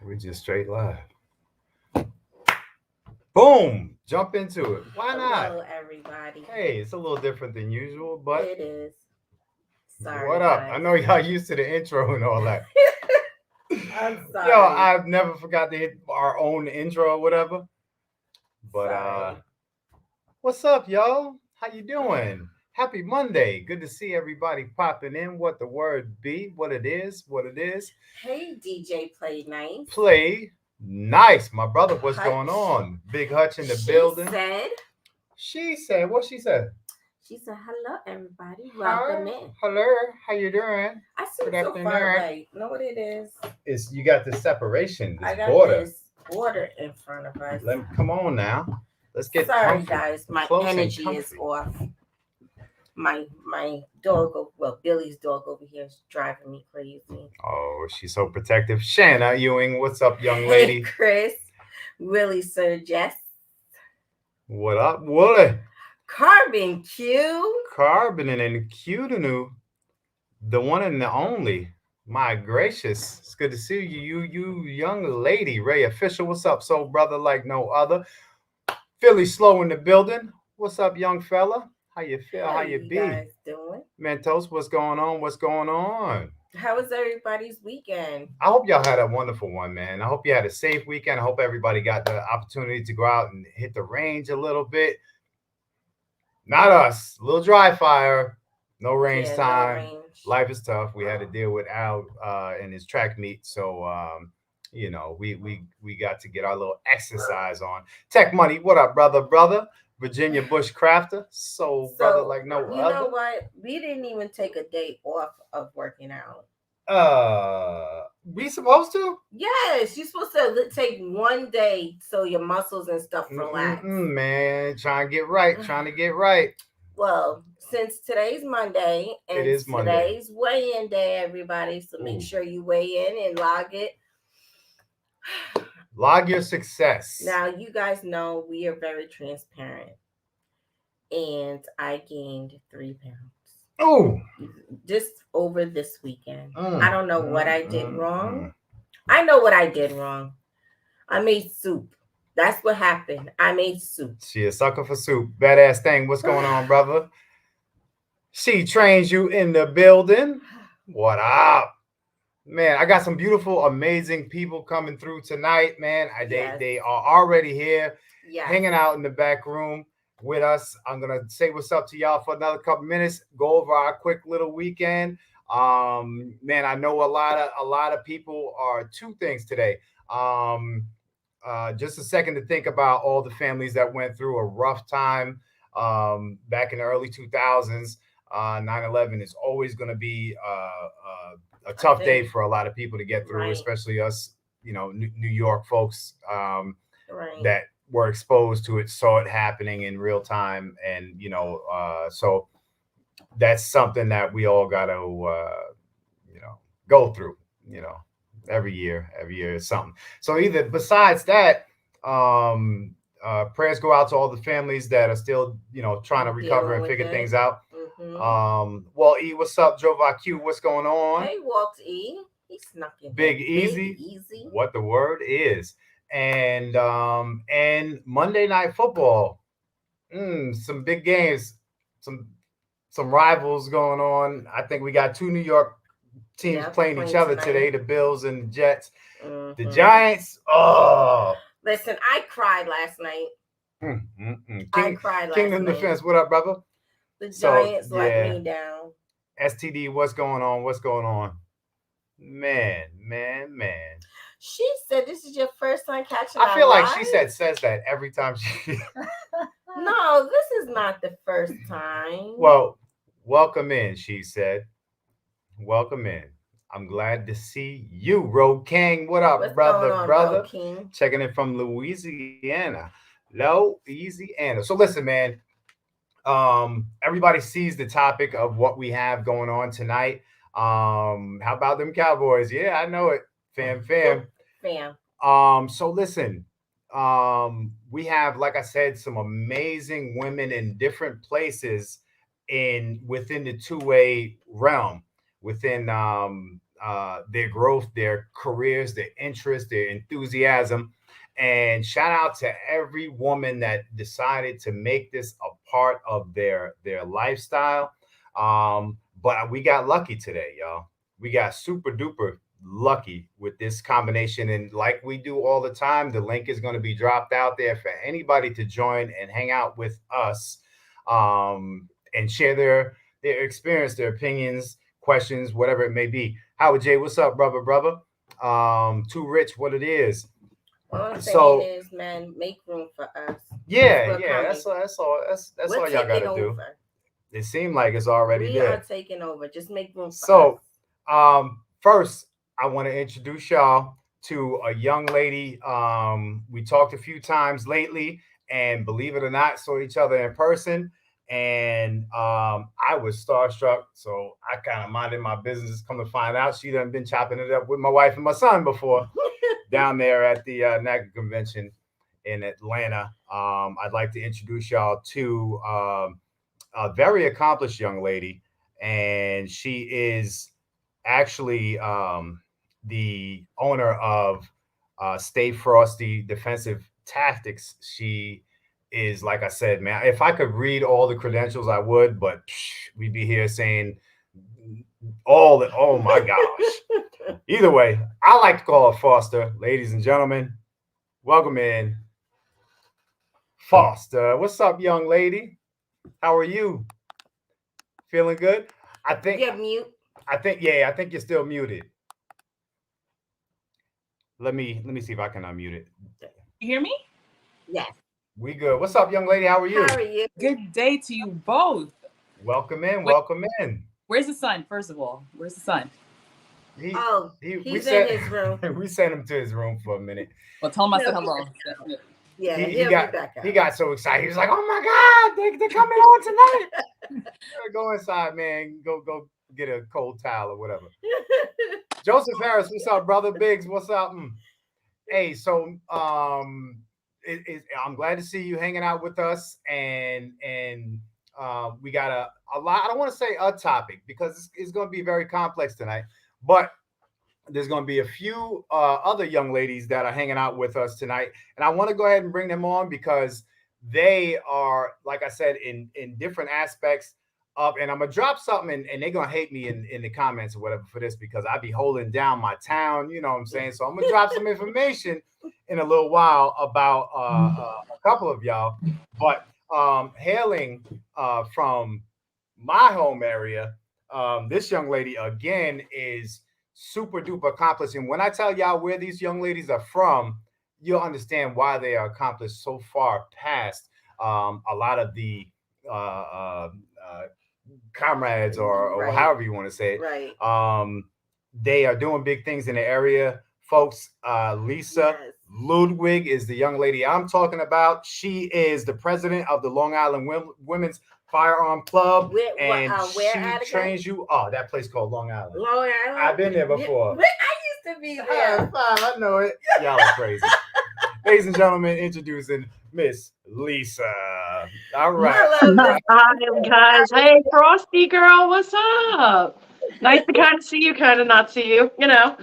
We just straight live. Boom! Jump into it. Why not? Hello, everybody. Hey, it's a little different than usual, but It is. what Sorry, up? I guys. know y'all used to the intro and all that. I'm Yo, sorry. I've never forgot to hit our own intro or whatever. But Sorry. what's up, y'all? How you doing? Happy Monday. Good to see everybody popping in. What the word be, what it is, what it is. Hey, DJ Play Nice. Play nice, my brother. What's going Hutch. on? Big Hutch in the She building. said, She said, what she said? hello, everybody. Welcome Hi, in. hello, how you doing? I Good sit so far afternoon. away. Know what it is? It's you got this separation, this I got border. this border in front of us. Come on now. Let's get Sorry, comfy, guys. My close and energy is comfy. off. My dog, well, Billy's dog over here is driving me crazy. Oh, she's so protective. Shanna Ewing, what's up, young Hey, lady? Chris. Willie Sir Jess. What up, Wooly? Carbon Q. Carbon and Cutinu, the one and the only. My gracious, it's good to see you young lady. Ray Official, what's up, soul brother like no other? Philly Slow in the building. What's up, young fella? How you feel? How How are you you be? guys doing? Mentos, what's going on? What's going on? How was everybody's weekend? I hope y'all had a wonderful one, man. I hope you had a safe weekend. I hope everybody got the opportunity to go out and hit the range a little bit. Not us. A little dry fire. No range Yeah, no time. range. Life is tough. We had to deal with Al in his track meet, so we got to get our little exercise on. Tech Money, what up, brother, brother? Virginia Bush Crafter, so brother So, like no you know other. what? We didn't even take a day off of working out. We supposed to? Yes, you're supposed to take one day so your muscles and stuff relax. Man, trying to get right, trying to get right. Well, since today's Monday It and is Monday. today's weigh-in day, everybody, so make Ooh. sure you weigh in and log it. Log your success. Now, you guys know we are very transparent, and I gained 3 pounds Oh, just over this weekend. mm, I don't know what mm, I did mm, wrong. mm. I know what I did wrong. I made soup. That's what happened. I made soup. She a sucker for soup. Badass thing. What's going on, brother? She trains you in the building. What up? Man, I got some beautiful, amazing people coming through tonight, man. They Yes. they are already here, Yes. hanging out in the back room with us. I'm gonna say what's up to y'all for another couple minutes. Go over our quick little weekend. Man, I know a lot of people are two things today. Um, just a second to think about all the families that went through a rough time back in the early 2000s. 9/11 is always going to be a I tough day think. for a lot of people to get through, Right. especially us, New York folks Right. that were exposed to it, saw it happening in real time, and so that's something that we all got to go through. You know, every year is something. So either besides that, prayers go out to all the families that are still trying to recover Dealing and with figure it. things out. Mm-hmm. Well, E, what's up, Joe Q? What's going on? Hey, Walt E. He snuck in here. Big Big Easy, Easy. what the word is, and Monday Night Football, some big games, some some rivals going on. I think we got two New York teams Yep, playing each playing other tonight. today: the Bills and the Jets. The Mm-hmm. Giants. Oh, Listen, I cried last night. I King cried last Kingdom night. Defense. What up, brother? The So Giants let yeah, me down. STD. What's going on? What's going on? Man, man, man. She said this is your first time catching I our feel like she live. says that every time she. No, this is not the first time. Well, welcome in. She said, "Welcome in. I'm glad to see you, Road King. What up, What's going brother? on, Road Brother? King? Checking in from Louisiana, Louisiana. So listen, man. Everybody sees the topic of what we have going on tonight. How about them Cowboys? Yeah, I know it. Fam. Fam. So listen, we have, like I said, some amazing women in different places in within the two-way realm, within their growth, their careers, their interests, their enthusiasm. And shout out to every woman that decided to make this a part of their lifestyle. But we got lucky today, y'all. We got super duper lucky with this combination. And like we do all the time, the link is going to be dropped out there for anybody to join and hang out with us, and share their experience, their opinions, questions, whatever it may be. Howard J, what's up, brother? Too rich, what it is. All I'm saying So is, man, make room for us. yeah, We're yeah, coming. that's all We're y'all taking gotta do. over. It seemed like it's already We are there. taking over. Just make room for So, us. first, I want to introduce y'all to a young lady. We talked a few times lately, and believe it or not, saw each other in person. And I was starstruck, so I kind of minded my business. Come to find out, she done been chopping it up with my wife and my son before down there at the NAGA convention in Atlanta. I'd like to introduce y'all to a very accomplished young lady, and she is actually the owner of Stay Frosty Defensive Tactics. She is, like I said, man, if I could read all the credentials, I would, but we'd be here saying all the, oh my gosh. Either way, I like to call her Foster. Ladies and gentlemen, welcome in Foster. What's up, young lady? How are you? Feeling good? I think You're mute. I think you're still muted. Let me see if I can unmute it. You hear me? Yes. We good. What's up, young lady? How are you? How are you? Good day to you both. Welcome in. Wait. Welcome in. Where's the sun, first of all? Where's the sun? He, Oh, we he's sent, in his room. we sent him to his room for a minute. Well, tell him I said No. hello. That's good. Yeah, He he'll got be back out. he got so excited. He was like, "Oh my God, they're coming on tonight!" Go inside, man. Go get a cold towel or whatever. Joseph Harris, what's up, brother? Biggs, what's up? Hey, so I'm glad to see you hanging out with us, and we got a lot. I don't want to say a topic because it's going to be very complex tonight, but there's going to be a few other young ladies that are hanging out with us tonight, and I want to go ahead and bring them on because they are, like I said, in different aspects of. And I'm gonna drop something, and they're gonna hate me in the comments or whatever for this because I be holding down my town. You know what I'm saying? So I'm gonna drop some information in a little while about a couple of y'all, but hailing from my home area, this young lady again is super duper accomplished. And when I tell y'all where these young ladies are from, you'll understand why they are accomplished so far past a lot of the comrades or Right. however you want to say it. Right. They are doing big things in the area, folks. Lisa Yes. Ludwig is the young lady I'm talking about. She is the president of the Long Island Women's Firearm Club, Where and where she at again? trains you. Oh, that place called Long Island. Long Island. I've been there before. I used to be there. I know it. Y'all are crazy. Ladies and gentlemen, introducing Miss Lisa. All right. I love this. Hi, guys. Hey, Frosty girl, what's up? Nice to kind of see you, kind of not see you, you know.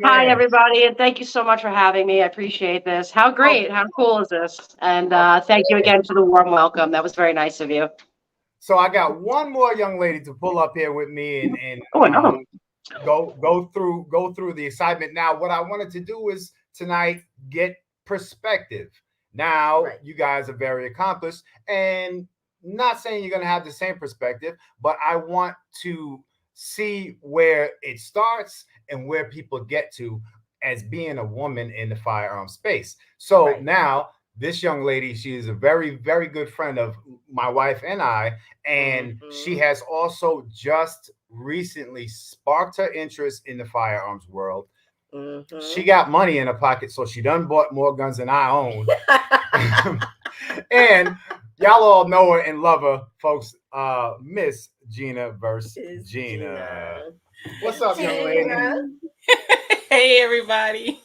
Hi, Man. everybody, and thank you so much for having me. I appreciate this. How great, how cool is this? And thank you again for the warm welcome. That was very nice of you. So I got one more young lady to pull up here with me and Oh, another one. go through the excitement. Now, what I wanted to do is tonight get perspective. Now, Right. you guys are very accomplished, and not saying you're going to have the same perspective, but I want to see where it starts and where people get to as being a woman in the firearm space. So Right. now, this young lady, she is a very, very good friend of my wife and I, and she has also just recently sparked her interest in the firearms world. She got money in her pocket, so she done bought more guns than I own. And y'all all know her and love her, folks. Miss Gina versus Gina. What's up, young lady? Gina. Hey, everybody.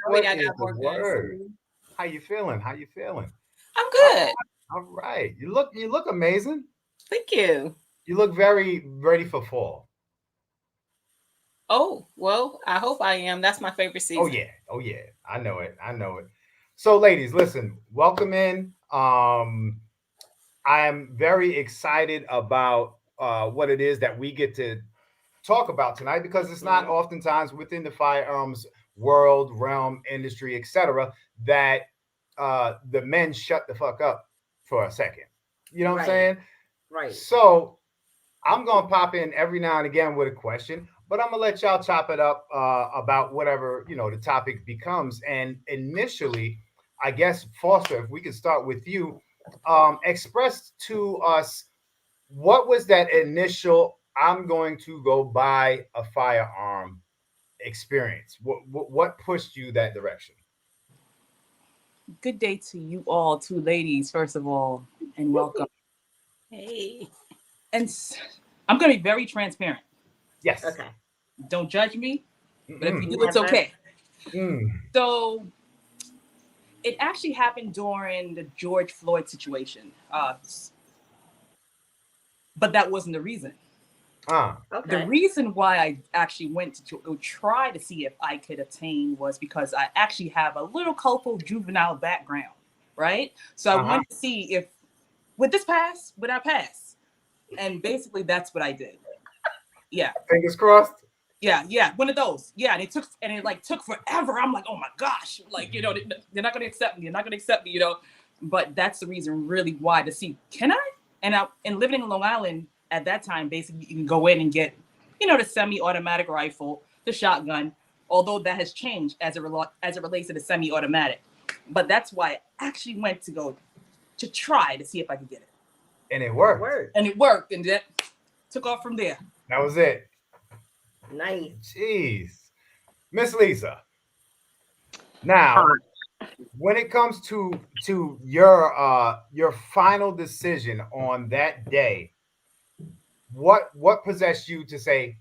What I is got the more word? guns. How you feeling? How you feeling? I'm good. All right. You look amazing. Thank you. You look very ready for fall. Oh, well, I hope I am. That's my favorite season. Oh yeah, I know it. I know it. So, ladies, listen, welcome in. I am very excited about what it is that we get to talk about tonight because it's not oftentimes within the firearms world, realm, industry, etc., that the men shut the fuck up for a second. You know what I'm Right. saying? Right. So I'm gonna pop in every now and again with a question, but I'm gonna let y'all chop it up about whatever the topic becomes. And initially, I guess Foster, if we could start with you, express to us what was that initial "I'm going to go buy a firearm" experience. What pushed you that direction? Good day to you all, two ladies, first of all, and welcome. Hey. And I'm going to be very transparent. Yes. Okay. Don't judge me, but if you do, it's Never. okay. Mm. So it actually happened during the George Floyd situation. But that wasn't the reason. Okay. The reason why I actually went to try to see if I could obtain was because I actually have a little colorful juvenile background, right? So I wanted to see if, would this pass? Would I pass? And basically that's what I did. Yeah. Fingers crossed. Yeah, one of those. Yeah, and it took forever. I'm like, oh my gosh, like, they're not gonna accept me. They're not gonna accept me, But that's the reason really why, to see, can I? And living in Long Island at that time, basically you can go in and get, the semi-automatic rifle, the shotgun, although that has changed as it relates to the semi-automatic. But that's why I actually went to try to see if I could get it. And it worked. And it worked, and that took off from there. That was it. Nice. Jeez. Miss Lisa. Now, when it comes to your final decision on that day, what possessed you to say,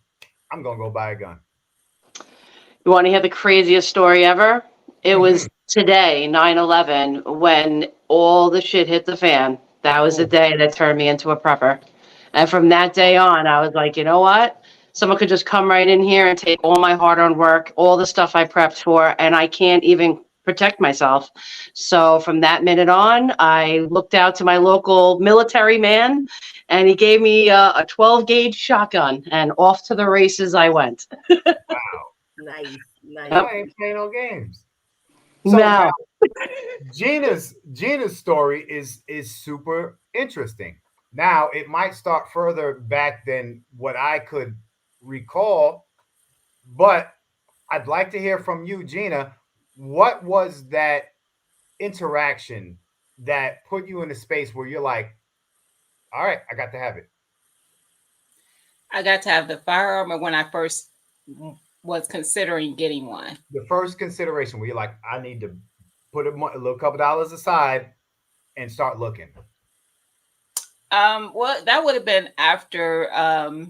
I'm gonna go buy a gun? You want to hear the craziest story ever? It was today, 9/11, when all the shit hit the fan. That was the day that turned me into a prepper. And from that day on, I was like, you know what? Someone could just come right in here and take all my hard-earned work, all the stuff I prepped for, and I can't even protect myself. So from that minute on, I looked out to my local military man, and he gave me a 12-gauge shotgun, and off to the races I went. Wow. Nice. I ain't playing no games. So No. now, Gina's story is super interesting. Now, it might start further back than what I could recall, but I'd like to hear from you, Gina. What was that interaction that put you in a space where you're like, all right, I got to have it? I got to have the firearm when I first was considering getting one. The first consideration where you're like, I need to put a little couple dollars aside and start looking. Well, that would have been after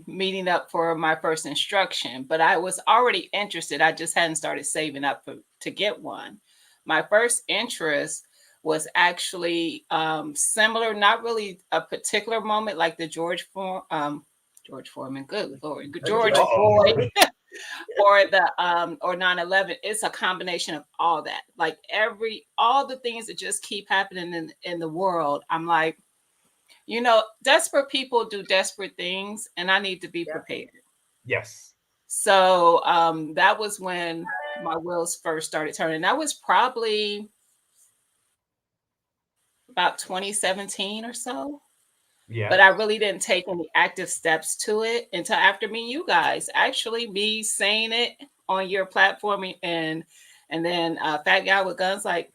meeting up for my first instruction, but I was already interested. I just hadn't started saving up to get one. My first interest was actually similar, not really a particular moment like the George Foreman, good Lord, George Floyd, or the or 9/11. It's a combination of all that, like all the things that just keep happening in the world. I'm like, desperate people do desperate things, and I need to be prepared. Yes. So that was when my wheels first started turning. That was probably about 2017 or so. Yeah. But I really didn't take any active steps to it until after meeting you guys. Actually, me saying it on your platform, and then Fat Guy with Guns, like,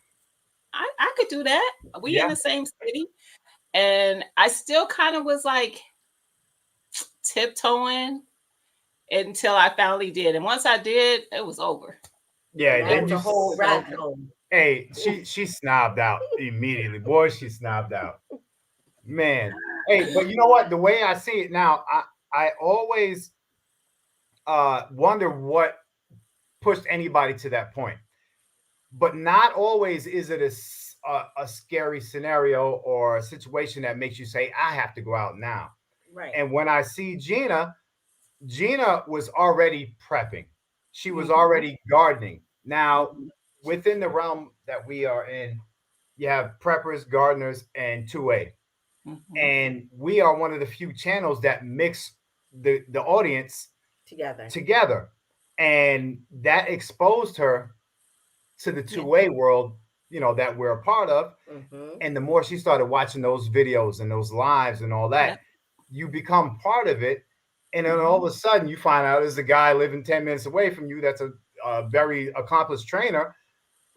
I could do that. We in the same city. And I still kind of was like tiptoeing until I finally did. And once I did, it was over. Yeah, That was a whole rabbit hole. Hey, she snobbed out immediately. Boy, she snobbed out. Man. Hey, but you know what? The way I see it now, I always wonder what pushed anybody to that point. But not always is it a scary scenario or a situation that makes you say, I have to go out now. Right. And when I see Gina, Gina was already prepping. She was Mhm. already gardening. Now, within the realm that we are in, you have preppers, gardeners, and 2A. Mhm. And we are one of the few channels that mix the audience Together. together. And that exposed her to the Yeah. 2A world, that we're a part of. Mm-hmm. And the more she started watching those videos and those lives and all that, Yep. you become part of it. And then Mhm. all of a sudden you find out there's a guy living 10 minutes away from you that's a very accomplished trainer.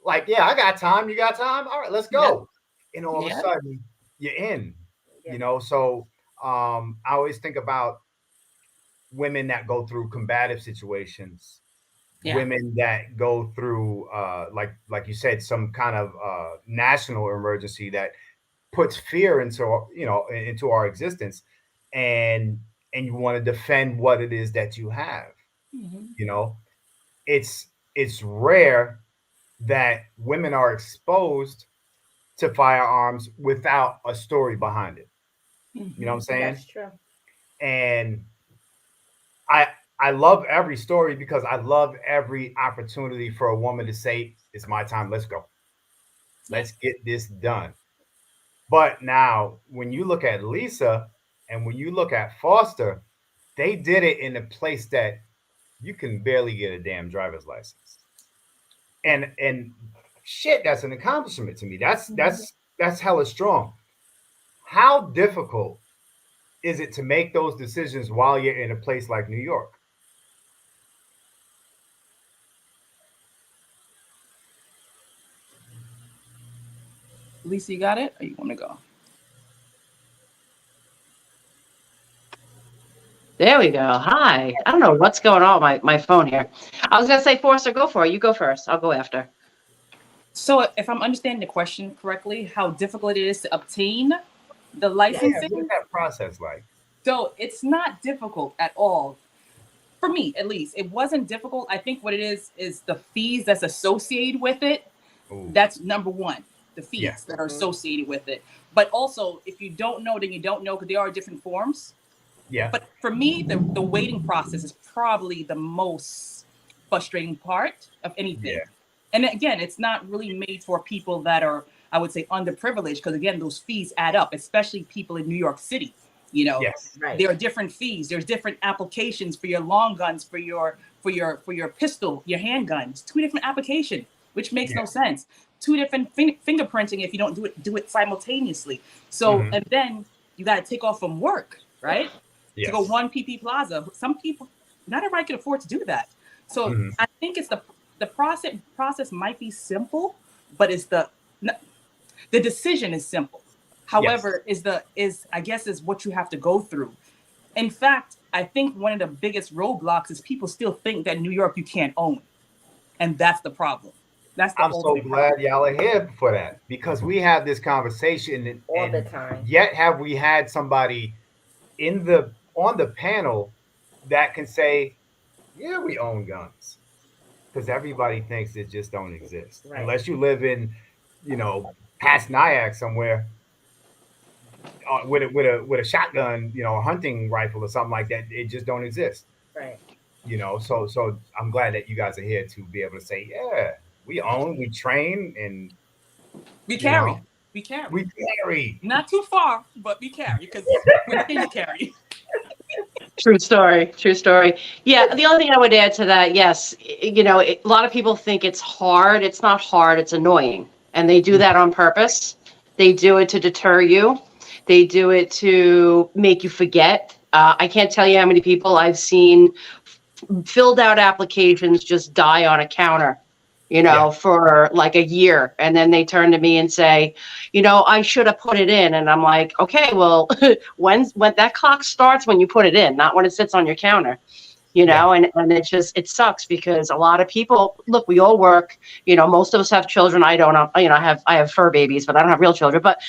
Like, yeah, I got time. You got time? All right, let's go. And all of a Yep. sudden you're in, Yeah. So I always think about women that go through combative situations, Yeah. women that go through like you said, some kind of national emergency that puts fear into our existence, and you want to defend what it is that you have. Mhm. you know it's rare that women are exposed to firearms without a story behind it. You know what I'm Mhm. saying? That's true. And I I love every story because I love every opportunity for a woman to say, "It's my time. Let's go. Let's get this done." But now, when you look at Lisa and when you look at Foster, they did it in a place that you can barely get a damn driver's license. And shit, that's an accomplishment to me. That's hella strong. How difficult is it to make those decisions while you're in a place like New York? Lisa, you got it? Or you want to go? There we go. Hi. I don't know what's going on with my phone here. I was going to say, Forrester, go for it. You go first. I'll go after. So, if I'm understanding the question correctly, how difficult it is to obtain the Yeah, licensing? what's that process like? So, it's not difficult at all. For me, at least, it wasn't difficult. I think what it is the fees that's associated with it. Ooh, That's number one, the fees Yeah. that are Mhm. associated with it. But also, if you don't know, then you don't know because there are different forms. yeah, But for me, the waiting process is probably the most frustrating part of anything. yeah, And again, it's not really made for people that are, I would say, underprivileged, because again, those fees add up, especially people in New York City. yes, Right. There are different fees. There's different applications for your long guns, for your pistol, your handguns. 2 different applications, which makes no Yeah. sense. 2 different fingerprinting if you don't do it simultaneously. So Mhm. and then you got to take off from work, right? yes. To go one PP Plaza. Some people, not everybody can afford to do that. So Mhm. I think it's the process might be simple, but it's the decision is simple. However, is I guess is what you have to go through. In fact, I think one of the biggest roadblocks is people still think that New York you can't own, and that's the problem. That's the I'm so ultimate glad problem. y'all are here for that because we have this conversation All the and time. yet have we had somebody on the panel that can say, yeah, we own guns, because everybody thinks it just don't exist Right. unless you live in, past Nyack somewhere, with a shotgun, a hunting rifle or something like that. It just don't exist. Right. So I'm glad that you guys are here to be able to say, yeah, we own, we train, and We you know, carry. We carry. we carry. Not too far, but we carry because we're can you carry. True story. True story. Yeah. The only thing I would add to that, yes, a lot of people think it's hard. It's not hard. It's annoying. And they do that on purpose. They do it to deter you. They do it to make you forget. I can't tell you how many people I've seen filled out applications just die on a counter, Yeah. for like a year. And then they turn to me and say, I should have put it in. And I'm like, okay, well, when that clock starts when you put it in, not when it sits on your counter. Yeah. And it sucks because a lot of people, look, we all work, most of us have children. I don't know, I have fur babies, but I don't have real children, but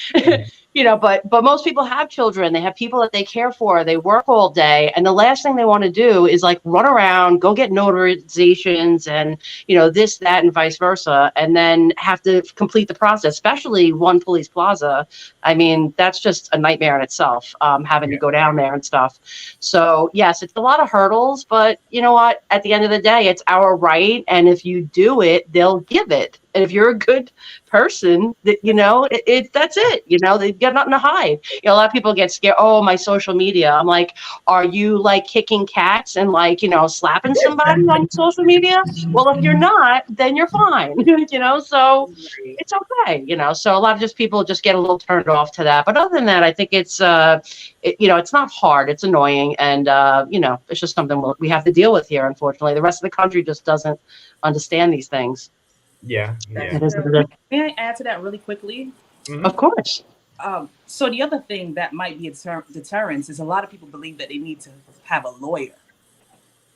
but most people have children. They have people that they care for. They work all day, and the last thing they want to do is like run around, go get notarizations, and this, that, and vice versa, and then have to complete the process. Especially One Police Plaza. I mean, that's just a nightmare in itself. Having to go down there and stuff. So yes, it's a lot of hurdles, but you know what? At the end of the day, it's our right, and if you do it, they'll give it. And if you're a good person, that that's it. They've got nothing to hide. A lot of people get scared. Oh, my social media. I'm like, are you like kicking cats and like slapping somebody on social media? Well, if you're not, then you're fine. So it's okay. So a lot of just people just get a little turned off to that. But other than that, I think it's it's not hard. It's annoying, and it's just something we have to deal with here. Unfortunately, the rest of the country just doesn't understand these things. Yeah. It is what it is. May I add to that really quickly? Of course. So the other thing that might be a deterrence is a lot of people believe that they need to have a lawyer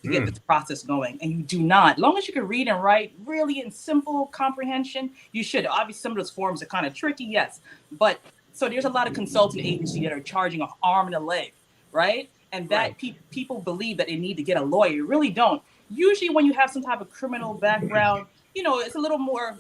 to get this process going, and you do not. As long as you can read and write really in simple comprehension, you should. Obviously, some of those forms are kind of tricky, yes, but so there's a lot of consulting agencies that are charging an arm and a leg, right? And that people believe that they need to get a lawyer. You really don't. Usually, when you have some type of criminal background, it's a little more.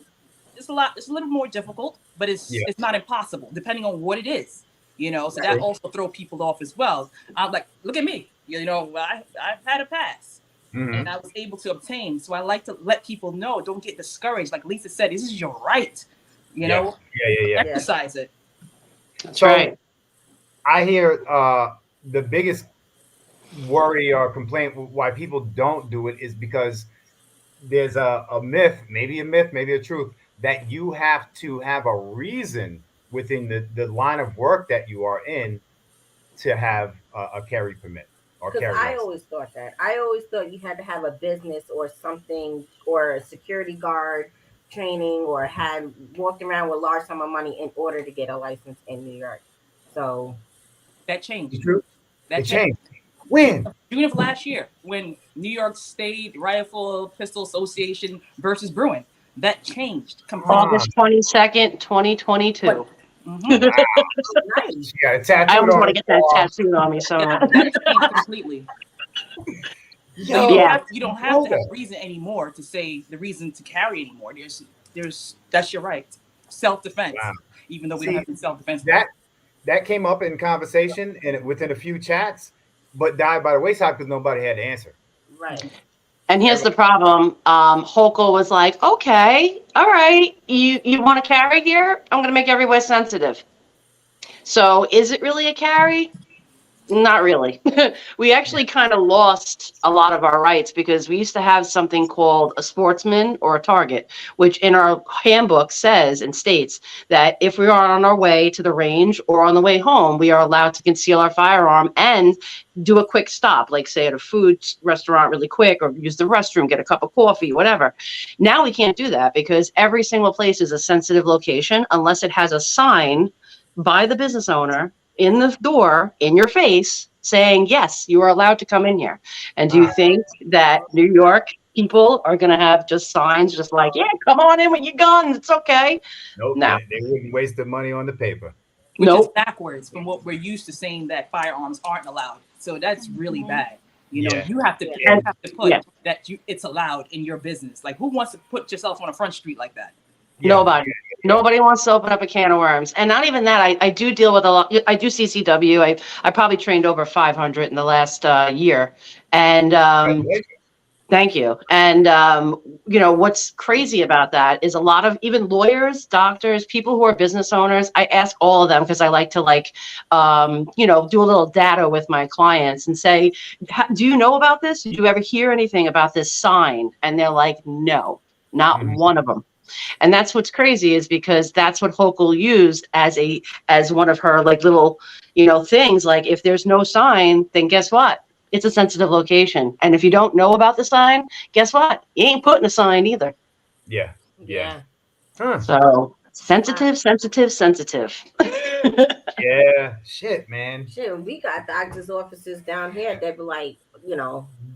It's a little more difficult, but it's not impossible, depending on what it is. So that also throw people off as well. I'm like, look at me. I had a pass, and I was able to obtain. So I like to let people know, don't get discouraged. Like Lisa said, this is your right. Exercise it. That's right. I hear the biggest worry or complaint why people don't do it is because there's a myth, maybe a truth, that you have to have a reason within the line of work that you are in to have a carry permit or carry license. I always thought that. I always thought you had to have a business or something, or a security guard training, or had walked around with a large sum of money in order to get a license in New York. So that changed. True. That changed. When? June of last year, when New York State Rifle Pistol Association versus Bruin, that changed completely. August 22nd, 2022. Wow. Nice. Yeah, tattooed. I always want to get that tattooed on me so much. That changed completely. So you don't have to have reason anymore to say the reason to carry anymore. There's that's your right. Self-defense. Wow. Even though we don't have to self-defense. That came up in conversation and within a few chats, but died by the wayside because nobody had the answer. Right. And here's the problem. Hochul was like, okay, all right, you want to carry here? I'm going to make everywhere sensitive. So is it really a carry? Not really. We actually kind of lost a lot of our rights because we used to have something called a sportsman or a target, which in our handbook says and states that if we are on our way to the range or on the way home, we are allowed to conceal our firearm and do a quick stop, like say at a food restaurant really quick, or use the restroom, get a cup of coffee, whatever. Now we can't do that because every single place is a sensitive location unless it has a sign by the business owner in the door, in your face, saying, yes, you are allowed to come in here. And do you think that New York people are going to have just signs just like, yeah, come on in with your guns, it's okay? Nope, no. They wouldn't waste the money on the paper. Which is backwards from what we're used to saying that firearms aren't allowed. So that's really bad. You have to put that it's allowed in your business. Like, who wants to put yourself on a front street like that? Nobody. Nobody wants to open up a can of worms. And not even that, I do deal with a lot. I do CCW. I probably trained over 500 in the last year. And thank you. And, what's crazy about that is a lot of even lawyers, doctors, people who are business owners, I ask all of them because I like to do a little data with my clients and say, do you know about this? Did you ever hear anything about this sign? And they're like, no, not one of them. And that's what's crazy is because that's what Hochul used as one of her like little, things. Like if there's no sign, then guess what? It's a sensitive location. And if you don't know about the sign, guess what? You ain't putting a sign either. Yeah. Huh. So sensitive. Yeah. Shit, man. Shit, we got doctor's offices down here that be like,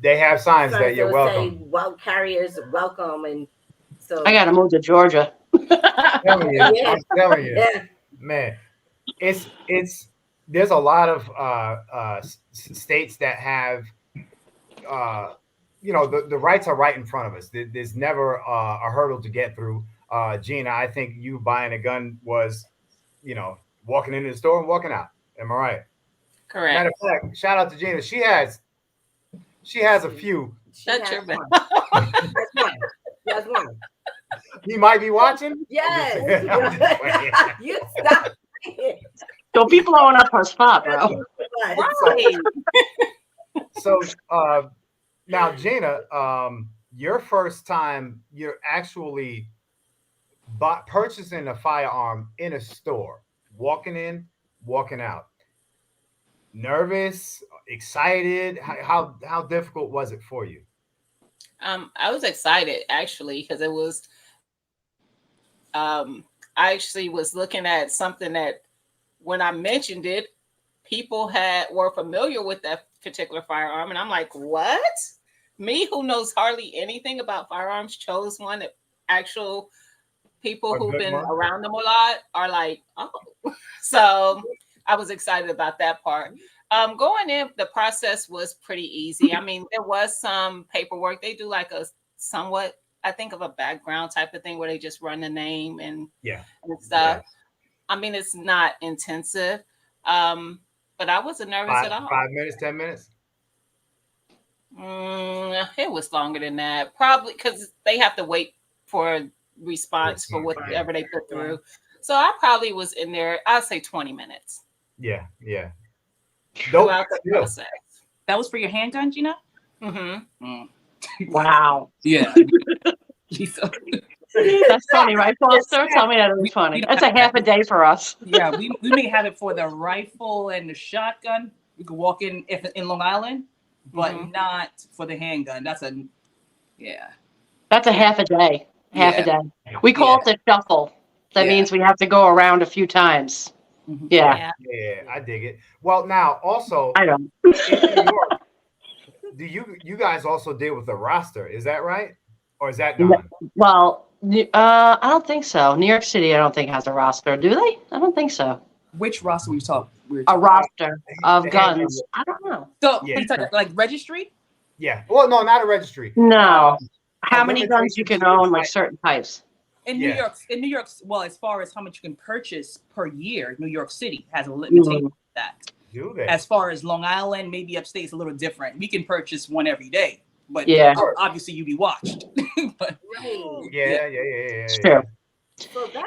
they have signs that you're welcome. Say, well, carriers welcome, and so I got to move to Georgia. I'm telling you, man. it's there's a lot of states that have the rights are right in front of us. There's never a hurdle to get through. Gina, I think you buying a gun was, walking into the store and walking out. Am I right? Correct. Matter of fact, shout out to Gina. She has a few. Shut your mouth. That's one. He might be watching. Yes. You stop. Don't be blowing up her spot, bro. Right. So now, Gina, your first time you're actually purchasing a firearm in a store, walking in, walking out. Nervous, excited? How difficult was it for you? I was excited actually because it was. I actually was looking at something that when I mentioned it, people were familiar with that particular firearm, and I'm like, what? Me, who knows hardly anything about firearms, chose one that actual people who've been around them a lot are like, oh. So I was excited about that part. Going in, the process was pretty easy. I mean, there was some paperwork. They do like a somewhat, I think, of a background type of thing where they just run the name and stuff. Yeah. I mean, it's not intensive, but I wasn't nervous at all. 5 minutes, 10 minutes? It was longer than that, probably because they have to wait for a response for whatever they put through. So I probably was in there, I'd say 20 minutes. Yeah. Throughout the process. That was for your handgun, Gina? Mm-hmm. Wow. Yeah. That's funny, right, Foster? Tell me that was funny. That's a half a day for us. Yeah, we may have it for the rifle and the shotgun. You can walk in Long Island, but not for the handgun. That's a half a day. Half a day. We call it the shuffle. That means we have to go around a few times. Yeah, I dig it. Well, now also, I don't. In New York, do you guys also deal with the roster? Is that right, or is that gone? Well, I don't think so. New York City, I don't think has a roster. Do they? I don't think so. Which roster were you talking? A roster of guns. I don't know. So, like registry? Yeah. Well, no, not a registry. No. How many guns you can own, like certain types? In New York, well, as far as how much you can purchase per year, New York City has a limitation of that. Do they? As far as Long Island, maybe upstate is a little different. We can purchase one every day, but obviously you'd be watched. But, yeah. Sure.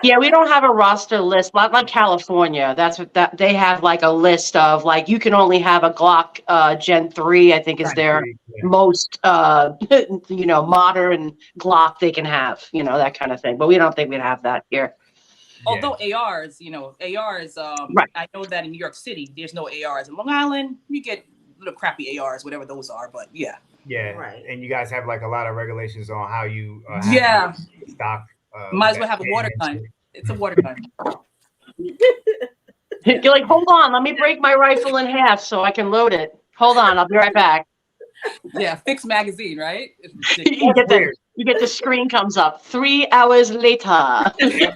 Yeah, we don't have a roster list, not like California. That's what they have, like a list of like you can only have a Glock Gen 3, I think is their most modern Glock they can have, that kind of thing. But we don't think we'd have that here. Although ARs, right. I know that in New York City, there's no ARs. In Long Island, you get little crappy ARs, whatever those are, but yeah. Yeah, right. And you guys have like a lot of regulations on how you stock. Might as well have a water gun. It's a water gun. You're like, hold on, let me break my rifle in half so I can load it. Hold on, I'll be right back. Yeah, fixed magazine, right? you get the screen comes up 3 hours later. Yeah,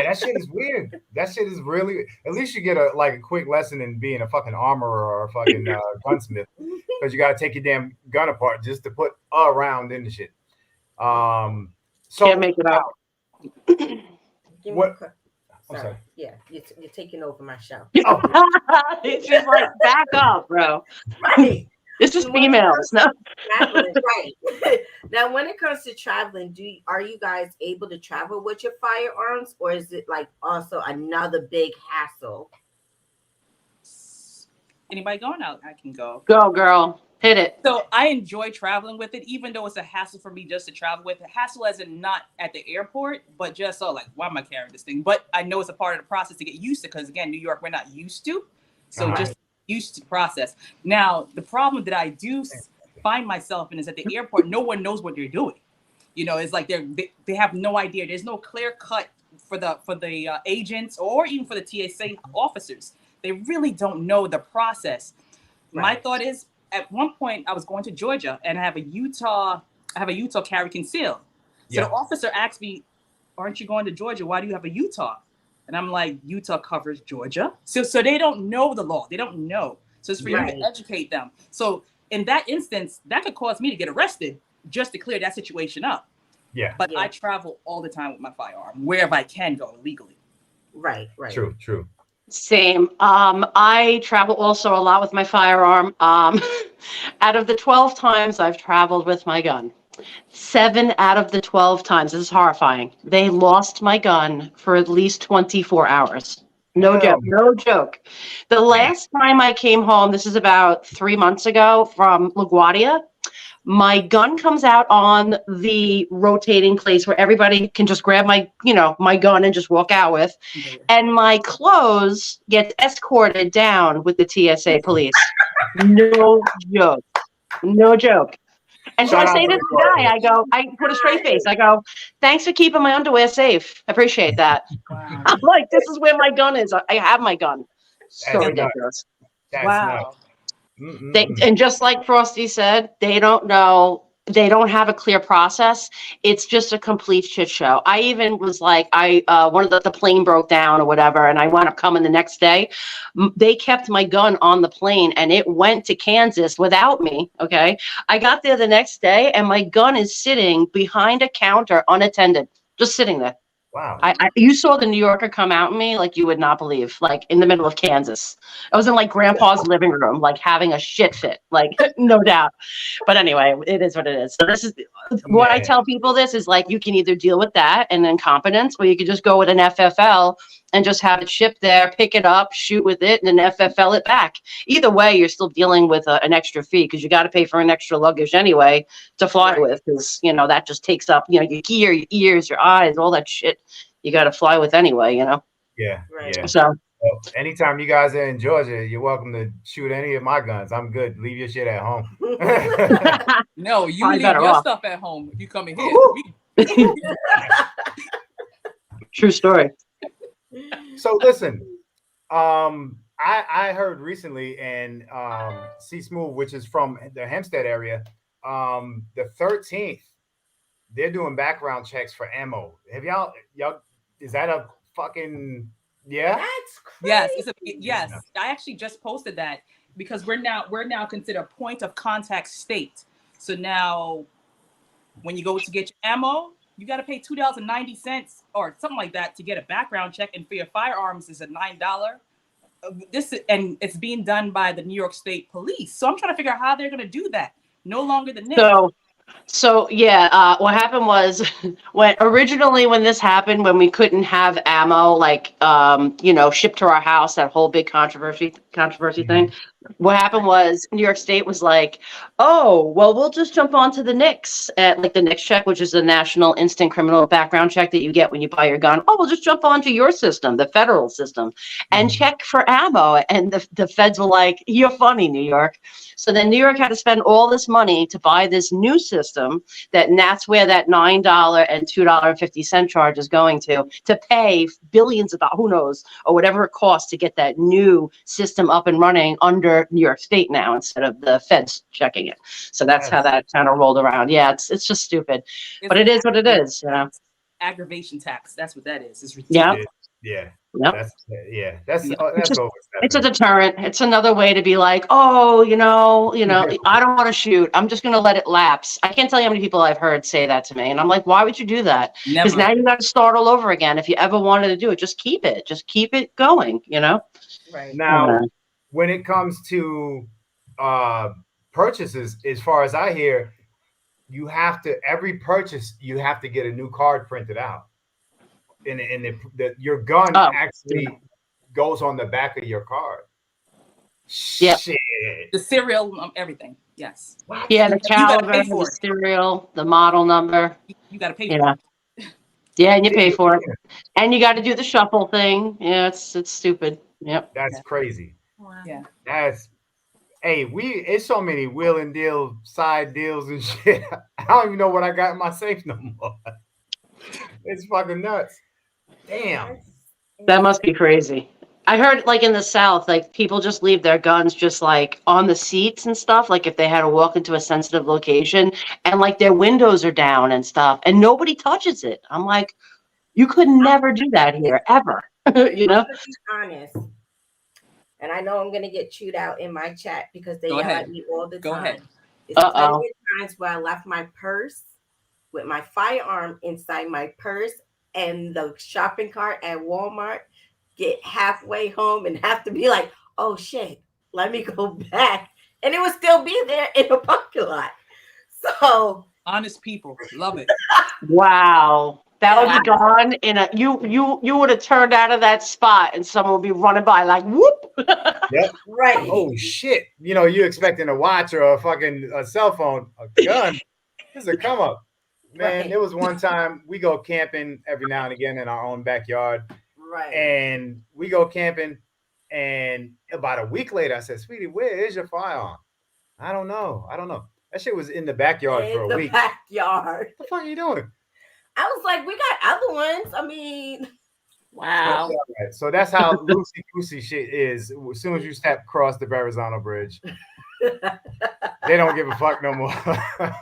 that shit is weird. That shit is really. At least you get a quick lesson in being a fucking armorer or a fucking gunsmith, because you got to take your damn gun apart just to put a round in the shit. So can't make it out. What? Sorry. Yeah, you're taking over my show. It's just like back up, bro. Right. It's just females, no? Right. Now, when it comes to traveling, are you guys able to travel with your firearms, or is it like also another big hassle? Anybody going out? I can go. Go, girl. Hit it. So I enjoy traveling with it, even though it's a hassle for me just to travel with it. Hassle as in not at the airport, but just why am I carrying this thing? But I know it's a part of the process to get used to, because again, New York, we're not used to. So just used to the process. Now, the problem that I do find myself in is at the airport, no one knows what you're doing. It's like they have no idea. There's no clear cut for the agents or even for the TSA officers. They really don't know the process. Right. My thought is, at one point, I was going to Georgia, and I have a Utah carry concealed. So the officer asked me, "Aren't you going to Georgia? Why do you have a Utah?" And I'm like, Utah covers Georgia. So they don't know the law. They don't know. So it's for you Right. to educate them. So in that instance, that could cause me to get arrested just to clear that situation up. Yeah. But Yeah. I travel all the time with my firearm wherever I can go legally. Right. True. Same. I travel also a lot with my firearm. Out of the 12 times I've traveled with my gun, 7 out of the 12 times, this is horrifying, they lost my gun for at least 24 hours. No Hell. joke. No joke. The last time I came home, this is about 3 months ago from LaGuardia, my gun comes out on the rotating place where everybody can just grab my gun and just walk out with. And my clothes get escorted down with the TSA police. No joke. No joke. And so Shout I out say to to the the guy, I put a straight face. I go, thanks for keeping my underwear safe. I appreciate that. Wow. I'm like, this is where my gun is. I have my gun. So That's ridiculous. That's Wow. nuts. And just like Frosty said, they don't know. They don't have a clear process. It's just a complete shit show. I even was like, one of the plane broke down or whatever, and I wound up coming the next day. They kept my gun on the plane, and it went to Kansas without me. Okay, I got there the next day, and my gun is sitting behind a counter, unattended, just sitting there. Wow. You saw the New Yorker come out at me like you would not believe, like in the middle of Kansas. I was in like grandpa's living room, like having a shit fit, like no doubt. But anyway, it is what it is. So this is what I Yeah. tell people. This is like, you can either deal with that and incompetence, or you could just go with an FFL and just have it shipped there, pick it up, shoot with it, and then FFL it back. Either way, you're still dealing with an extra fee because you got to pay for an extra luggage anyway to fly Right. with, because that just takes up your gear, your ears, your eyes, all that shit. You got to fly with anyway, Yeah. Right. Yeah. So Well, anytime you guys are in Georgia, you're welcome to shoot any of my guns. I'm good. Leave your shit at home. No, you Probably leave better your off. stuff at home if you come in here. Woo-hoo. true story. So listen, I heard recently in C Smooth, which is from the Hempstead area, the 13th, they're doing background checks for ammo. Have y'all is that a fucking That's crazy. Yes. I actually just posted that because we're now considered a point of contact state. So now when you go to get your ammo, you got to pay $2.90 or something like that to get a background check, and for your firearms is a $9. And it's being done by the New York State Police. So I'm trying to figure out how they're going to do that. No longer the NICS. So yeah, what happened was when this happened, when we couldn't have ammo, like, shipped to our house, that whole big controversy thing. What happened was New York State was like, oh, well, we'll just jump onto the NICS, like the NICS check, which is the National Instant Criminal Background Check that you get when you buy your gun. Oh, we'll just jump onto your system, the federal system, and check for ammo. And the feds were like, you're funny, New York. So then New York had to spend all this money to buy this new system, and that's where that $9 and $2.50 charge is going to pay billions of dollars, who knows, or whatever it costs to get that new system up and running under New York State now instead of the feds checking it. So that's how that kind of rolled around. Yeah, it's just stupid, but it is what it is. Aggravation tax. That's what that is. It's ridiculous. Yeah. Yep. That's It's a deterrent. It's another way to be like, oh, I don't want to shoot. I'm just going to let it lapse. I can't tell you how many people I've heard say that to me. And I'm like, why would you do that? Because now you got to start all over again. If you ever wanted to do it, just keep it going, Right. Now, when it comes to purchases, as far as I hear, every purchase, you have to get a new card printed out. And your gun actually goes on the back of your card. Yep. Shit. The serial, everything. Yes. Yeah, the caliber, pay for the it. serial, the model number. You got to pay for it. Yeah, and you pay for it. And you got to do the shuffle thing. Yeah, it's stupid. Yep. That's crazy. Wow. Yeah. It's so many wheel and deal side deals and shit. I don't even know what I got in my safe no more. It's fucking nuts. Damn. That must be crazy. I heard like in the South, like people just leave their guns just like on the seats and stuff. Like if they had to walk into a sensitive location and like their windows are down and stuff and nobody touches it. I'm like, you could never do that here ever. You know? To be honest, and I know I'm gonna get chewed out in my chat because they Go yell ahead. at me all the Go time. ahead. It's plenty Uh-oh. of times where I left my purse with my firearm inside my purse and the shopping cart at Walmart, get halfway home and have to be like, oh shit, let me go back. And it would still be there in the parking lot. So Honest people. Love it. Wow. That would Yeah. be gone in a you would have turned out of that spot and someone would be running by like whoop. Yep. right. Oh shit! You know, you expecting a watch or a fucking cell phone, a gun. This is a come up, man. Right. There was one time we go camping every now and again in our own backyard, Right. and we go camping, and about a week later, I said, "Sweetie, where is your firearm?" I don't know. That shit was in the backyard for In a the week. backyard. What the fuck are you doing? I was like, we got other ones. I mean, Wow. Right. So that's how loosey goosey shit is. As soon as you step across the Verrazano Bridge, they don't give a fuck no more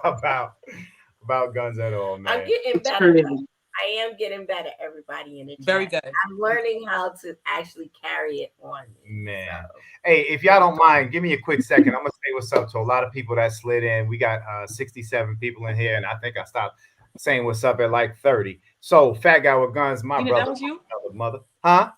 about guns at all, man. I'm getting It's better. crazy. I am getting better, everybody in the chat. Very good. I'm learning how to actually carry it on me. Man. So, Hey, if y'all don't mind, give me a quick second. I'm gonna say what's up to a lot of people that slid in. We got 67 people in here, and I think I stopped saying what's up at like 30. So, Fat Guy with Guns, my Tina, brother, that was you? mother, huh?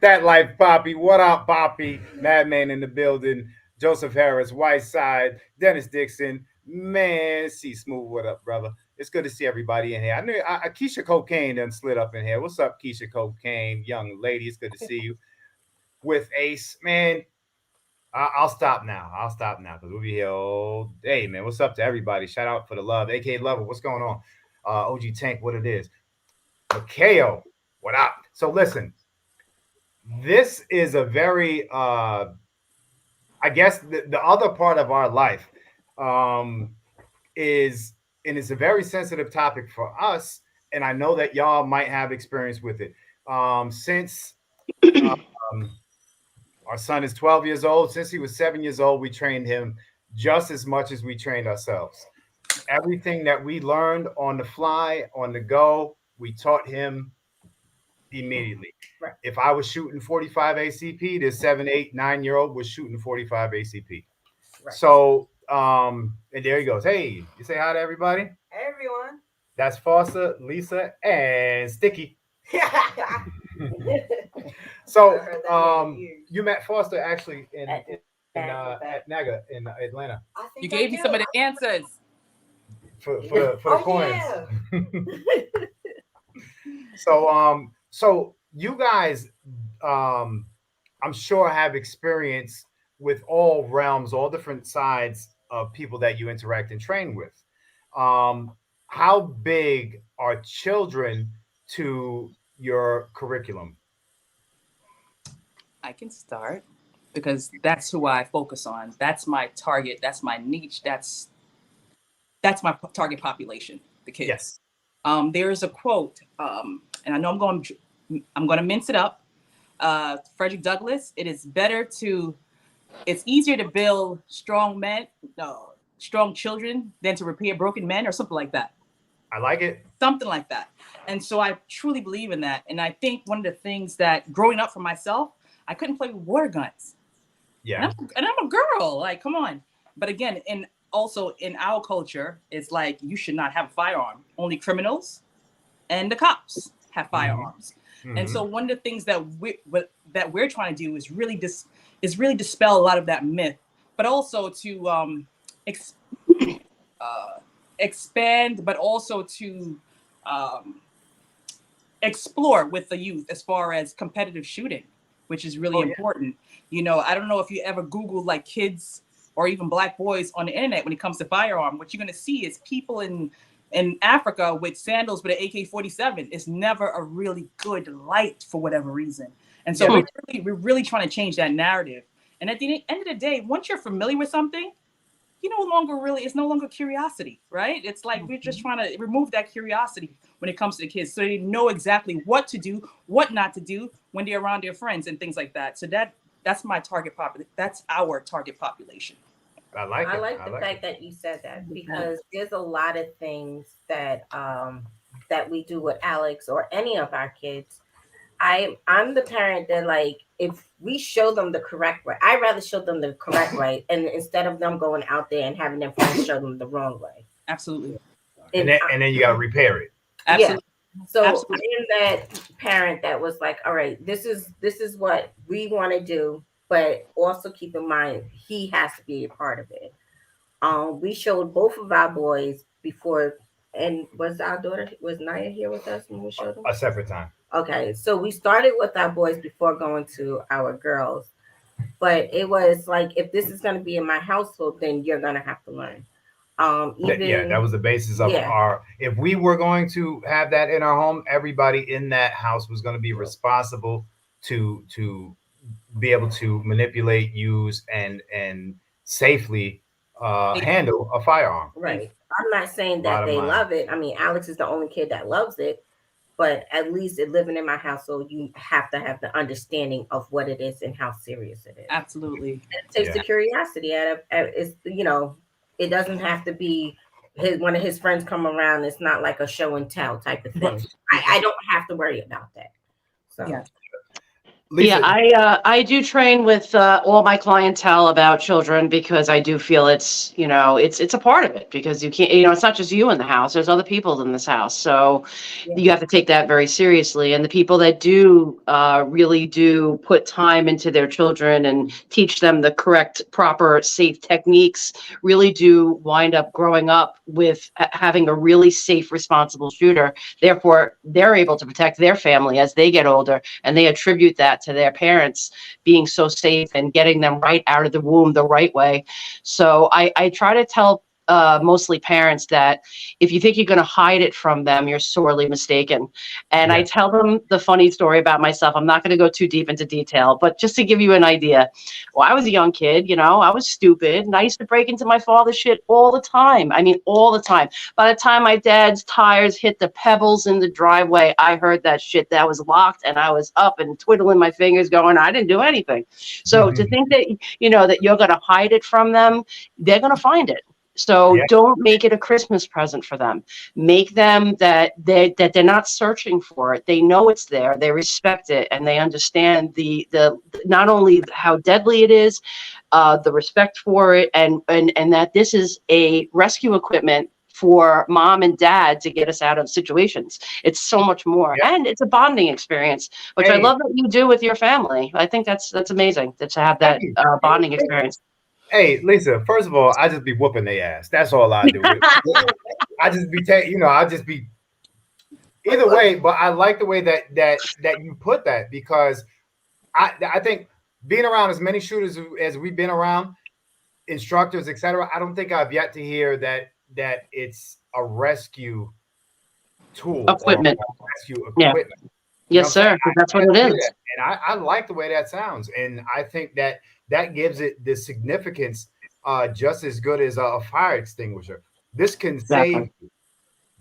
That life, Poppy. What up, Poppy? Madman in the building. Joseph Harris, Whiteside, Dennis Dixon. Man, see Smooth. What up, brother? It's good to see everybody in here. I knew Keisha Cocaine done slid up in here. What's up, Keisha Cocaine? Young lady, it's good to see you. With Ace, man. I'll stop now. Because we'll be here all day, man. What's up to everybody? Shout out for the love. AK Level, what's going on? OG Tank, what it is. Makeo, what up? So listen, this is a very I guess the other part of our life is, and it's a very sensitive topic for us, and I know that y'all might have experience with it. Since our son is 12 years old, since he was 7 years old, we trained him just as much as we trained ourselves. Everything that we learned on the fly, on the go, we taught him immediately. Right. If I was shooting 45 ACP, this 7, 8, 9-year-old was shooting 45 ACP. right. So, and there he goes. Hey, you say hi to everybody? Everyone. That's Foster, Lisa, and Sticky. So, you met Foster actually at NAGA in Atlanta You gave me some of the answers. for the coins. Yeah. So you guys, I'm sure have experience with all realms, all different sides of people that you interact and train with. How big are children to your curriculum? I can start because that's who I focus on. That's my target. That's my niche. That's my target population, the kids. Yes. There's a quote, and I know I'm going to mince it up. Frederick Douglass. It's easier to build strong children than to repair broken men, or something like that. I like it. Something like that. And so I truly believe in that. And I think one of the things that growing up for myself, I couldn't play with water guns. Yeah. And I'm a girl, like, come on. But again, also in our culture, it's like you should not have a firearm. Only criminals and the cops have firearms. Mm-hmm. And so one of the things that we're trying to do is really dispel a lot of that myth, but also to expand, but also to explore with the youth as far as competitive shooting, which is really important. You know, I don't know if you ever Google like kids or even black boys on the internet when it comes to firearm. What you're going to see is people in Africa with sandals with an AK-47. It's never a really good light for whatever reason. And so we're really trying to change that narrative. And at the end of the day, once you're familiar with something, it's no longer curiosity, right? It's like we're just trying to remove that curiosity when it comes to the kids, so they know exactly what to do, what not to do when they're around their friends and things like that. So that's my target population. That's our target population. I like it. I like the fact that you said that, because there's a lot of things that that we do with Alex or any of our kids, I'm the parent that, like, if we show them the correct way, I'd rather show them the correct way, and instead of them going out there and having their friends show them the wrong way. Absolutely. And then you got to repair it. Absolutely. So Absolutely. I am that parent that was like, all right, this is what we want to do, but also keep in mind he has to be a part of it. We showed both of our boys before, and was Naya here with us when we showed them? A separate time. Okay, so we started with our boys before going to our girls, but it was like, if this is going to be in my household, then you're going to have to learn. That was the basis of our. If we were going to have that in our home, everybody in that house was going to be responsible to be able to manipulate, use, and safely handle a firearm. Right. I'm not saying that they love it. I mean, Alex is the only kid that loves it, but at least living in my household, you have to have the understanding of what it is and how serious it is. Absolutely. And it takes the curiosity out of it's, it doesn't have to be one of his friends come around. It's not like a show and tell type of thing. Right. I don't have to worry about that. So Yeah. Lisa, Yeah, I do train with all my clientele about children because I do feel it's a part of it, because you can't, it's not just you in the house. There's other people in this house. So you have to take that very seriously. And the people that do really do put time into their children and teach them the correct, proper, safe techniques really do wind up growing up with having a really safe, responsible shooter. Therefore, they're able to protect their family as they get older, and they attribute that to their parents being so safe and getting them right out of the womb the right way. So I try to tell mostly parents that if you think you're going to hide it from them, you're sorely mistaken. And I tell them the funny story about myself. I'm not going to go too deep into detail, but just to give you an idea. Well, I was a young kid, I was stupid, and I used to break into my father's shit all the time. I mean, all the time. By the time my dad's tires hit the pebbles in the driveway, I heard that shit that was locked, and I was up and twiddling my fingers going, I didn't do anything. So to think that, that you're going to hide it from them, they're going to find it. So don't make it a Christmas present for them. Make them that they're not searching for it. They know it's there. They respect it, and they understand the not only how deadly it is, the respect for it, and that this is a rescue equipment for mom and dad to get us out of situations. It's so much more, and it's a bonding experience, which I love that you do with your family. I think that's amazing to have that bonding experience. Hey, Lisa, first of all, I just be whooping their ass. That's all I do. I just be I just be either way, but I like the way that you put that, because I think being around as many shooters as we've been around, instructors, etc., I don't think I've yet to hear that it's a rescue tool. Equipment. Rescue equipment. Yeah. Yes, sir. That's what it is. And I like the way that sounds. And I think that gives it the significance just as good as a fire extinguisher. This can save you.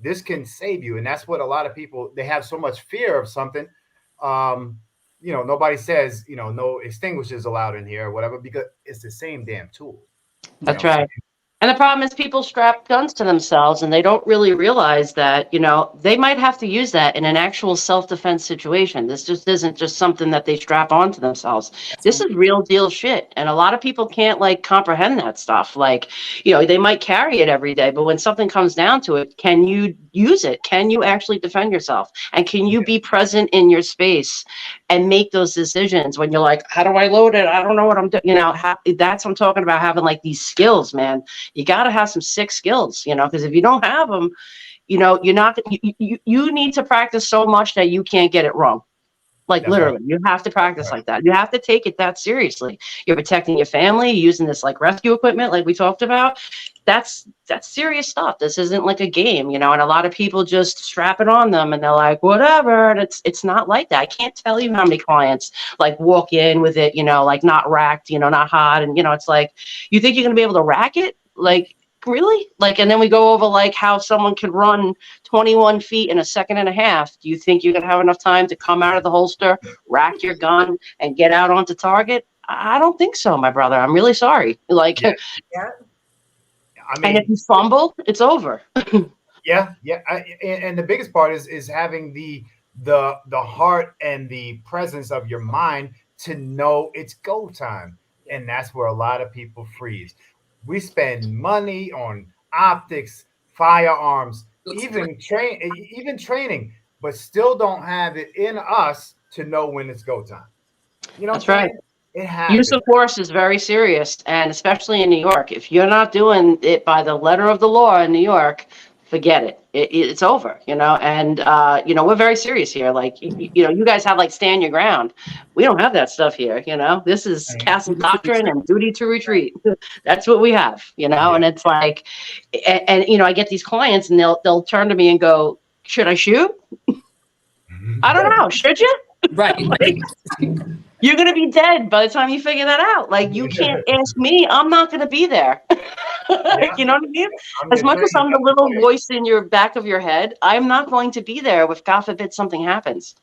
This can save you. And that's what a lot of people, they have so much fear of something. Nobody says, no extinguishers allowed in here or whatever, because it's the same damn tool. That's right. And the problem is people strap guns to themselves, and they don't really realize that, they might have to use that in an actual self-defense situation. This just isn't just something that they strap onto themselves. This is real deal shit. And a lot of people can't comprehend that stuff. They might carry it every day, but when something comes down to it, can you use it? Can you actually defend yourself? And can you be present in your space and make those decisions when you're like, how do I load it? I don't know what I'm doing. That's what I'm talking about, having these skills, man. You got to have some sick skills, because if you don't have them, you're not, you need to practice so much that you can't get it wrong. Literally, you have to practice like that. You have to take it that seriously. You're protecting your family, using this rescue equipment, like we talked about. That's serious stuff. This isn't like a game, and a lot of people just strap it on them and they're like, whatever. And it's not like that. I can't tell you how many clients walk in with it, not racked, not hot. And, it's like, you think you're going to be able to rack it? Really? And then we go over how someone could run 21 feet in a second and a half. Do you think you're going to have enough time to come out of the holster, rack your gun, and get out onto target? I don't think so, my brother. I'm really sorry. I mean, and if you fumble, it's over. Yeah, yeah. And the biggest part is having the heart and the presence of your mind to know it's go time, and that's where a lot of people freeze. We spend money on optics, firearms, even training, but still don't have it in us to know when it's go time. You know what That's I'm right. saying? It Use happens. of force is very serious, and especially in New York. If you're not doing it by the letter of the law in New York, forget it. It's over, you know. And we're very serious here. Like, you guys have like stand your ground. We don't have that stuff here. You know, this is castle doctrine and duty to retreat. That's what we have, you know. Yeah. And it's like, and I get these clients, and they'll turn to me and go, "Should I shoot? I don't know. Should you?" Right. Like, you're going to be dead by the time you figure that out. Like, you can't ask me. I'm not going to be there. Yeah. You know what I mean? I'm As your much as I'm the trained little player. voice in your back of your head, I'm not going to be there if, God forbid, something happens.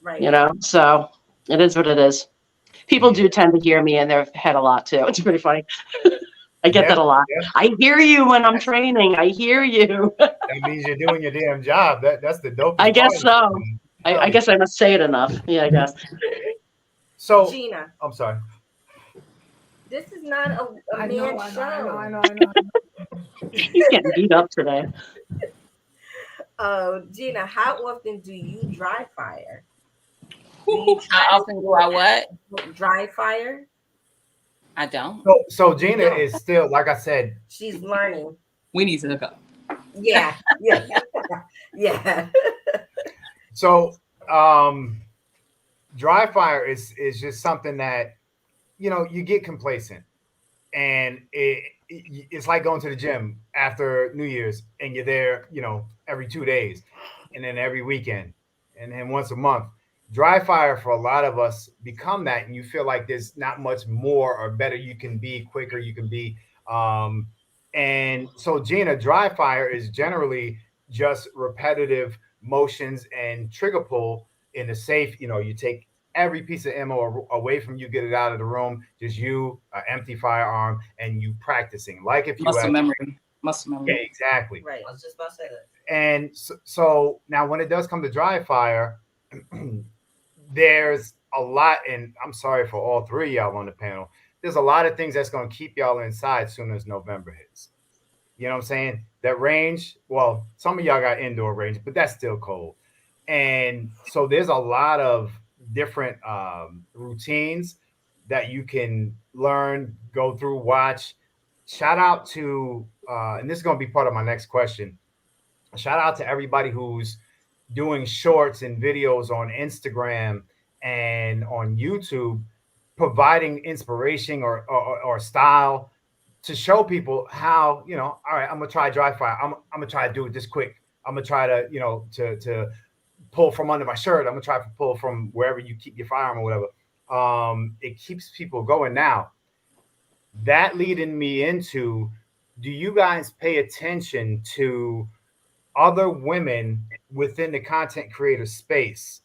Right. You know? So it is what it is. People do tend to hear me in their head a lot, too. It's pretty funny. I get that a lot. Yeah. I hear you when I'm training. I hear you. That means you're doing your damn job. That's the dopest I guess part. so. I guess I must say it enough. Yeah, I guess. So Gina, I'm sorry. this is not a I man know, show. I know. He's getting beat up today. Gina, how often do you dry fire? How often do I what? Dry fire? I don't. So Gina is still, like I said, She's learning. We need to hook up. Yeah, yeah, yeah. so dry fire is just something that you get complacent, and it's like going to the gym after New Year's, and you're there every 2 days, and then every weekend, and then once a month. Dry fire for a lot of us become that, and you feel like there's not much more or better you can be, quicker you can be. And so, Gina, dry fire is generally just repetitive motions and trigger pull in the safe. You take every piece of ammo away from you, get it out of the room, just you, an empty firearm, and you practicing. Like if you Muscle had, memory. Muscle yeah, memory. exactly. Right. I was just about to say that. And so now when it does come to dry fire, there's a lot, and I'm sorry for all three of y'all on the panel. There's a lot of things that's going to keep y'all inside soon as November hits. You know what I'm saying? That range, well, some of y'all got indoor range, but that's still cold. And so there's a lot of different routines that you can learn, go through, watch. Shout out to, and this is going to be part of my next question. Shout out to everybody who's doing shorts and videos on Instagram and on YouTube, providing inspiration or style to show people how, all right, I'm gonna try dry fire. I'm gonna try to do it this quick. I'm gonna try to, to pull from under my shirt. I'm gonna try to pull from wherever you keep your firearm or whatever. It keeps people going. Now, that leading me into, do you guys pay attention to other women within the content creator space,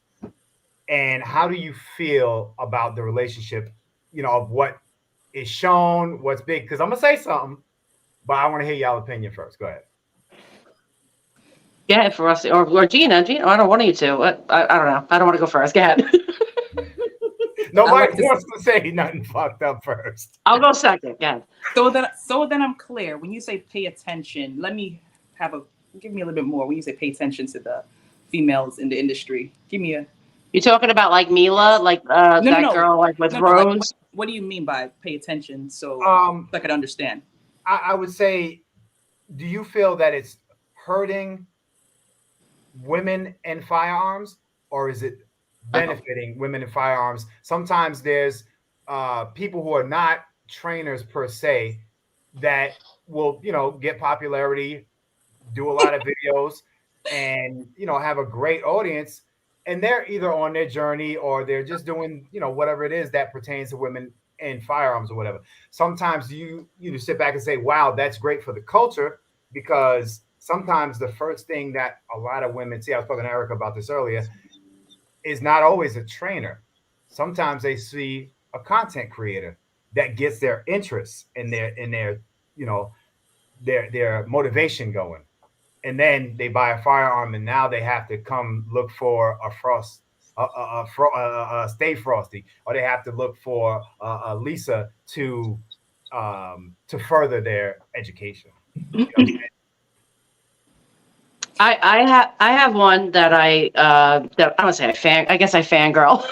and how do you feel about the relationship, of what is shown, what's big? Because I'm gonna say something, but I want to hear y'all opinion first. Go ahead. Yeah, for us, or Gina, I don't want you to. I don't know. I don't want to go first. Go ahead. Nobody wants to say nothing fucked up first. I'll go second. Yeah. So that I'm clear, when you say pay attention, give me a little bit more. When you say pay attention to the females in the industry, give me a. You're talking about like Mila, like No. girl, like with Like, Rose. what do you mean by pay attention? So I could understand. I would say, do you feel that it's hurting women and firearms, or is it benefiting women and firearms? Sometimes there's people who are not trainers per se that will, get popularity, do a lot of videos, and have a great audience, and they're either on their journey or they're just doing whatever it is that pertains to women and firearms or whatever. Sometimes you sit back and say, wow, that's great for the culture, because sometimes the first thing that a lot of women see, I was talking to Erica about this earlier, is not always a trainer. Sometimes they see a content creator that gets their interests and their motivation going. and then they buy a firearm, and now they have to come look for a Stay Frosty, or they have to look for a Lisa to further their education. You know what I'm saying? I have one that I don't say I guess I fangirl.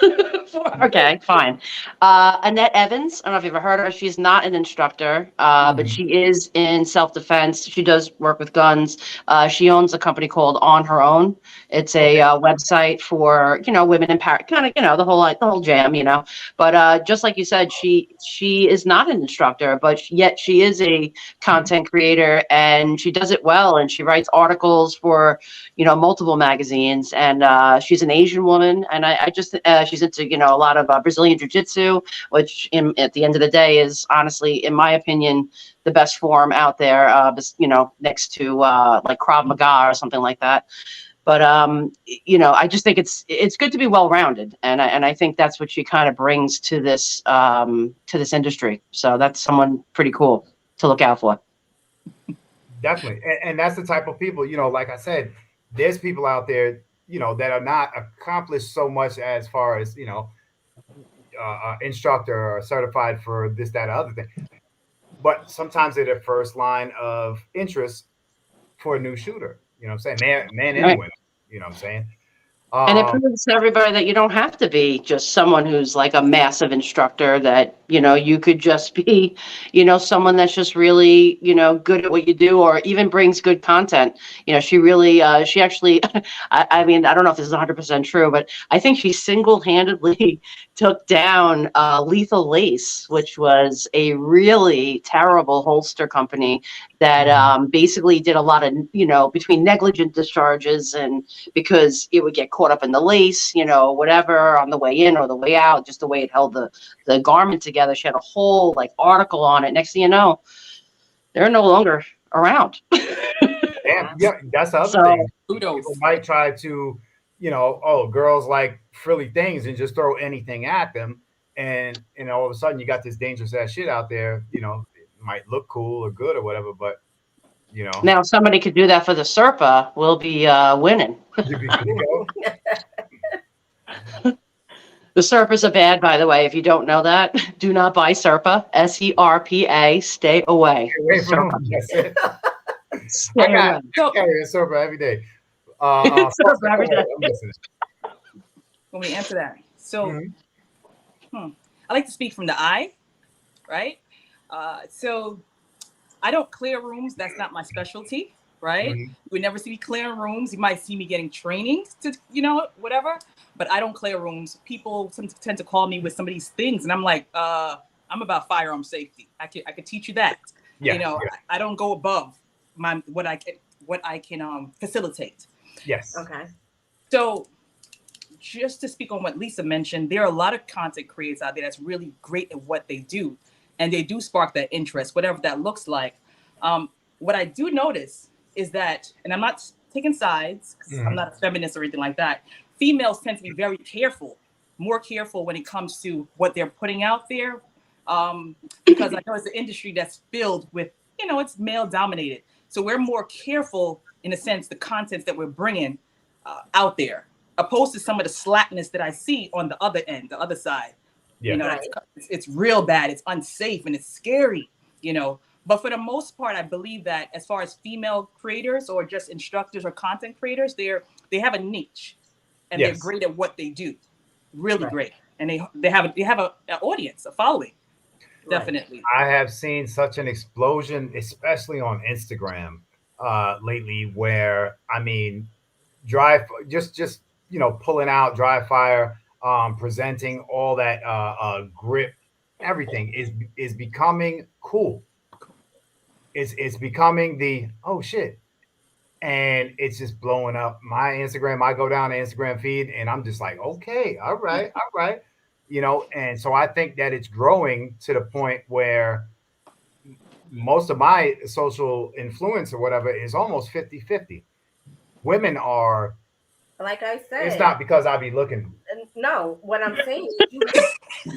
Okay, fine. Annette Evans. I don't know if you've ever heard of her. She's not an instructor, but she is in self-defense. She does work with guns. She owns a company called On Her Own. It's a website for women in power, kind of the whole jam, But just like you said, she is not an instructor, but yet she is a content creator, and she does it well, and she writes articles for multiple magazines, and she's an Asian woman, and I just she's into a lot of Brazilian jiu-jitsu, which at the end of the day is honestly, in my opinion, the best form out there, next to like Krav Maga or something like that. But I just think it's good to be well-rounded, and I think that's what she kind of brings to this industry. So that's someone pretty cool to look out for. Definitely, and that's the type of people, like I said, there's people out there, that are not accomplished so much as far as instructor or certified for this, that, or other thing, but sometimes they're the first line of interest for a new shooter. You know what I'm saying? Man and women. You know what I'm saying? And it proves to everybody that you don't have to be just someone who's like a massive instructor, that, you could just be, someone that's just really, good at what you do, or even brings good content. She really, she actually, I mean, I don't know if this is 100% true, but I think she single-handedly took down Lethal Lace, which was a really terrible holster company that basically did a lot of, between negligent discharges, and because it would get caught up in the lace, whatever, on the way in or the way out, just the way it held the garment together. She had a whole article on it. Next thing you know, they're no longer around. Yeah, that's the other thing. People might try to, girls like frilly things and just throw anything at them. And all of a sudden you got this dangerous ass shit out there, it might look cool or good or whatever, but now if somebody could do that for the Serpa, we'll be winning. The Serpas are bad, by the way. If you don't know that, do not buy Serpa. SERPA. Stay away. I carry a Serpa every day. Serpa every day. When we answer that, so I like to speak from the eye, right? So I don't clear rooms. That's not my specialty, right? You would never see me clearing rooms. You might see me getting training to, whatever. But I don't clear rooms. People tend to call me with some of these things, and I'm like, I'm about firearm safety. I could teach you that. I don't go above what I can facilitate. Yes. Okay. So just to speak on what Lisa mentioned, there are a lot of content creators out there that's really great at what they do, and they do spark that interest, whatever that looks like. What I do notice is that, and I'm not taking sides, 'cause I'm not a feminist or anything like that, females tend to be very careful, more careful when it comes to what they're putting out there, because I know it's an industry that's filled with, it's male dominated. So we're more careful in a sense, the contents that we're bringing out there, opposed to some of the slackness that I see on the other end, the other side. Yeah. It's real bad. It's unsafe and it's scary, But for the most part, I believe that as far as female creators or just instructors or content creators, they have a niche, and they're great at what they do, really great, and they have an audience, a following, definitely. I have seen such an explosion, especially on Instagram lately, where just pulling out dry fire, presenting all that grip, everything is becoming cool. It's becoming the oh shit, and it's just blowing up my Instagram. I go down the Instagram feed, and I'm just like, okay, all right, and so I think that it's growing to the point where most of my social influence or whatever is almost 50-50. Women are, like I said, it's not because I be looking. No, what I'm saying is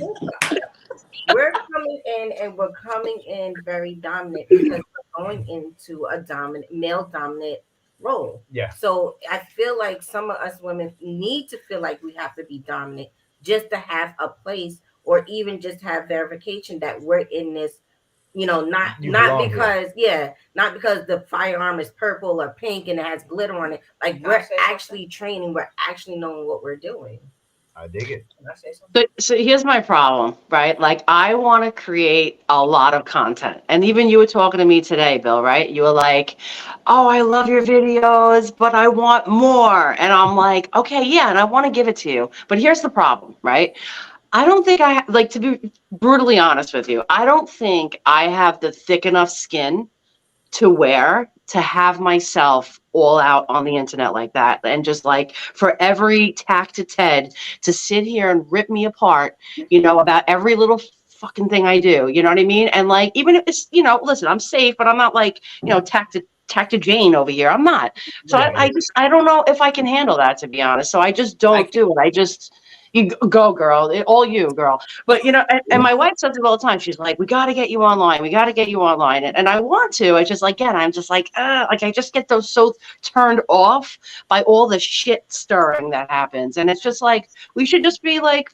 we're coming in very dominant, because we're going into a male dominant role. Yeah. So I feel like some of us women need to feel like we have to be dominant just to have a place, or even just have verification that we're in this, not You not belong because not because the firearm is purple or pink and it has glitter on it. Like, we're actually training, we're actually knowing what we're doing. I dig it. Can I say something? So here's my problem, right? Like, I want to create a lot of content. And even you were talking to me today, Bill, right? You were like, oh, I love your videos, but I want more. And I'm like, okay, yeah, and I want to give it to you. But here's the problem, right? I don't think like, to be brutally honest with you, I don't think I have the thick enough skin to wear to have myself all out on the internet like that, and just like for every tack to Ted to sit here and rip me apart, about every little fucking thing I do. You know what I mean? And like, even if it's, listen, I'm safe, but I'm not like, tack to Jane over here. I'm not. So Yeah. I don't know if I can handle that, to be honest. So I just don't do it. You go, girl. All you, girl. But, and my wife says it all the time. She's like, we got to get you online. We got to get you online. And I want to. I just, again, I'm just like I just get those so turned off by all the shit stirring that happens. And it's just like, we should just be like,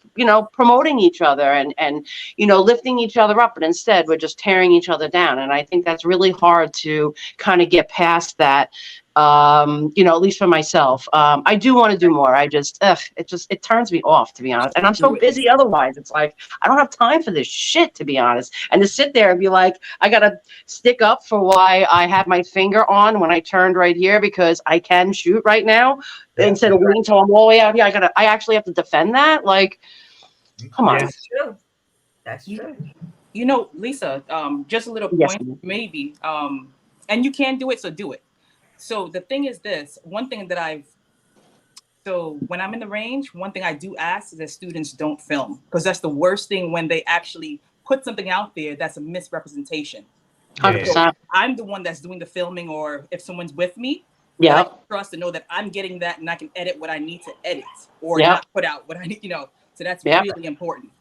promoting each other and lifting each other up. But instead, we're just tearing each other down. And I think that's really hard to kind of get past that. At least for myself. I do want to do more. It turns me off, to be honest. And I'm so busy otherwise. It's like, I don't have time for this shit, to be honest. And to sit there and be like, I got to stick up for why I had my finger on when I turned right here, because I can shoot right now, instead of waiting until I'm all the way out here. I actually have to defend that. Like, come on. That's true. That's true. Lisa, just a little Yes, point, maybe. And you can do it, so do it. So the thing is this, one thing that so when I'm in the range, one thing I do ask is that students don't film, because that's the worst thing, when they actually put something out there that's a misrepresentation. 100%. I'm the one that's doing the filming, or if someone's with me, Yeah. I trust to know that I'm getting that and I can edit what I need to edit, or not put out what I need, so that's really important.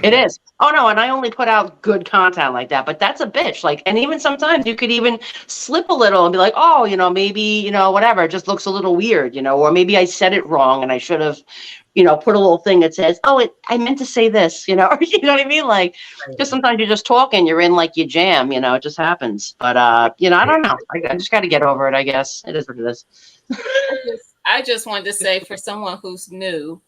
It is. Oh no, and I only put out good content like that, but that's a bitch. Like, and even sometimes you could even slip a little and be like, oh, maybe, whatever, it just looks a little weird, or maybe I said it wrong and I should have, put a little thing that says, oh, I meant to say this, or you know what I mean? Like, just sometimes you're just talking, you're in like your jam, it just happens. But I don't know. I just got to get over it, I guess. It is what it is. I just wanted to say, for someone who's new,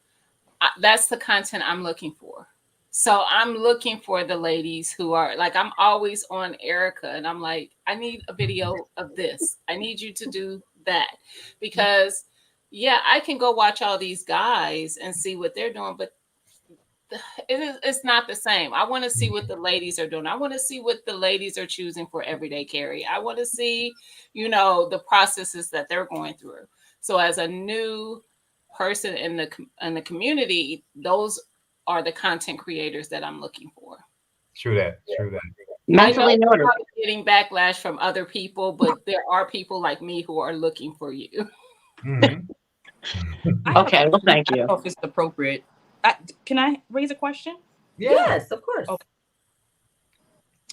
that's the content I'm looking for. So I'm looking for the ladies who are like, I'm always on Erica and I'm like, I need a video of this. I need you to do that, because I can go watch all these guys and see what they're doing, but it's not the same. I want to see what the ladies are doing. I want to see what the ladies are choosing for everyday carry. I want to see, the processes that they're going through. So as a new person in the community, those are the content creators that I'm looking for. True that. Mentally noted. Getting backlash from other people, but there are people like me who are looking for you. Mm-hmm. Okay, well, thank you. I don't know if it's appropriate. Can I raise a question? Yeah. Yes, of course. Okay.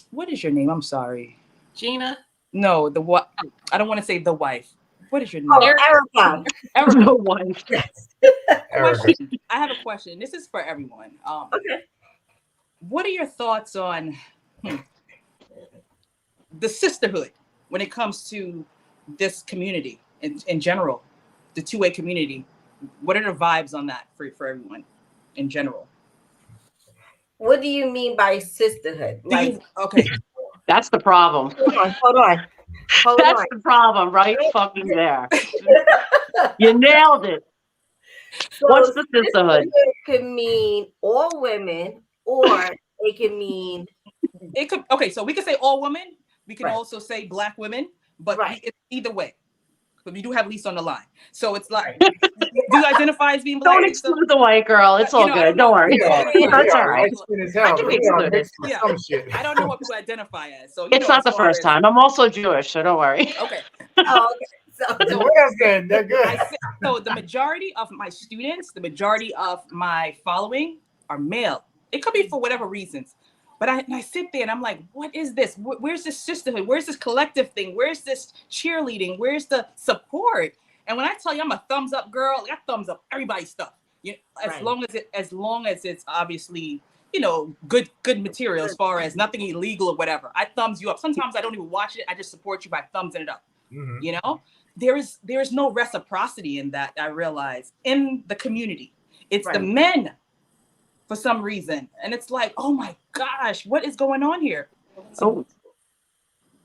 What is your name? I'm sorry. Gina? No, I don't want to say the wife. What is your name? Oh, Erica. The wife. Yes. Question. I have a question. This is for everyone. Okay. What are your thoughts on the sisterhood when it comes to this community in general, the 2A community? What are the vibes on that for everyone in general? What do you mean by sisterhood? Okay. That's the problem. Hold on. That's the problem, right fucking there. You nailed it. So What's the sisterhood? It could mean all women, or it can mean. It could. Okay, so we could say all women. We can Right. also say Black women, but Right. it's either way. But we do have Lisa on the line, so it's like, do you identify as being Black? Don't exclude the white girl. It's all good. Don't worry. That's all right. I can be excluded. Yeah. Some shit. I don't know what people identify as, so It's not the first time. I'm also Jewish, so don't worry. Okay. Oh, okay. So, Well, that's good. They're good. So the majority of my students, the majority of my following are male. It could be for whatever reasons, But I sit there and I'm like, what is this? Where's this sisterhood? Where's this collective thing? Where's this cheerleading? Where's the support? And when I tell you I'm a thumbs up girl, I thumbs up everybody's stuff. You know, as long as it's obviously, you know, good material, as far as nothing illegal or whatever. I thumbs you up. Sometimes I don't even watch it. I just support you by thumbsing it up. Mm-hmm. You know, there is no reciprocity in that. I realize in the community, it's the men for some reason, and it's like, oh my gosh, what is going on here? So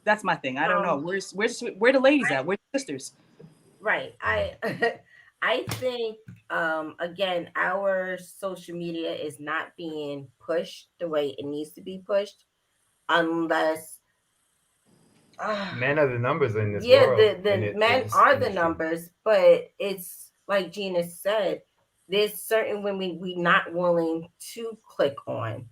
that's my thing. I don't know. Where the ladies at? Where's the sisters? Right. I think again, our social media is not being pushed the way it needs to be pushed, unless men are the numbers in this world. Yeah, the men are the numbers, but it's like Gina said, there's certain women we not willing to click on.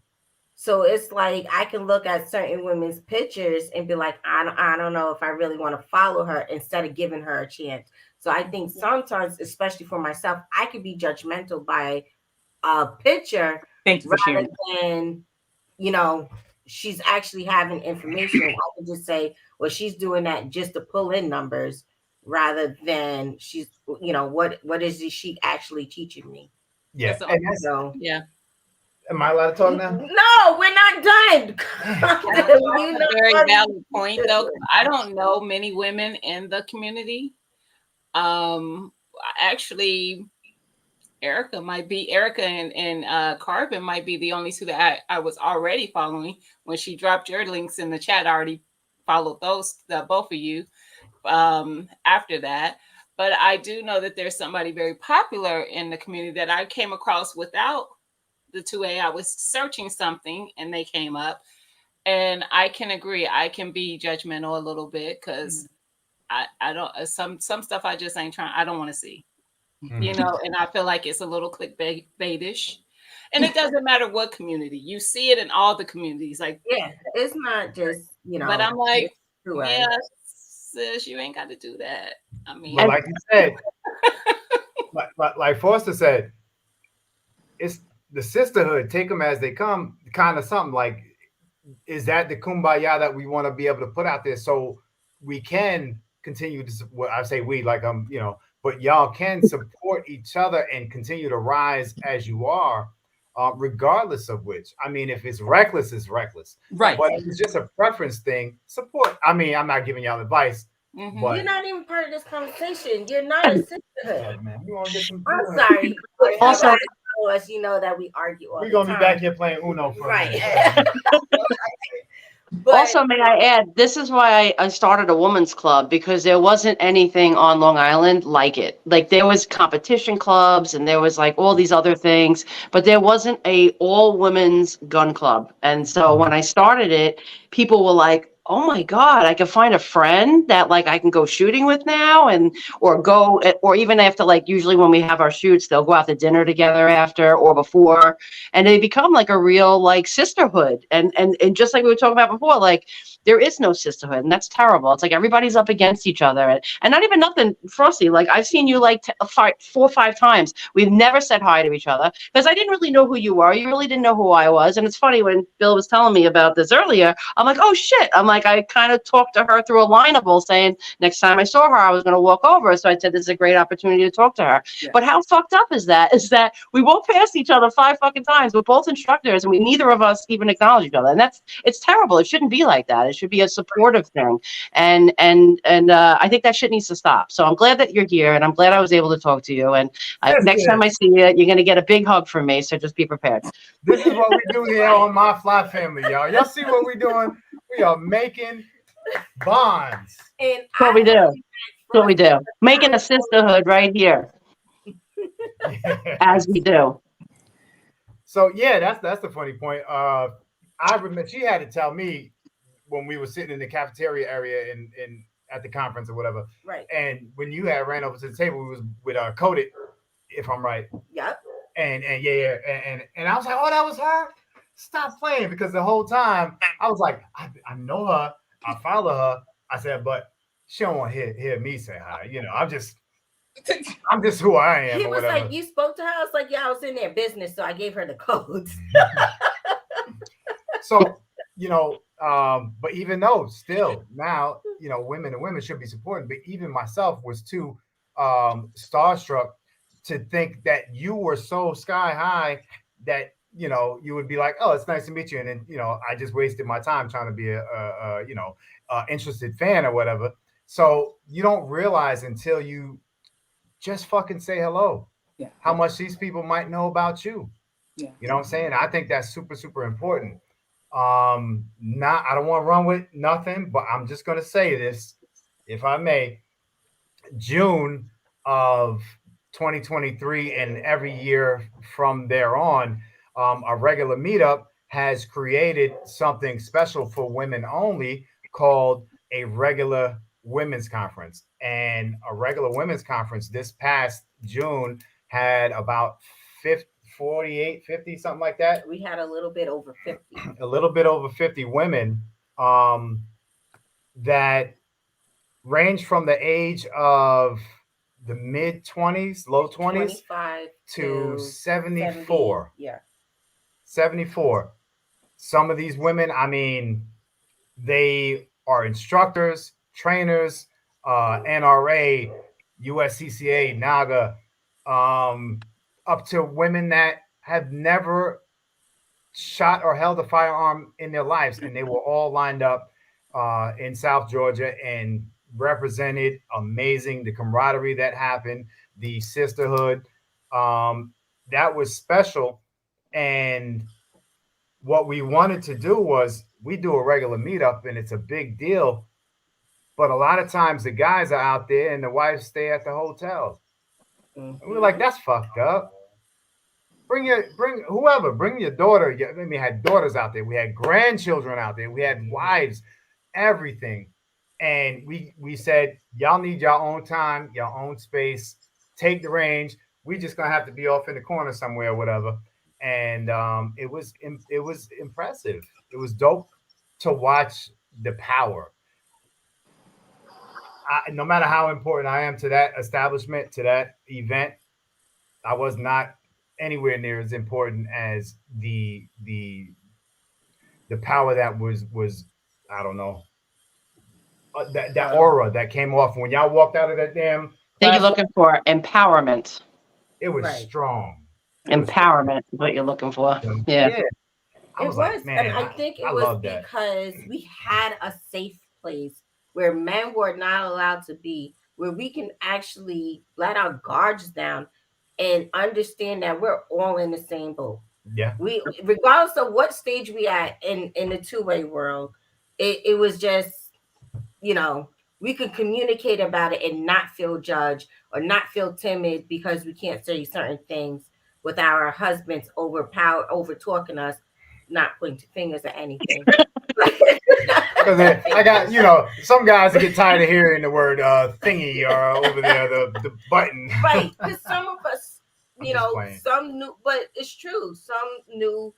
So it's like I can look at certain women's pictures and be like, I don't know if I really want to follow her, instead of giving her a chance. So I think sometimes, especially for myself, I could be judgmental by a picture rather than, you know, she's actually having information. I can just say, well, she's doing that just to pull in numbers, rather than she's, you know, what is she actually teaching me? Yeah. Yeah. Am I allowed to talk now? No, we're not done. A very valid point, though. I don't know many women in the community. Actually, Erica and Carbon might be the only two that I was already following. When she dropped your links in the chat, I already followed those, both of you, after that. But I do know that there's somebody very popular in the community that I came across without the 2A. I was searching something and they came up, and I can agree. I can be judgmental a little bit because I don't, some stuff I just ain't trying. I don't want to see, you know, and I feel like it's a little clickbaitish, and it doesn't matter what community you see it in, all the communities. Like, yeah, it's not just, you know, but I'm like, yeah, sis, you ain't got to do that. I mean, but like you said, like Foster said, it's the sisterhood, take them as they come, kind of something like, is that the kumbaya that we want to be able to put out there so we can continue to, well, I say we, like, you know, but y'all can support each other and continue to rise as you are, regardless of which. I mean, if it's reckless, it's reckless. Right. But if it's just a preference thing, support. I mean, I'm not giving y'all advice. But you're not even part of this conversation. You're not a sisterhood. Yeah, man, I'm sorry. Also, us, you know that we argue all we're gonna be back here playing Uno for right. But also, may I add, this is why I started a women's club, because there wasn't anything on Long Island like it. Like, there was competition clubs and there was like all these other things, but there wasn't a all women's gun club. And so when I started it, people were like, oh my God, I can find a friend that like I can go shooting with now, or even after, like, usually when we have our shoots, they'll go out to dinner together after or before, and they become like a real like sisterhood. And just like we were talking about before, like, there is no sisterhood, and that's terrible. It's like everybody's up against each other, and not even nothing frosty. Like, I've seen you like 4 or 5 times. We've never said hi to each other because I didn't really know who you were. You really didn't know who I was. And it's funny, when Bill was telling me about this earlier, I'm like, oh shit. I'm like, I kind of talked to her through a lineable saying next time I saw her, I was going to walk over. So I said, this is a great opportunity to talk to her. Yeah. But how fucked up is that we walked past each other 5 fucking times. We're both instructors and neither of us even acknowledge each other. And it's terrible. It shouldn't be like that. It should be a supportive thing. And I think that shit needs to stop. So I'm glad that you're here, and I'm glad I was able to talk to you. And next time I see you, you're going to get a big hug from me. So just be prepared. This is what we do here on My Fly Family, y'all. Y'all see what we're doing? We are making bonds. And that's what we do. That's what we do. Making a sisterhood right here. As we do. So yeah, that's the funny point. I remember she had to tell me when we were sitting in the cafeteria area in at the conference or whatever. Right. And when you had ran over to the table, we was with Coded, if I'm right. Yep. And yeah, and I was like, oh, that was her. Stop playing, because the whole time I was like, I know her, I follow her. I said, but she don't want to hear me say hi. You know, I'm just who I am. He was like, you spoke to her? I was like, yeah, I was in their business, so I gave her the codes. So, but even though still now, women and women should be supporting, but even myself was too starstruck to think that you were so sky high that you would be like, oh, it's nice to meet you, and then I just wasted my time trying to be a interested fan or whatever. So you don't realize until you just fucking say hello, Yeah. how much these people might know about you. Yeah. You know what I'm saying? I think that's super, super important. I don't want to run with nothing, but I'm just gonna say this, if I may. June of 2023 and every year from there on, a regular meetup has created something special for women only called a regular women's conference. And a regular women's conference this past June had about 50, 48, 50, something like that. We had a little bit over 50. A little bit over 50 women that range from the age of the mid 20s, low 20s 25 to 70, 74. yeah. 74. Some of these women, I mean, they are instructors, trainers, NRA, USCCA, NAGA, up to women that have never shot or held a firearm in their lives, and they were all lined up in South Georgia and represented amazing the camaraderie that happened, the sisterhood, that was special. And what we wanted to do was we do a regular meetup and it's a big deal, but a lot of times the guys are out there and the wives stay at the hotels. And we're like, that's fucked up. Bring your daughter. We had daughters out there. We had grandchildren out there. We had wives, everything. And we said, y'all need your own time, your own space. Take the range. We just gonna have to be off in the corner somewhere or whatever. And it was impressive. It was dope to watch the power. No matter how important I am to that establishment, to that event, I was not anywhere near as important as the power that was I don't know, that aura that came off when y'all walked out of that damn. That you're looking for empowerment. It was Right. strong. Empowerment is what you're looking for. Yeah. I was like, man, and I think it I was love that. because we had a safe place where men were not allowed to be, where we can actually let our guards down and understand that we're all in the same boat. Yeah. We, regardless of what stage we at in the two-way world, it was just, we could communicate about it and not feel judged or not feel timid because we can't say certain things without our husbands over talking us, not pointing fingers at anything. Because I got, some guys get tired of hearing the word thingy or over there, the button. Right. Because some of us, playing. some new, but it's true. Some new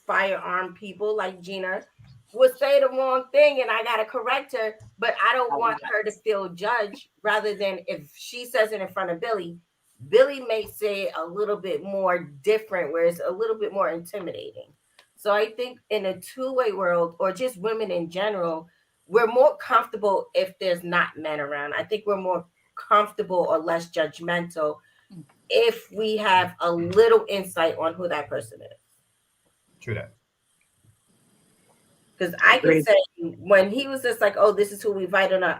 firearm people like Gina would say the wrong thing and I got to correct her, but I don't want her to feel judged, rather than if she says it in front of Billy may say it a little bit more different, where it's a little bit more intimidating. So I think in a two-way world, or just women in general, we're more comfortable if there's not men around. I think we're more comfortable or less judgmental if we have a little insight on who that person is. True that. Because I can say, when he was just like, oh, this is who we invited on,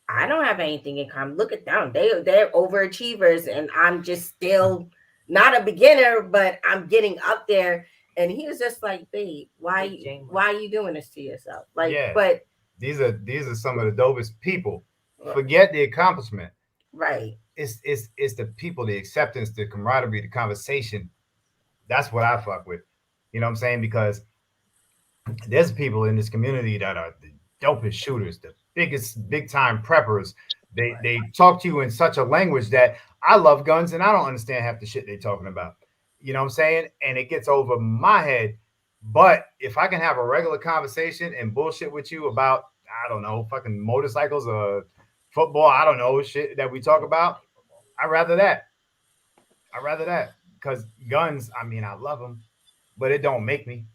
I don't have anything in common. Look at them. They're overachievers, and I'm just still not a beginner, but I'm getting up there. And he was just like, babe, why are you doing this to yourself? Like, yeah. But these are some of the dopest people. Forget the accomplishment. Right. It's the people, the acceptance, the camaraderie, the conversation. That's what I fuck with. You know what I'm saying? Because there's people in this community that are the dopest shooters, the biggest big time preppers. They talk to you in such a language that I love guns and I don't understand half the shit they're talking about. You know what I'm saying? And it gets over my head. But if I can have a regular conversation and bullshit with you about, I don't know, fucking motorcycles or football, I don't know, shit that we talk about, I'd rather that. Because guns, I mean, I love them. but it don't make me.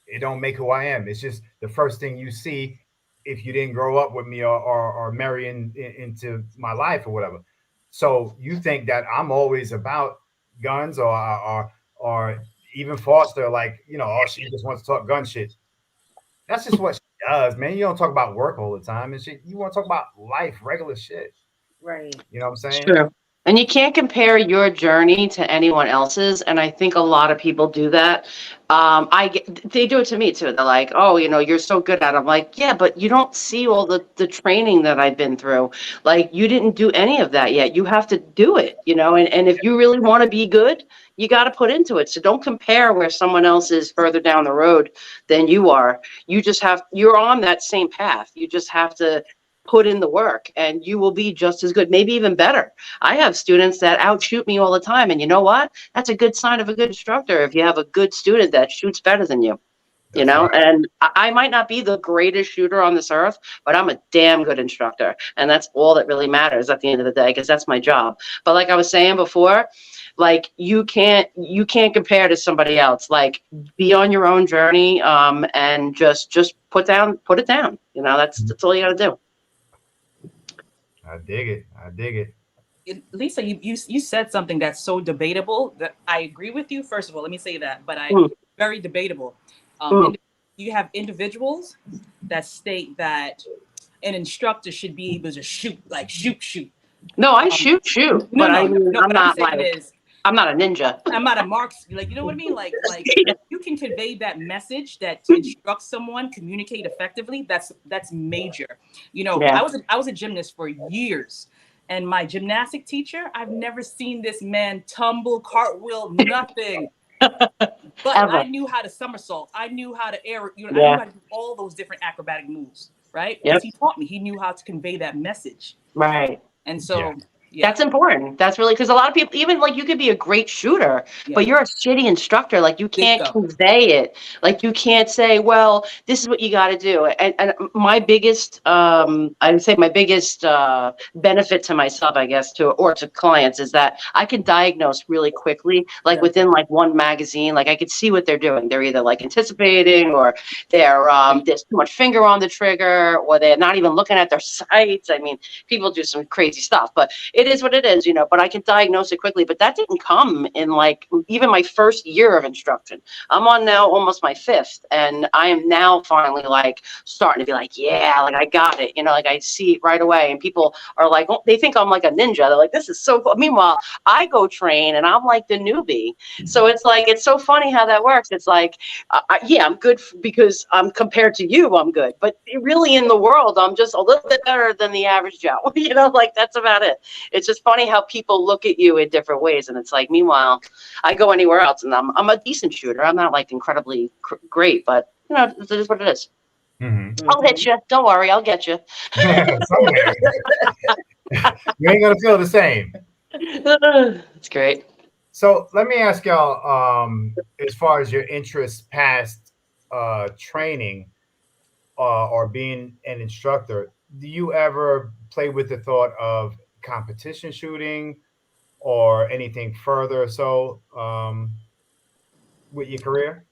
It don't make who I am. It's just the first thing you see if you didn't grow up with me or marry into my life or whatever. So you think that I'm always about guns or even Foster, like, oh, she just wants to talk gun shit. That's just what she does, man. You don't talk about work all the time and shit. You want to talk about life, regular shit. Right. You know what I'm saying? True. And you can't compare your journey to anyone else's. And I think a lot of people do that. They do it to me too. They're like, oh, you're so good at it. I'm like, yeah, but you don't see all the training that I've been through. Like, you didn't do any of that yet. You have to do it, and if you really want to be good, you got to put into it. So don't compare where someone else is further down the road than you are. You're on that same path. You just have to put in the work and you will be just as good, maybe even better. I have students that outshoot me all the time. And you know what? That's a good sign of a good instructor. If you have a good student that shoots better than you, Right. And I might not be the greatest shooter on this earth, but I'm a damn good instructor. And that's all that really matters at the end of the day, because that's my job. But like I was saying before, like you can't compare to somebody else. Like, be on your own journey, and just put it down. That's all you got to do. I dig it. Lisa, you said something that's so debatable that I agree with you. First of all, let me say that, but very debatable. You have individuals that state that an instructor should be able to shoot. No, I shoot, but I'm not I'm not a ninja. I'm not a marks. Like, you know what I mean? Like you can convey that message that to instruct someone, communicate effectively. That's major. Yeah. I was a gymnast for years, and my gymnastic teacher, I've never seen this man tumble, cartwheel, nothing. But Ever. I knew how to somersault. I knew how to air. I Yeah. knew how to do all those different acrobatic moves. Right? Yep. Because he taught me. He knew how to convey that message. Right. And so. Yeah. Yeah. That's important. That's really, because a lot of people, even like, you could be a great shooter, but you're a shitty instructor. Like, you can't convey it. Like, you can't say, well, this is what you got to do. And my biggest, I would say my biggest benefit to myself, I guess, or to clients, is that I can diagnose really quickly, like within like one magazine. Like, I could see what they're doing. They're either like anticipating, or there's too much finger on the trigger, or they're not even looking at their sights. I mean, people do some crazy stuff, but it is what it is, but I can diagnose it quickly. But that didn't come in like even my first year of instruction. I'm on now almost my 5th, and I am now finally like starting to be like, yeah, like I got it, like I see it right away. And people are like, oh, they think I'm like a ninja. They're like, this is so cool. Meanwhile, I go train and I'm like the newbie. So it's like, it's so funny how that works. It's like, yeah, I'm good because I'm compared to you, I'm good. But really in the world, I'm just a little bit better than the average Joe. Like, that's about it. It's just funny how people look at you in different ways. And it's like, meanwhile, I go anywhere else and I'm a decent shooter. I'm not like incredibly great, but it is what it is. Mm-hmm. I'll hit you. Don't worry. I'll get you. Somewhere. You ain't going to feel the same. It's great. So let me ask y'all, as far as your interests past training or being an instructor, do you ever play with the thought of competition shooting or anything further with your career?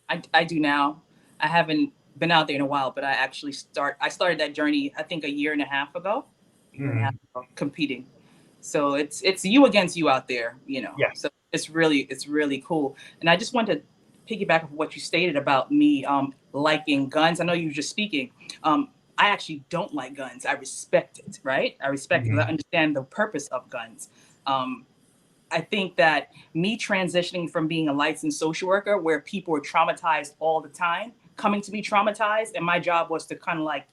I do now. I haven't been out there in a while, but I started that journey, I think, a year and a half ago, competing. So it's you against you out there, Yeah. So it's really cool. And I just want to piggyback off what you stated about me liking guns. I know you were just speaking. I actually don't like guns. I respect it, right? I respect it because I understand the purpose of guns. I think that me transitioning from being a licensed social worker, where people are traumatized all the time, coming to me traumatized, and my job was to kind of like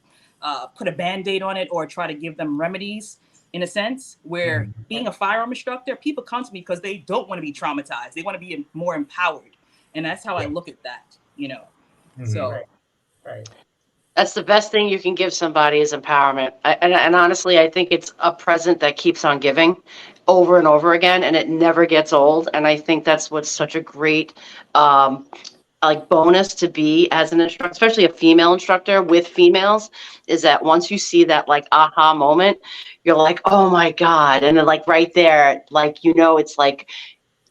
put a Band-Aid on it or try to give them remedies, in a sense, where being a firearm instructor, people come to me because they don't want to be traumatized. They want to be more empowered. And that's how I look at that, So, right. That's the best thing you can give somebody is empowerment. And honestly, I think it's a present that keeps on giving over and over again, and it never gets old. And I think that's what's such a great like bonus to be as an instructor, especially a female instructor with females, is that once you see that like aha moment, you're like, oh my God. And then like right there, like, it's like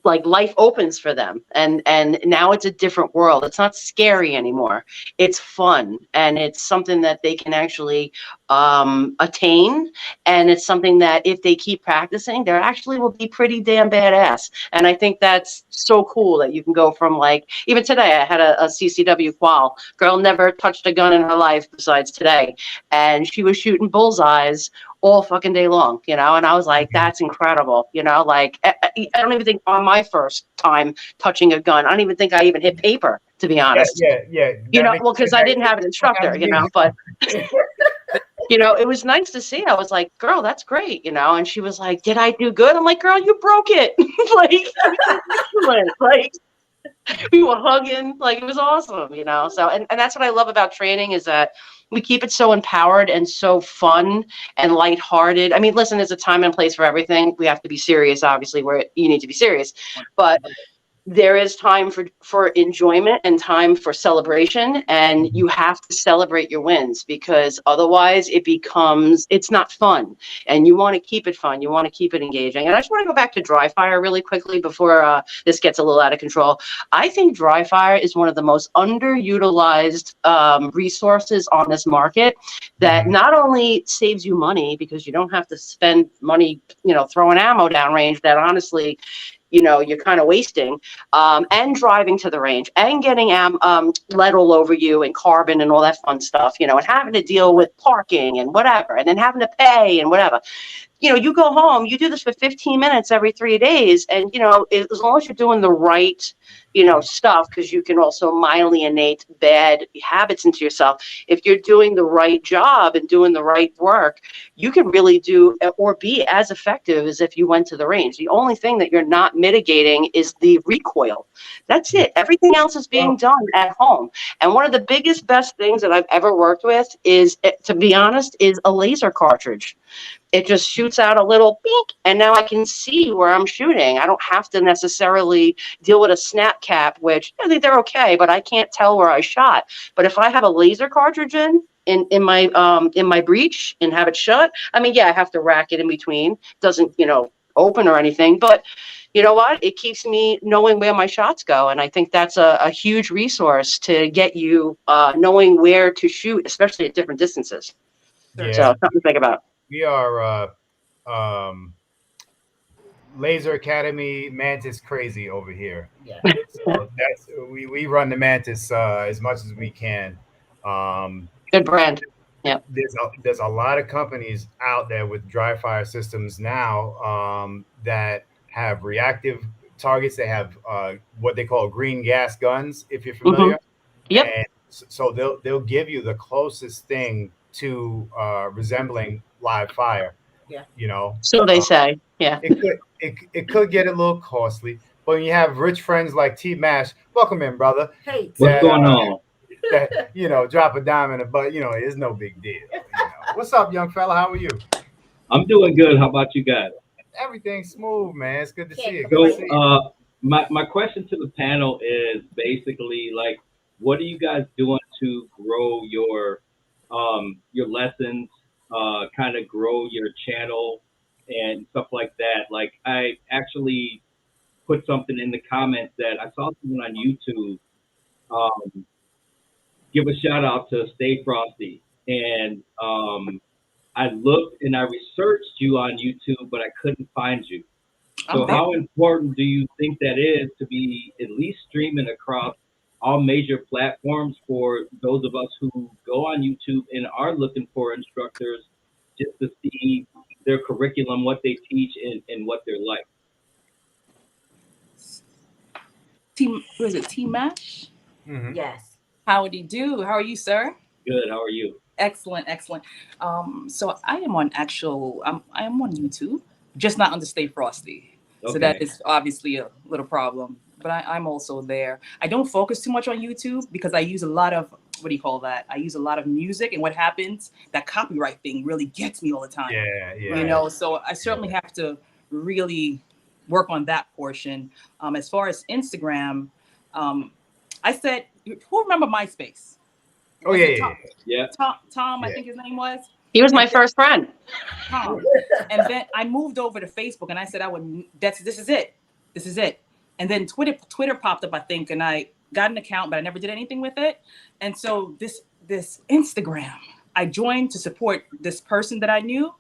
like life opens for them, and now it's a different world. It's not scary anymore. It's fun, and it's something that they can actually attain, and it's something that if they keep practicing, they actually will be pretty damn badass. And I think that's so cool that you can go from, like, even today I had a CCW qual. Girl never touched a gun in her life besides today, and she was shooting bullseyes all fucking day long, you know? And I was like, that's incredible, you know? Like, I don't even think on my first time touching a gun, I don't even think I even hit paper, to be honest. Yeah. You know, well, because I didn't have an instructor, you know, but, you know, it was nice to see. I was like, girl, that's great, you know? And she was like, did I do good? I'm like, girl, you broke it. Like, excellent. Like, we were hugging, like, it was awesome, you know? So, and that's what I love about training, is that we keep it so empowered and so fun and lighthearted. I mean, listen, there's a time and place for everything. We have to be serious, obviously, where you need to be serious, but there is time for enjoyment and time for celebration, and you have to celebrate your wins, because otherwise it's not fun, and you want to keep it fun. You want to keep it engaging. And I just want to go back to dry fire really quickly before this gets a little out of control. I think dry fire is one of the most underutilized resources on this market, that not only saves you money because you don't have to spend money, you know, throwing ammo downrange that honestly, you know, you're kind of wasting, and driving to the range and getting lead all over you and carbon and all that fun stuff, you know, and having to deal with parking and whatever, and then having to pay and whatever. You know, you go home, you do this for 15 minutes every 3 days, and, you know, as long as you're doing the right, you know, stuff, because you can also mildly innate bad habits into yourself. If you're doing the right job and doing the right work, you can really do or be as effective as if you went to the range. The only thing that you're not mitigating is the recoil. That's it. Everything else is being done at home. And one of the biggest, best things that I've ever worked with is, to be honest, is a laser cartridge. It just shoots out a little beep, and now I can see where I'm shooting. I don't have to necessarily deal with a snap cap, which I think they're okay, but I can't tell where I shot. But if I have a laser cartridge in my breech and have it shut, I mean, yeah, I have to rack it in between. Doesn't, you know, open or anything, but you know what? It keeps me knowing where my shots go, and I think that's a huge resource to get you knowing where to shoot, especially at different distances. Yeah. So something to think about. We are Laser Academy Mantis crazy over here. Yeah. So we run the Mantis as much as we can. Good brand. Yeah. There's a lot of companies out there with dry fire systems now that have reactive targets. They have what they call green gas guns, if you're familiar. Yep. And so they'll give you the closest thing to resembling live fire. Yeah. You know. So they say. Yeah. It could get a little costly, but when you have rich friends like T Mash, welcome in, brother. Hey, What's going on? That, you know, drop a dime in it, but you know, it's no big deal. You know. What's up, young fella? How are you? I'm doing good. How about you guys? Everything's smooth, man. It's good to see you. So, Good to see you. my question to the panel is basically like, what are you guys doing to grow your lessons, kind of grow your channel and stuff like that? Like, I actually put something in the comments that I saw someone on YouTube give a shout out to Stay Frosty, and I looked and I researched you on YouTube, but I couldn't find you. So how important do you think that is to be at least streaming across all major platforms for those of us who go on YouTube and are looking for instructors just to see their curriculum, what they teach, and what they're like? Who is it? T-Mash? Mhm. Yes. How would you do? How are you, sir? Good. How are you? Excellent, excellent. So I am on I am on YouTube, just not under Stay Frosty. Okay. So that is obviously a little problem. But I'm also there. I don't focus too much on YouTube because I use a lot of, what do you call that? I use a lot of music, and what happens, that copyright thing really gets me all the time. Yeah. You know, so I certainly have to really work on that portion. As far as Instagram, I said, who remember MySpace? Oh, Was it yeah. Tom, I Yeah. think his name was. He was my first friend. Tom. And then I moved over to Facebook, and I said this is it. This is it. And then Twitter popped up, I think, and I got an account, but I never did anything with it. And so this Instagram, I joined to support this person that I knew.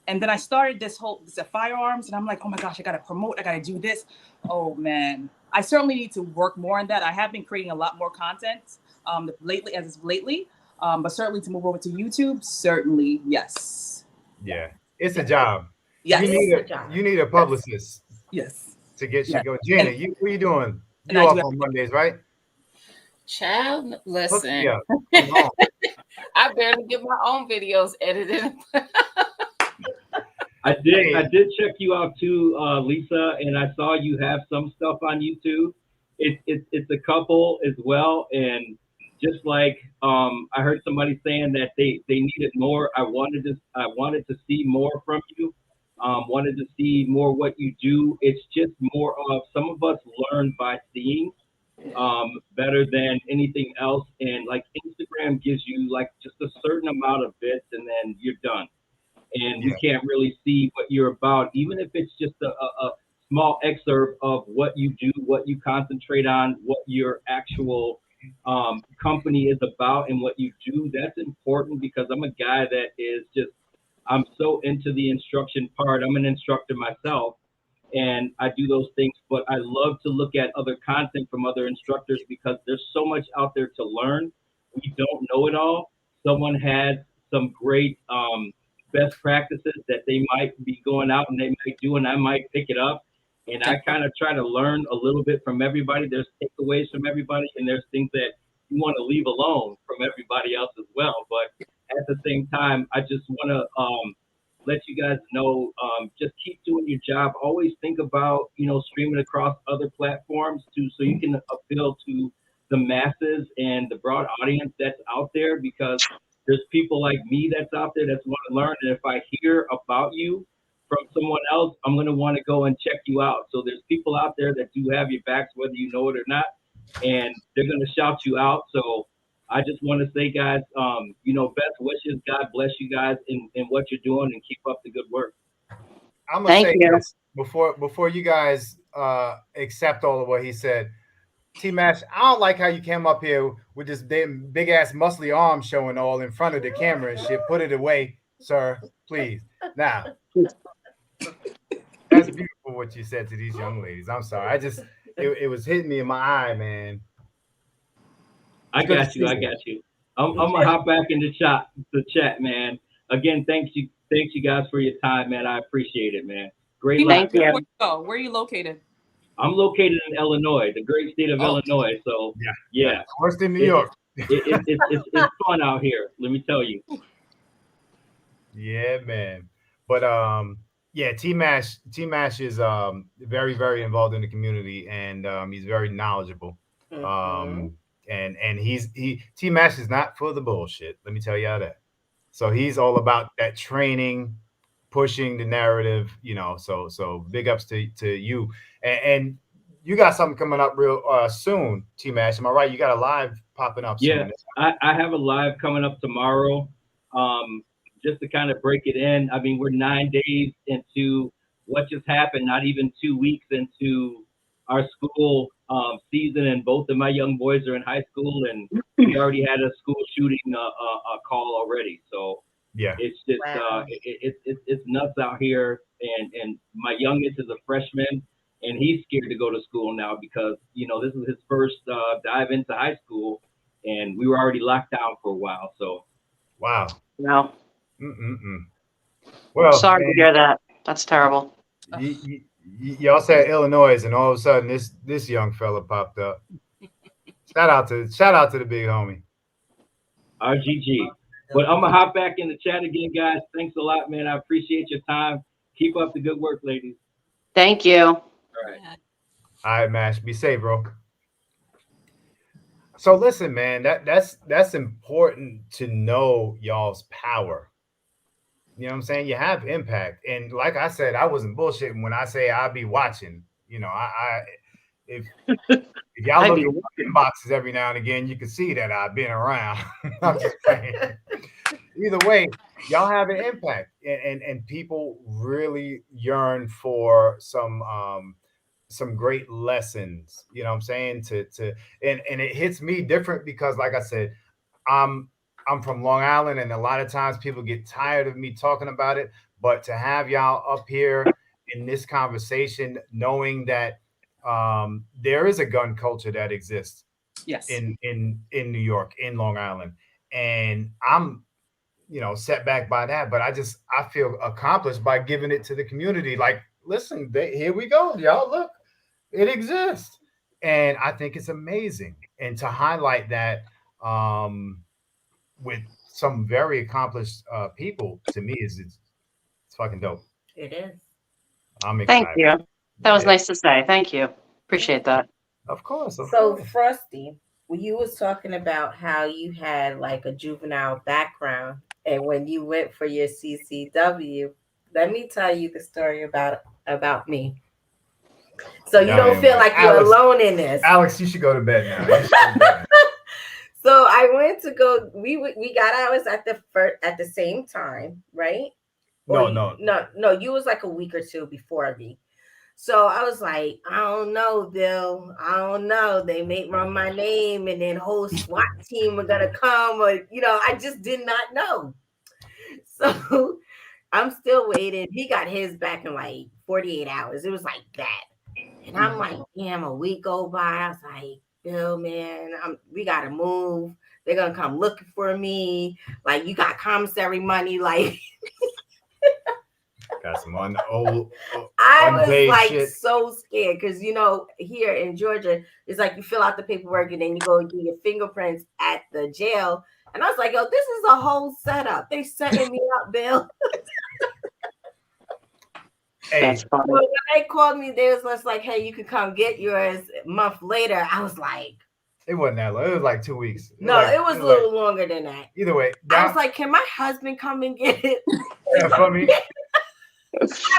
And then I started this firearms, and I'm like, oh my gosh, I gotta promote, I gotta do this. Oh man, I certainly need to work more on that. I have been creating a lot more content lately, but certainly to move over to YouTube, certainly, yes. Yeah, it's a job. Yes. You need a publicist. Yes. To get you going. Gina, what are you doing? You off on Mondays, right? Child, listen. Yeah. I barely get my own videos edited. I did check you out too, Lisa, and I saw you have some stuff on YouTube. It's a couple as well, and just like I heard somebody saying that they needed more. I wanted to see more from you. Wanted to see more what you do. It's just more of, some of us learn by seeing better than anything else, and like Instagram gives you like just a certain amount of bits and then you're done, and you can't really see what you're about, even if it's just a small excerpt of what you do, what you concentrate on, what your actual company is about and what you do. That's important, because I'm a guy that is just, I'm so into the instruction part. I'm an instructor myself, and I do those things, but I love to look at other content from other instructors, because there's so much out there to learn. We don't know it all. Someone has some great best practices that they might be going out and they might do, and I might pick it up. And I kind of try to learn a little bit from everybody. There's takeaways from everybody, and there's things that you want to leave alone from everybody else as well. But at the same time, I just want to let you guys know, just keep doing your job. Always think about, streaming across other platforms too, so you can appeal to the masses and the broad audience that's out there, because there's people like me that's out there that's want to learn. And if I hear about you from someone else, I'm going to want to go and check you out. So there's people out there that do have your backs, whether you know it or not, and they're going to shout you out. So I just want to say, guys, best wishes. God bless you guys in what you're doing, and keep up the good work. I'm going to say this before you guys accept all of what he said. T-Mash, I don't like how you came up here with this big ass muscly arm showing all in front of the camera and shit. Put it away, sir, please. Now, that's beautiful what you said to these young ladies. I'm sorry. It was hitting me in my eye, man. I got you. I'm gonna hop back in the chat, man. Again, thanks you guys for your time, man. I appreciate it, man. Great. Thank you. Where are you located? I'm located in Illinois, the great state of Illinois. So yeah. Worse than New York. It's fun out here, let me tell you. Yeah, man. But T-Mash is very, very involved in the community, and he's very knowledgeable. And T-Mash is not for the bullshit. Let me tell you that. So he's all about that training, pushing the narrative, so big ups to you. And you got something coming up real soon, T-Mash. Am I right? You got a live popping up soon. Yeah, I have a live coming up tomorrow. Just to kind of break it in, I mean, we're 9 days into what just happened, not even 2 weeks into our school season, and both of my young boys are in high school, and we already had a school shooting a call already. So yeah, it's just it's nuts out here, and my youngest is a freshman, and he's scared to go to school now because this is his first dive into high school, and we were already locked down for a while. So wow. Well, sorry to hear that. That's terrible. Y'all said Illinois, and all of a sudden this young fella popped up. Shout out to the big homie. RGG. But I'm gonna hop back in the chat again, guys. Thanks a lot, man. I appreciate your time. Keep up the good work, ladies. Thank you. All right, Mash. Be safe, bro. So listen, man, that's important to know y'all's power. You know what I'm saying? You have impact. And like I said, I wasn't bullshitting when I say I'll be watching. If y'all look at boxes every now and again, you can see that I've been around. I'm just saying. Either way, y'all have an impact, and people really yearn for some some great lessons. You know what I'm saying? And it hits me different because, like I said, I'm from Long Island, and a lot of times people get tired of me talking about it. But to have y'all up here in this conversation, knowing that there is a gun culture that exists Yes. in New York, in Long Island, and I'm set back by that, but I feel accomplished by giving it to the community. Like, listen, here we go, y'all, look, it exists, and I think it's amazing. And to highlight that with some very accomplished people, to me, it's fucking dope. It is. I'm excited. Thank you. That was Yeah. nice to say. Thank you. Appreciate that. Of course. So Frosty, when you was talking about how you had like a juvenile background, and when you went for your CCW, let me tell you the story about me. So you don't feel like you're Alex, alone in this. Alex, you should go to bed now. You should go to bed. So I went to go. We got ours at the same time, right? No. You was like a week or two before me. So I was like, I don't know, Bill. I don't know. They may run my name, and then whole SWAT team are gonna come, or I just did not know. So I'm still waiting. He got his back in like 48 hours. It was like that. And I'm like, damn, a week go by. I was like, Bill, man, we gotta move. They're gonna come looking for me. Like, you got commissary money, like. Got some old. I was unpaid like shit. so scared because here in Georgia, it's like you fill out the paperwork and then you go and do your fingerprints at the jail. And I was like, yo, this is a whole setup. They setting me up, Bill. Hey, That's funny. So when they called me, they was just like, hey, you can come get yours a month later. I was like, it wasn't that long. It was like 2 weeks. it was a little longer than that. Either way, I was like, can my husband come and get it? for me, I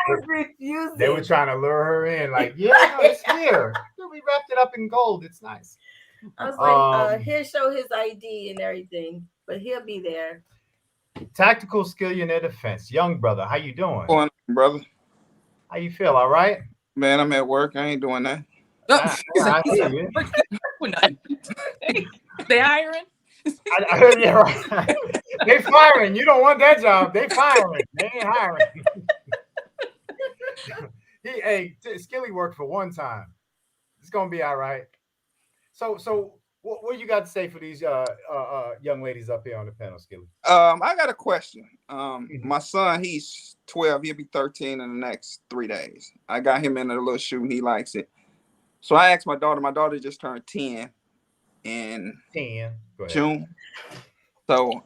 was refusing. they were trying to lure her in. Like, yeah, no, it's here. We wrapped it up in gold. It's nice. I was like, he'll show his ID and everything, but he'll be there. Tactical skill unit defense. Young brother, how you doing? Going on, brother? How you feel? All right? Man, I'm at work. I ain't doing that. I hear you. They hiring? I heard you right. They firing. You don't want that job. They firing. They ain't hiring. Skilly worked for one time. It's gonna be all right. So what you got to say for these young ladies up here on the panel, Skilly? I got a question. My son, he's 12. He'll be 13 in the next 3 days. I got him in a little shoe and he likes it. So I asked my daughter. My daughter just turned 10 in 10. Go ahead. June. So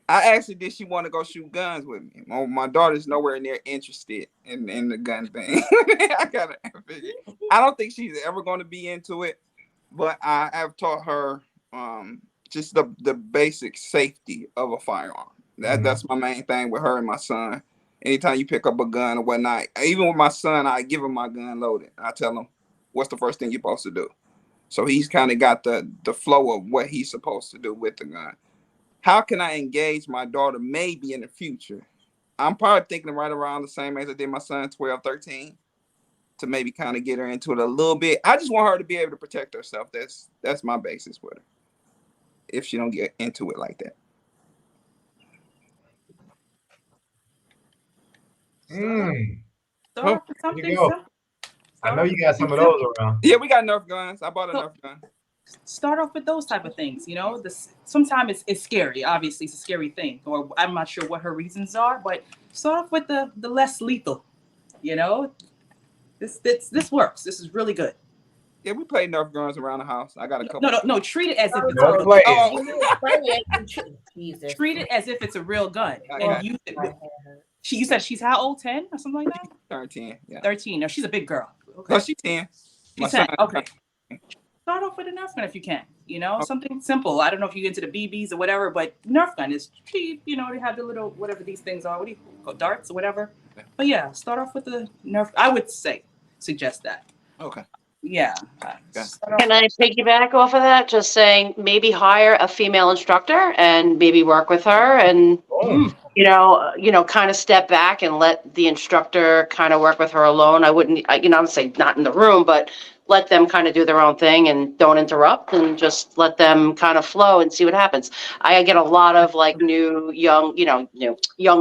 I asked her, did she want to go shoot guns with me? My daughter's nowhere near interested in the gun thing. I don't think she's ever going to be into it, but I have taught her just the basic safety of a firearm. That's my main thing with her and my son. Anytime you pick up a gun or whatnot, even with my son, I give him my gun loaded. I tell him, what's the first thing you're supposed to do? So he's kind of got the flow of what he's supposed to do with the gun. How can I engage my daughter maybe in the future? I'm probably thinking right around the same age I did my son, 12, 13, to maybe kind of get her into it a little bit. I just want her to be able to protect herself. That's my basis with her, if she don't get into it like that. Start with something you go. simple. I know you got some of those around. Yeah, we got Nerf guns. I bought a Nerf gun. Start off with those type of things. Sometimes it's scary. Obviously, it's a scary thing, or I'm not sure what her reasons are. But start off with the less lethal. This works. This is really good. Yeah, we play Nerf guns around the house. I got a couple. No. Treat it as if it's No play. treat it as if it's a real gun. Okay. And use it. You said she's how old? 10 or something like that? 13, yeah. 13. No, she's a big girl. Okay. No, she's 10. She's 10. Okay. Start off with a Nerf gun if you can. Something simple. I don't know if you get into the BBs or whatever, but Nerf gun is cheap. They have the little whatever these things are. What do you call darts or whatever? But yeah, start off with the Nerf. I would suggest that. Okay. Yeah. Can I piggyback off of that? Just saying maybe hire a female instructor and maybe work with her and kind of step back and let the instructor kind of work with her alone. I wouldn't, I'm saying not in the room, but let them kind of do their own thing and don't interrupt and just let them kind of flow and see what happens. I get a lot of like young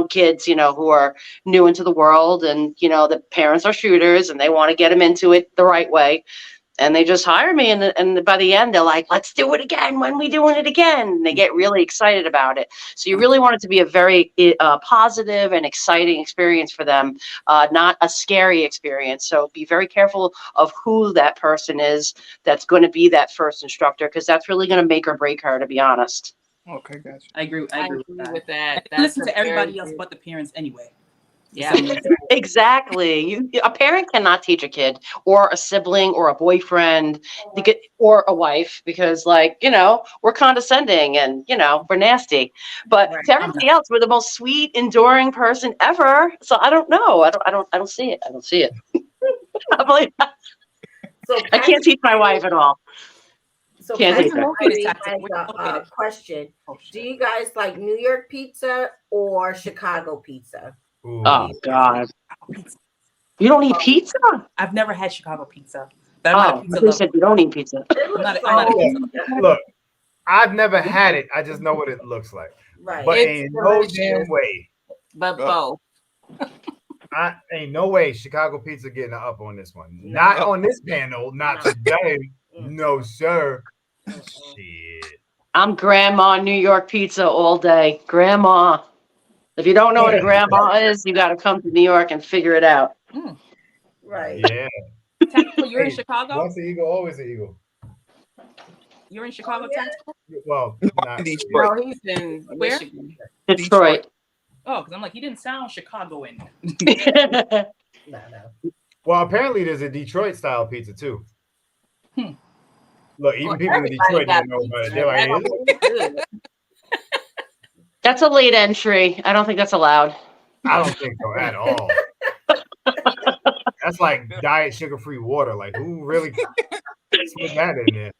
kids, who are new into the world, and, the parents are shooters and they want to get them into it the right way. And they just hire me, and by the end, they're like, let's do it again. When we doing it again? And they get really excited about it. So you really want it to be a very positive and exciting experience for them, not a scary experience. So be very careful of who that person is that's going to be that first instructor, because that's really going to make or break her, to be honest. Okay, gotcha. I agree with that. That's Listen a to everybody very else good- but the parents anyway. Yeah. Exactly. A parent cannot teach a kid or a sibling or a boyfriend or a wife, because we're condescending and, we're nasty, but Right. to everybody else, we're the most sweet, enduring person ever. So I don't know. I don't see it. I don't see it. So I can't teach my wife at all. So Can't Patrick teach her. Riley Tactic. has Where you located? a question. Oh, Do you guys like New York pizza or Chicago pizza? Ooh. Oh God. You don't eat pizza? I've never had Chicago pizza. But I'm not a pizza They lover. said you don't eat pizza. It I'm not looks a like- pizza. Look, I've never had it. I just know what it looks like. right. But It's ain't no delicious. damn way. But both. Ain't no way Chicago pizza getting up on this one. Not on this panel. Not No. today. Mm. No, sir. Mm-mm. Shit. I'm grandma New York pizza all day. Grandma. If you don't know what a grandma is, you got to come to New York and figure it out. Right. Yeah. Tactical, you're in Hey, Chicago? Once an eagle, always an eagle. You're in Chicago, Yeah. Tactical? Well, No, not Detroit. No, he's in Where? Michigan. Detroit. Oh, because I'm like, he didn't sound Chicagoan. No, no. Well, apparently there's a Detroit style pizza too. Look, even Well, people in everybody Detroit got don't know about it. pizza. They're like, That "Is don't it?" look good. That's a late entry. I don't think that's allowed. I don't think so at all. That's like diet sugar-free water. Like, who really put that in there?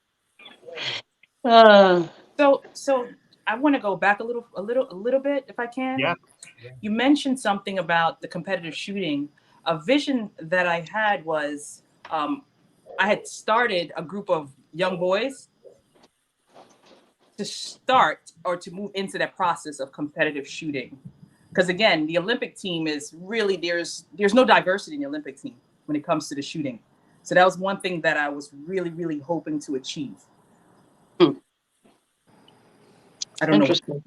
So I want to go back a little bit, if I can. Yeah. You mentioned something about the competitive shooting. A vision that I had was I had started a group of young boys to start or to move into that process of competitive shooting. Because again, the Olympic team is really, there's no diversity in the Olympic team when it comes to the shooting. So that was one thing that I was really, really hoping to achieve. I don't know. Interesting.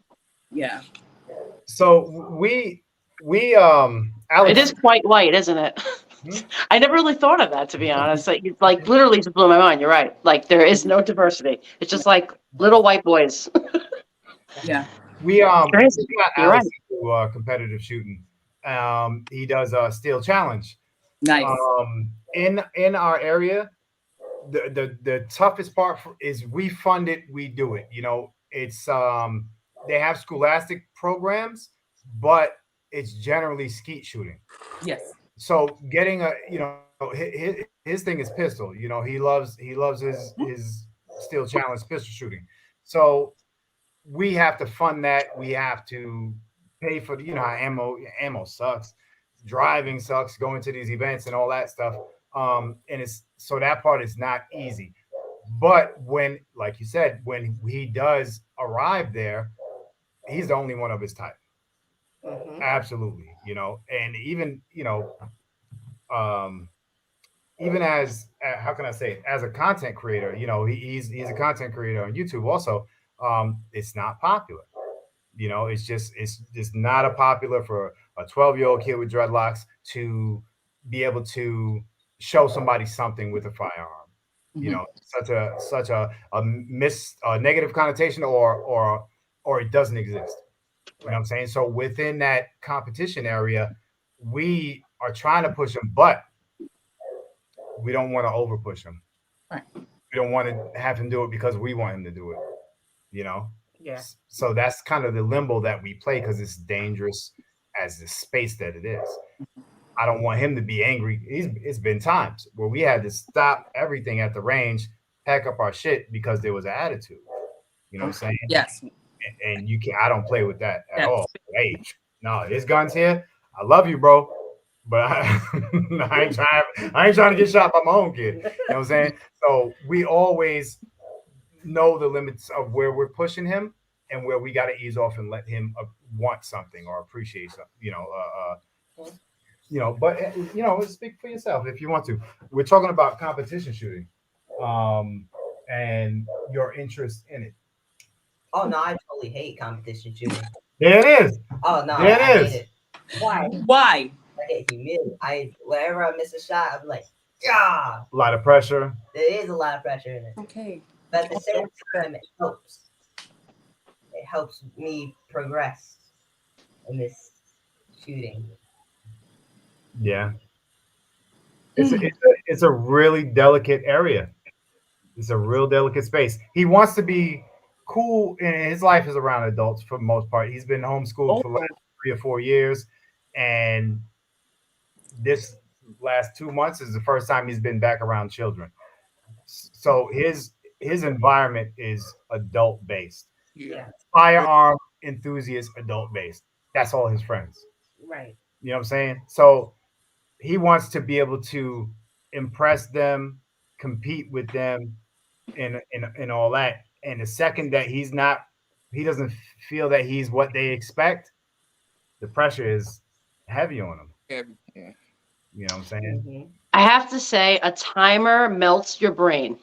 Yeah. So we Alex, It is quite white, isn't it? Hmm? I never really thought of that, to be honest. Like literally just blew my mind. You're right. Like there is no diversity. It's just like little white boys. Yeah. we Crazy. got You're Alex into competitive shooting. He does Steel Challenge. Nice. In our area, the toughest part is we fund it, we do it. It's they have scholastic programs, but it's generally skeet shooting. Yes. So getting his thing is pistol. He loves his Steel Challenge pistol shooting. So we have to fund that. We have to pay for ammo sucks, driving sucks, going to these events and all that stuff. And it's so that part is not easy. But when, like you said, when he does arrive there, he's the only one of his type. Mhm. Absolutely. And even, even as how can I say it? As a content creator, he's a content creator on YouTube also. It's not popular. It's just not a popular for a 12-year-old kid with dreadlocks to be able to show somebody something with a firearm. Such a negative connotation or it doesn't exist. You know what I'm saying? So within that competition area, we are trying to push him, but we don't want to over push him. Right. We don't want to have him do it because we want him to do it. Yeah. So that's kind of the limbo that we play because it's dangerous as the space that it is. I don't want him to be angry. It's been times where we had to stop everything at the range, pack up our shit because there was an attitude. You know what I'm saying? Yes. And I don't play with that at Yes. all. Hey, No, his gun's here. I love you, bro. But I ain't trying to get shot by my own kid. You know what I'm saying? So we always know the limits of where we're pushing him and where we got to ease off and let him want something or appreciate something. But speak for yourself if you want to. We're talking about competition shooting, and your interest in it. Oh no, I totally hate competition shooting. There it is. Oh no, There I it hate is. it. Why? Why? I get humiliated. Whenever I miss a shot, I'm like, yeah. A lot of pressure. There is a lot of pressure in it. Okay. But at the same time, it helps. It helps me progress in this shooting. Yeah. It's a really delicate area. It's a real delicate space. He wants to be cool, and his life is around adults for the most part. He's been homeschooled for like 3 or 4 years, and this last 2 months is the first time he's been back around children. So his environment is adult based. Yeah. Firearm enthusiast, adult based. That's all his friends. Right. You know what I'm saying? So he wants to be able to impress them, compete with them, and all that. And the second that he doesn't feel that he's what they expect, the pressure is heavy on him. Yeah. You know what I'm saying? Mhm. I have to say, a timer melts your brain.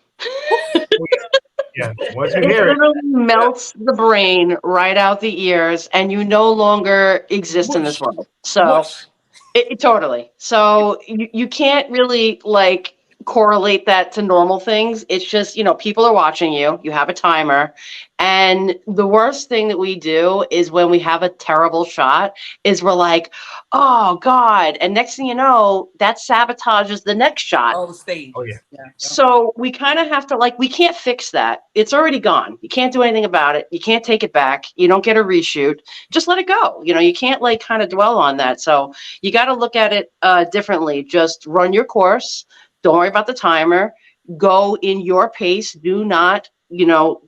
Yeah. Once you It hear it, literally melts the brain right out the ears, and you no longer exist in this Whoosh. world. So Whoosh. totally. So you can't really like correlate that to normal things. It's just, people are watching you. You have a timer. And the worst thing that we do is when we have a terrible shot is we're like, oh God. And next thing you know, that sabotages the next shot. Oh, the stage. Oh, yeah. So we kind of have to we can't fix that. It's already gone. You can't do anything about it. You can't take it back. You don't get a reshoot. Just let it go. You can't kind of dwell on that. So you got to look at it differently. Just run your course. Don't worry about the timer. Go in your pace. Do not,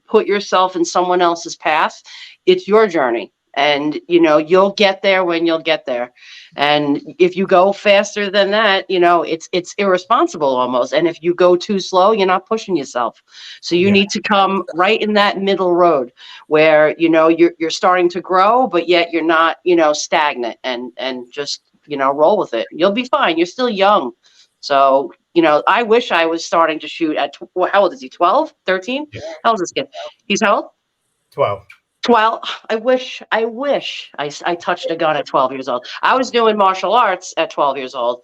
put yourself in someone else's path. It's your journey. And, you'll get there when you'll get there. And if you go faster than that, it's irresponsible almost. And if you go too slow, you're not pushing yourself. So you need to come right in that middle road where, you're starting to grow, but yet you're not, stagnant and just, roll with it. You'll be fine. You're still young. So, I wish I was starting to shoot at, how old is he? 12, 13? Yeah. How old is this kid? He's how old? 12. 12. I wish I touched a gun at 12 years old. I was doing martial arts at 12 years old,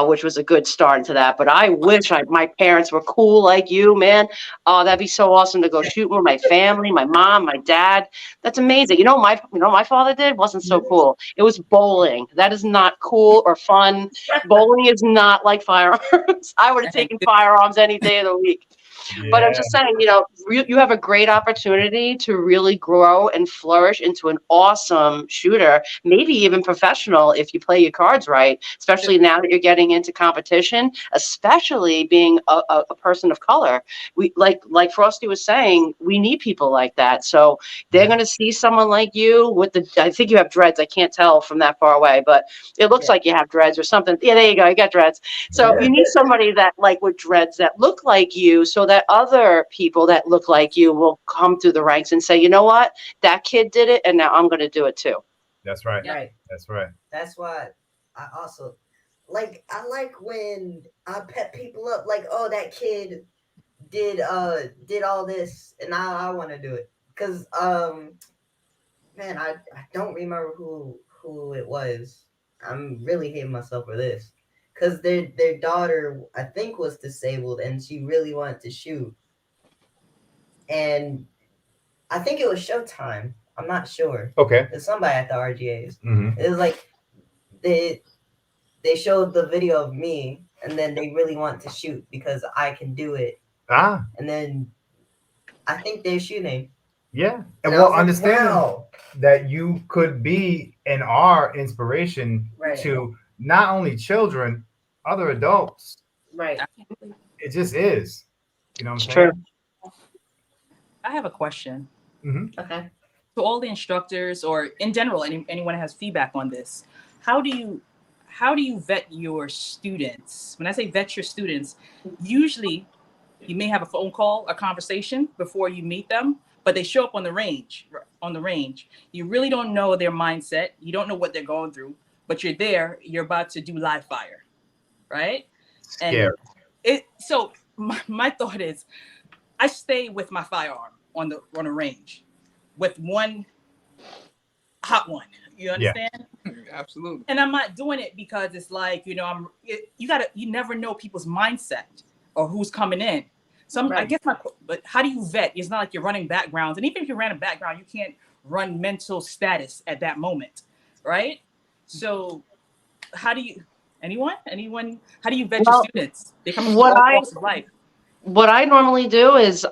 which was a good start into that. But I wish my parents were cool like you, man. Oh, that'd be so awesome to go shoot with my family, my mom, my dad. That's amazing. My father did wasn't so cool. It was bowling. That is not cool or fun. Bowling is not like firearms. I would have taken firearms any day of the week. Yeah. But I'm just saying, you have a great opportunity to really grow and flourish into an awesome shooter, maybe even professional if you play your cards right, especially now that you're getting into competition, especially being a person of color. We like Frosty was saying, we need people like that. So they're going to see someone like you I think you have dreads. I can't tell from that far away, but it looks like you have dreads or something. Yeah, there you go. You got dreads. So you need somebody that with dreads that look like you so that other people that look like you will come through the ranks and say, you know what, that kid did it, and now I'm going to do it too. That's right. Right. That's right. That's why I also I like when I pep people up, like, oh, that kid did all this and I want to do it. Cause man, I don't remember who it was. I'm really hating myself for this. Cause their daughter, I think, was disabled and she really wanted to shoot. And I think it was Showtime. I'm not sure. Okay. It's somebody at the RGAs. Mm-hmm. It was like they showed the video of me, and then they really want to shoot because I can do it. And then I think they're shooting. Yeah. And And I well, was like, understand wow. that you could be and are inspiration Right. to not only children, other adults. Right. It just is. You know what I'm It's saying? true. I have a question. Mm-hmm. Okay. to all the instructors, or in general, anyone that has feedback on this, how do you vet your students? When I say vet your students, usually you may have a phone call, a conversation before you meet them, but they show up on the range. You really don't know their mindset. You don't know what they're going through, but you're there. You're about to do live fire, right? Scary. And so my thought is, I stay with my firearm on a range, with one hot one. You understand? Yeah. Absolutely. And I'm not doing it because it's like, you never know people's mindset or who's coming in. So I guess but how do you vet? It's not like you're running backgrounds. And even if you ran a background, you can't run mental status at that moment, right? So how do you, anyone, how do you vet your students? They come from all walks of life. What I normally do is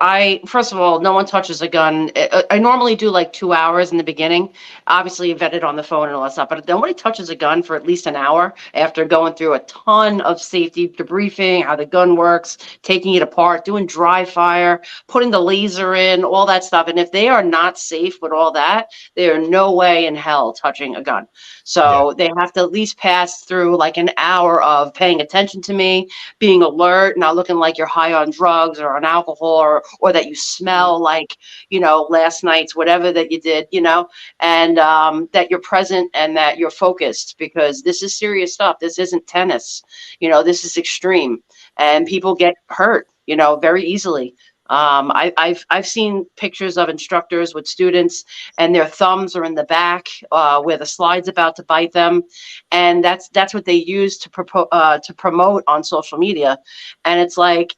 first of all, no one touches a gun. I normally do like 2 hours in the beginning, obviously vetted on the phone and all that stuff, but nobody touches a gun for at least an hour after going through a ton of safety debriefing, how the gun works, taking it apart, doing dry fire, putting the laser in, all that stuff. And if they are not safe with all that, they are no way in hell touching a gun. So they have to at least pass through like an hour of paying attention to me, being alert, not looking like you're high on drugs or on alcohol, or that you smell like, last night's whatever that you did, and that you're present and that you're focused, because this is serious stuff. This isn't tennis. This is extreme, and people get hurt, very easily. I've seen pictures of instructors with students and their thumbs are in the back where the slide's about to bite them, and that's what they use to promote on social media. And it's like,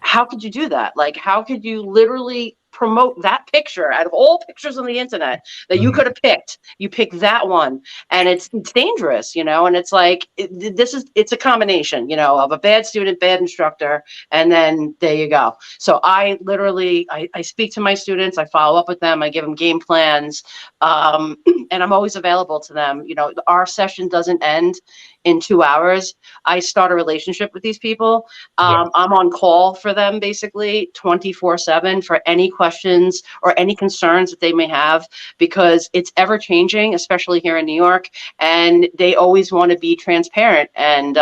how could you do that? Like, how could you literally promote that picture out of all pictures on the internet that you could have picked? You pick that one, and it's dangerous, and it's like, it's a combination, of a bad student, bad instructor, and then there you go. So I literally, I speak to my students, I follow up with them, I give them game plans, and I'm always available to them. Our session doesn't end in 2 hours. I start a relationship with these people. I'm on call for them basically 24/7 for any questions or any concerns that they may have, because it's ever changing, especially here in New York, and they always want to be transparent. And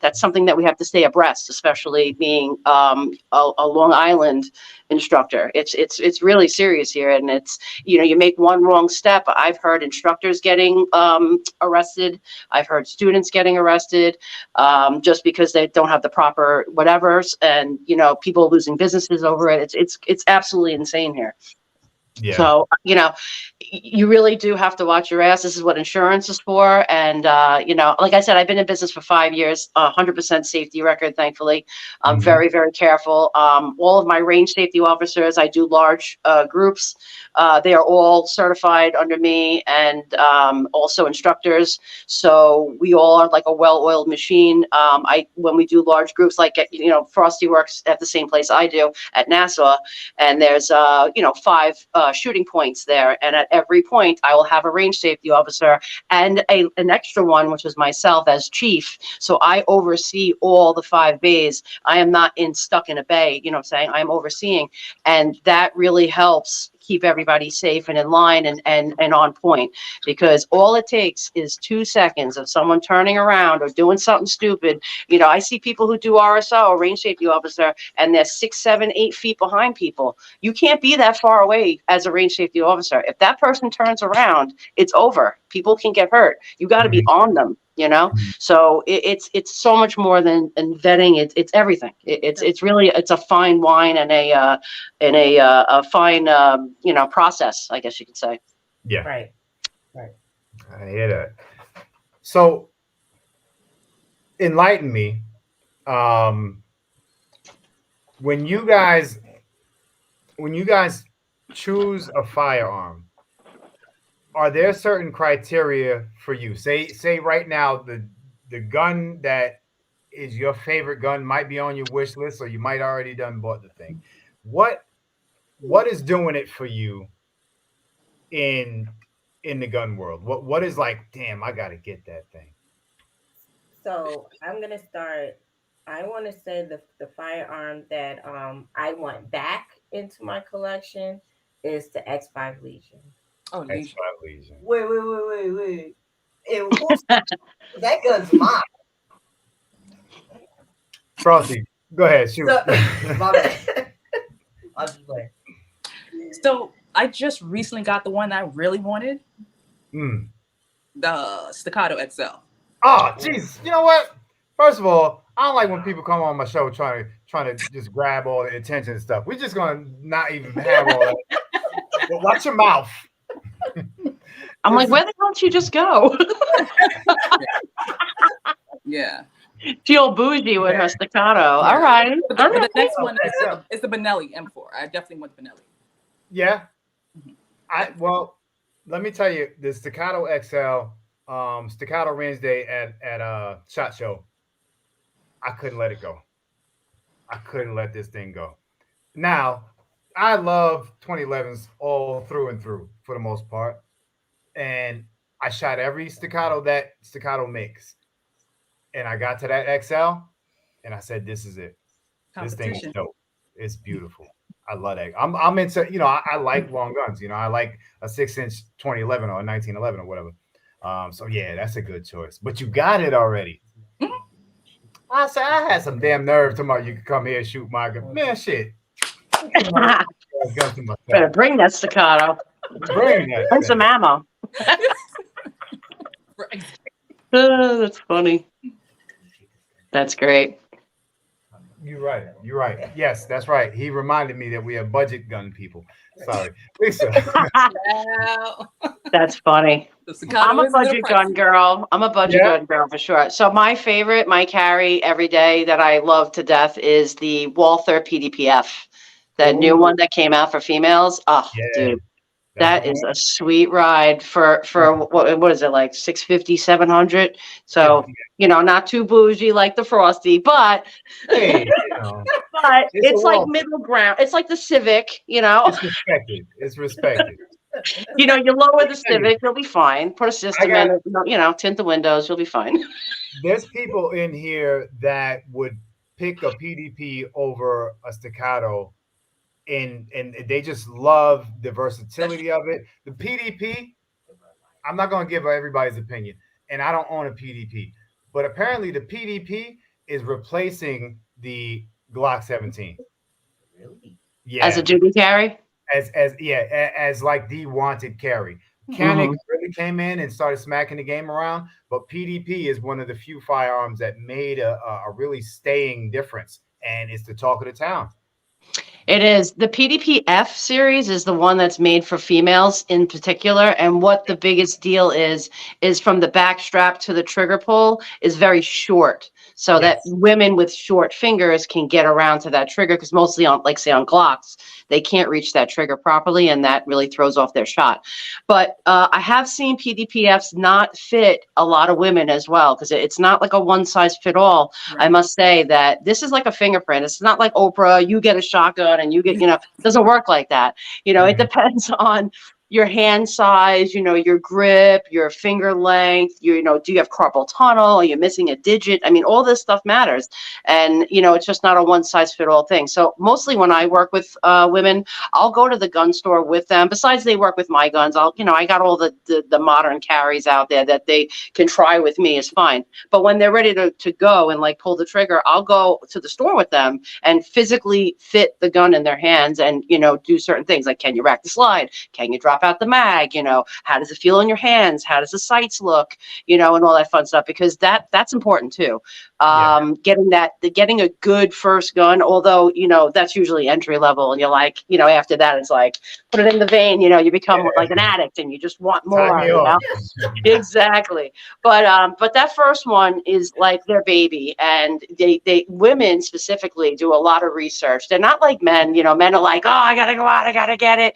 that's something that we have to stay abreast, especially being a Long Island instructor. It's really serious here, and it's, you make one wrong step. I've heard instructors getting arrested. I've heard students getting arrested just because they don't have the proper whatevers, and people losing businesses over it. It's absolutely insane here. Yeah. So, you really do have to watch your ass. This is what insurance is for. And, like I said, I've been in business for 5 years, 100% safety record, thankfully. I'm very, very careful. All of my range safety officers, I do large groups. They are all certified under me, and also instructors. So we all are like a well-oiled machine. When we do large groups, like, Frosty works at the same place I do at Nassau, and there's, 5 shooting points there, and at every point I will have a range safety officer and an extra one, which is myself as chief. So I oversee all the 5 bays. I am not stuck in a bay, what I'm saying? I'm overseeing, and that really helps keep everybody safe and in line and on point, because all it takes is 2 seconds of someone turning around or doing something stupid. I see people who do RSO, range safety officer, and they're 6, 7, 8 feet behind people. You can't be that far away as a range safety officer. If that person turns around, it's over. People can get hurt. You got to be on them. So it's so much more than vetting. It's everything. It's really a fine wine and a fine process, I guess you could say. Yeah. Right. I hear that. So enlighten me. When you guys choose a firearm, are there certain criteria for you? Say right now the gun that is your favorite gun might be on your wish list, or you might already done bought the thing. What is doing it for you in the gun world? What is like, damn, I gotta get that thing? So I'm gonna start. I want to say the firearm that I want back into my collection is the X5 Legion. Oh, X5 Legion. Legion. Wait. And that gun's mine. Frosty, go ahead, shoot. So, my bad. I'm just playing. So I just recently got the one I really wanted, Mm. the Staccato XL. Oh, Jesus. You know what? First of all, I don't like when people come on my show trying to just grab all the attention and stuff. We're just gonna not even have all that. But watch your mouth. I'm like, where the hell did you just go? Yeah. She all bougie with her staccato. All right. But All the right. next one XL. is the Benelli M4. I definitely want the Benelli. Yeah. Well, let me tell you, the Staccato XL, Staccato Wednesday at SHOT Show, I couldn't let it go. I couldn't let this thing go. Now, I love 2011s all through and through for the most part. And I shot every Staccato that Staccato makes. And I got to that XL and I said, this is it. This thing is Competition. dope. It's beautiful. I love that. I'm into, I like long guns. I like a 6-inch 2011 or a 1911 or whatever. So yeah, that's a good choice. But you got it already. I said I had some damn nerve tomorrow. You could come here and shoot my gun. Man, shit. Guns to myself. Better bring that staccato. Bring that Bring thing. some ammo. Right. That's funny. That's great. You're right. You're right. Yes, that's right. He reminded me that we are budget gun people. Sorry, Lisa. Wow. That's funny. The Staccato I'm a is a little budget gun pricey. girl. I'm a budget Yeah. gun girl for sure. So my favorite, my carry every day that I love to death is the Walther PDPF, that new Ooh. one that came out for females. Oh, Yeah, dude, that's that is the a sweet ride for what is it, like 650, 700? So, not too bougie like the Frosty, but one. Hey, but It's a it's like Walther. middle ground. It's like the Civic, it's respected. It's respected. you lower the Civic, you'll be fine. Put a system got- in it, tint the windows, you'll be fine. There's people in here that would pick a PDP over a Staccato, and they just love the versatility of it. The PDP, I'm not going to give everybody's opinion, and I don't own a PDP, but apparently the PDP is replacing the Glock 17. Really? Yeah, As a duty carry. as like the wanted carry. Canik really came in and started smacking the game around, but PDP is one of the few firearms that made a really staying difference, and it's the talk of the town. It is. The PDP-F series is the one that's made for females in particular. And what the biggest deal is from the back strap to the trigger pull is very short. So that women with short fingers can get around to that trigger, because mostly on, like say on Glocks, they can't reach that trigger properly, and that really throws off their shot. But I have seen PDPFs not fit a lot of women as well, because it's not like a one size fit all. Right. I must say that this is like a fingerprint. It's not like Oprah, you get a shotgun and you get, it doesn't work like that. It depends on your hand size, your grip, your finger length, do you have carpal tunnel? Are you missing a digit? I mean, all this stuff matters. And, it's just not a one size fit all thing. So mostly when I work with women, I'll go to the gun store with them. Besides they work with my guns, I got all the modern carries out there that they can try with me is fine. But when they're ready to go and like pull the trigger, I'll go to the store with them and physically fit the gun in their hands and, do certain things like, can you rack the slide? Can you drop out the mag? How does it feel in your hands? How does the sights look? And all that fun stuff, because that's important too. Getting a good first gun, although, that's usually entry level, and you're like, after that, it's like, put it in the vein, you become like an addict and you just want more, Exactly. But that first one is like their baby, and they women specifically do a lot of research. They're not like men, men are like, oh, I gotta go out, I gotta get it.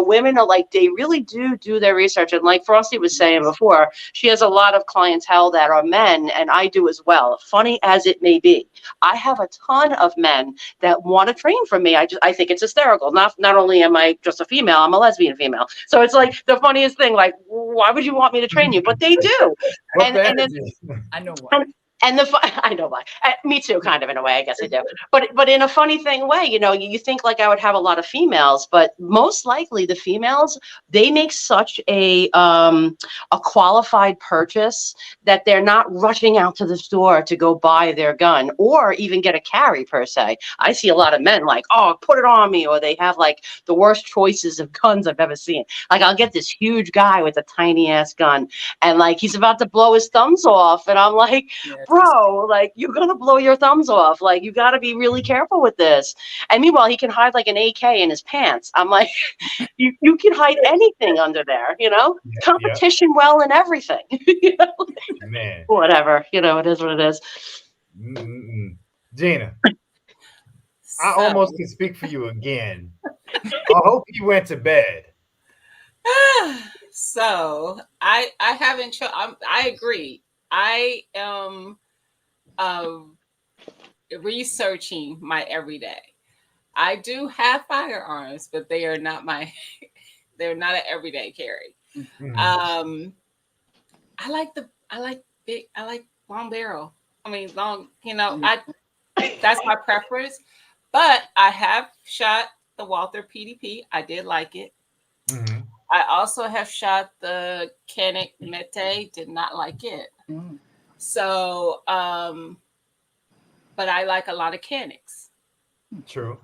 Women are like, they really do their research. And like Frosty was saying before, she has a lot of clientele that are men, and I do as well. Funny as it may be, I have a ton of men that want to train from me. I think it's hysterical. Not only am I just a female, I'm a lesbian female. So it's like the funniest thing, like, why would you want me to train you? But they do. And then I know what. And I know why. Me too, kind of in a way, I guess I do. But in a funny thing way, you think like I would have a lot of females, but most likely the females, they make such a qualified purchase that they're not rushing out to the store to go buy their gun or even get a carry per se. I see a lot of men like, oh, put it on me, or they have like the worst choices of guns I've ever seen. Like I'll get this huge guy with a tiny ass gun, and like he's about to blow his thumbs off, and I'm like, bro, like you're gonna blow your thumbs off. Like you got to be really careful with this. And meanwhile, he can hide like an AK in his pants. I'm like, you can hide anything under there, competition well and everything. Man, whatever, it is what it is. Gina, I almost can speak for you again. I hope you went to bed. So I haven't. I agree. I am researching my everyday. I do have firearms, but they are not they're not an everyday carry. Mm-hmm. I like long barrel. I mean, long. That's my preference. But I have shot the Walther PDP. I did like it. Mm-hmm. I also have shot the Canik Mete. Did not like it. Mm. So, but I like a lot of Canics. True.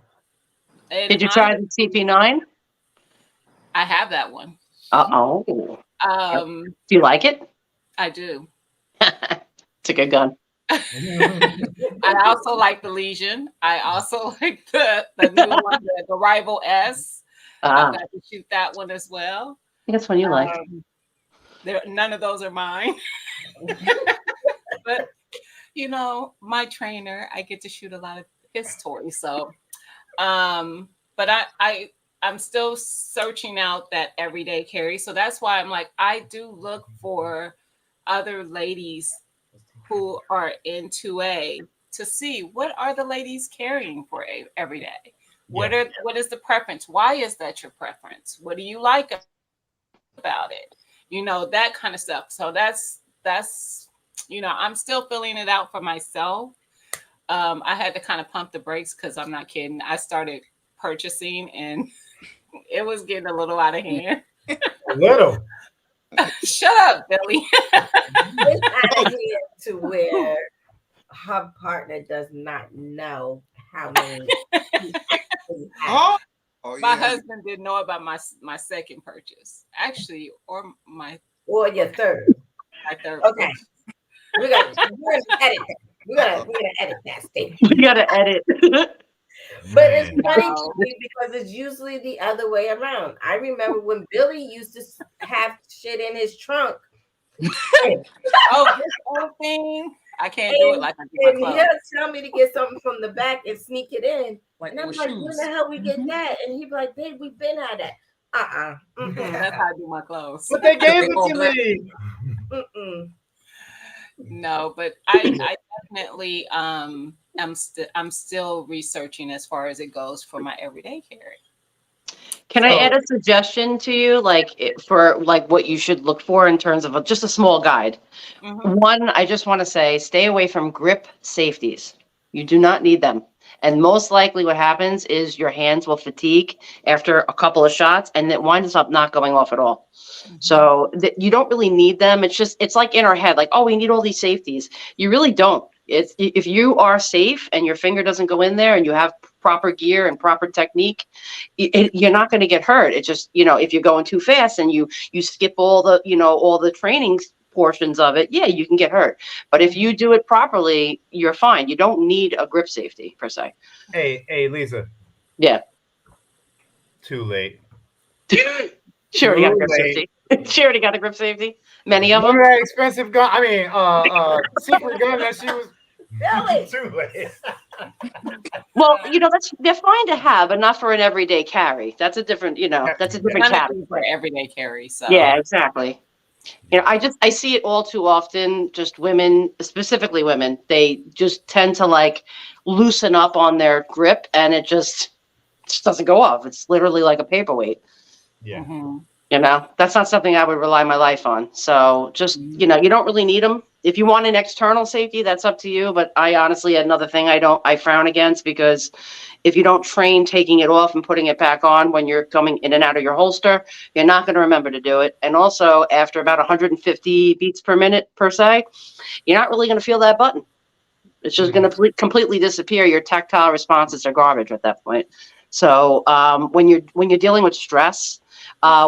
And did you try the CP9? I have that one. Uh-oh. Do you like it? I do. It's a good gun. I also like the Legion. I also like the new one, the Rival S. I got to shoot that one as well. I think that's one you like. None of those are mine. But my trainer, I get to shoot a lot of his toys. So, but I'm still searching out that everyday carry. So that's why I'm like, I do look for other ladies who are in 2A to see what are the ladies carrying for every day. What is the preference? Why is that your preference? What do you like about it? That kind of stuff. So that's I'm still filling it out for myself. I had to kind of pump the brakes because I'm not kidding. I started purchasing and it was getting a little out of hand. A little. Shut up, Billy. This idea to where her partner does not know how many. My husband didn't know about my second purchase, actually, or your third. My third. Okay, we're gonna edit that. We're gonna edit that statement. We gotta edit. But it's funny to me because it's usually the other way around. I remember when Billy used to have shit in his trunk. This whole thing. I can't do it like I do and he'll tell me to get something from the back and sneak it in. Like and I'm like, when the hell we get that? And he'd be like, babe, we've been at that. That's how I do my clothes. But they gave it to me. No, but I definitely I'm still researching as far as it goes for my everyday carry. Can I add a suggestion to you, for what you should look for in terms of just a small guide? Mm-hmm. One, I just want to say, stay away from grip safeties. You do not need them. And most likely what happens is your hands will fatigue after a couple of shots and it winds up not going off at all. Mm-hmm. So you don't really need them. It's like in our head, like, oh, we need all these safeties. You really don't. If you are safe and your finger doesn't go in there and you have proper gear and proper technique, you're not going to get hurt. It's just, if you're going too fast and you skip all the training portions of it, you can get hurt. But if you do it properly, you're fine. You don't need a grip safety per se. Hey, Lisa. Yeah. Too late. She already got a grip safety. She already got a grip safety. Many of them. That expensive gun. I mean, secret gun that she was. Really? Too late. Well, they're fine to have, but not for an everyday carry. That's a different, that's a different category for everyday carry. So yeah, exactly. I see it all too often. Just women, specifically women, they just tend to loosen up on their grip, and it just doesn't go off. It's literally like a paperweight. Yeah. Mm-hmm. That's not something I would rely my life on. So just, you don't really need them. if you want an external safety, that's up to you. But I honestly, another thing I frown against, because if you don't train taking it off and putting it back on when you're coming in and out of your holster, you're not going to remember to do it. And also, after about 150 beats per minute per se, you're not really going to feel that button. It's just going to completely disappear. Your tactile responses are garbage at that point. So when you're dealing with stress,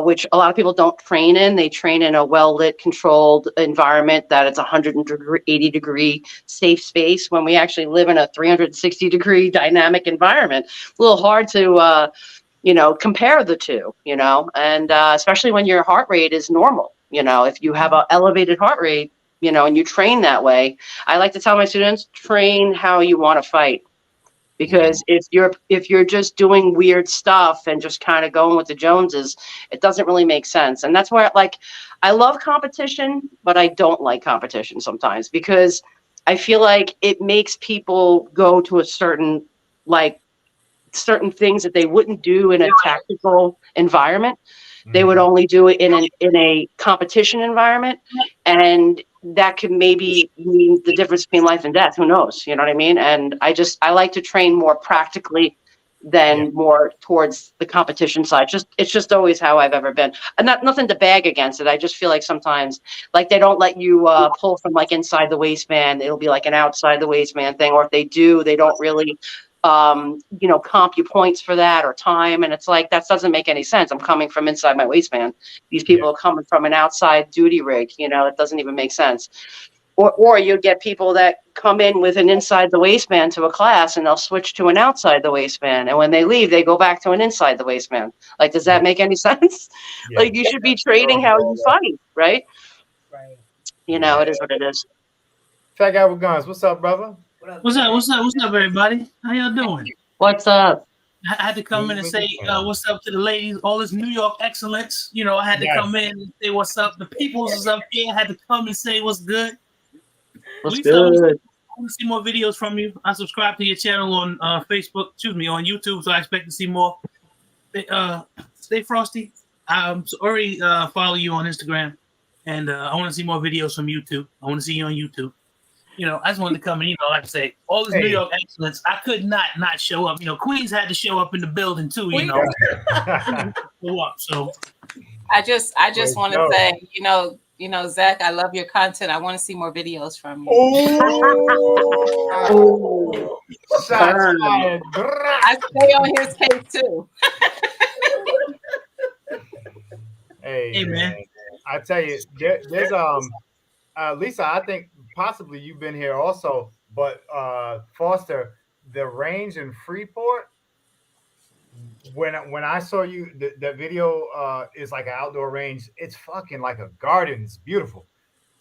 which a lot of people don't train in, they train in a well-lit, controlled environment that it's 180 degree safe space, when we actually live in a 360 degree dynamic environment. A little hard to, compare the two, and especially when your heart rate is normal. If you have an elevated heart rate, and you train that way, I like to tell my students, train how you want to fight. Because if you're just doing weird stuff and just kind of going with the Joneses, it doesn't really make sense. And that's where, I love competition, but I don't like competition sometimes, because I feel like it makes people go to a certain things that they wouldn't do in a tactical environment. They would only do it in a competition environment, and that could maybe mean the difference between life and death. Who knows? You know what I mean? And I like to train more practically than more towards the competition side. It's just always how I've ever been. And nothing to bag against it. I just feel like sometimes, they don't let you pull from inside the waistband. It'll be an outside the waistband thing, or if they do, they don't really comp you points for that or time. And it's that doesn't make any sense. I'm coming from inside my waistband. These people are coming from an outside duty rig. It doesn't even make sense. Or you get people that come in with an inside the waistband to a class, and they'll switch to an outside the waistband. And when they leave, they go back to an inside the waistband. Does that make any sense? Yeah. You should be training how you fight, right? Right. It is what it is. Fat Guy with Guns, what's up, brother? What's up, everybody? How y'all doing? What's up? I had to come in and say what's up to the ladies, all this New York excellence. I had to come in and say what's up. The peoples is up here. I had to come and say what's good. What's good? I want to see more videos from you. I subscribe to your channel on on YouTube, so I expect to see more. Stay frosty. I'm already follow you on Instagram, and I want to see more videos from YouTube. I want to see you on YouTube. I just wanted to come and, like I say, all this New York excellence, I could not show up. Queens had to show up in the building too, So I just want to say, Zach, I love your content. I want to see more videos from you. I stay on his case too. Hey, man. I tell you, there's Lisa, I think possibly you've been here also, but Foster, the range in Freeport, when I saw you, the video is an outdoor range. It's fucking like a garden. It's beautiful.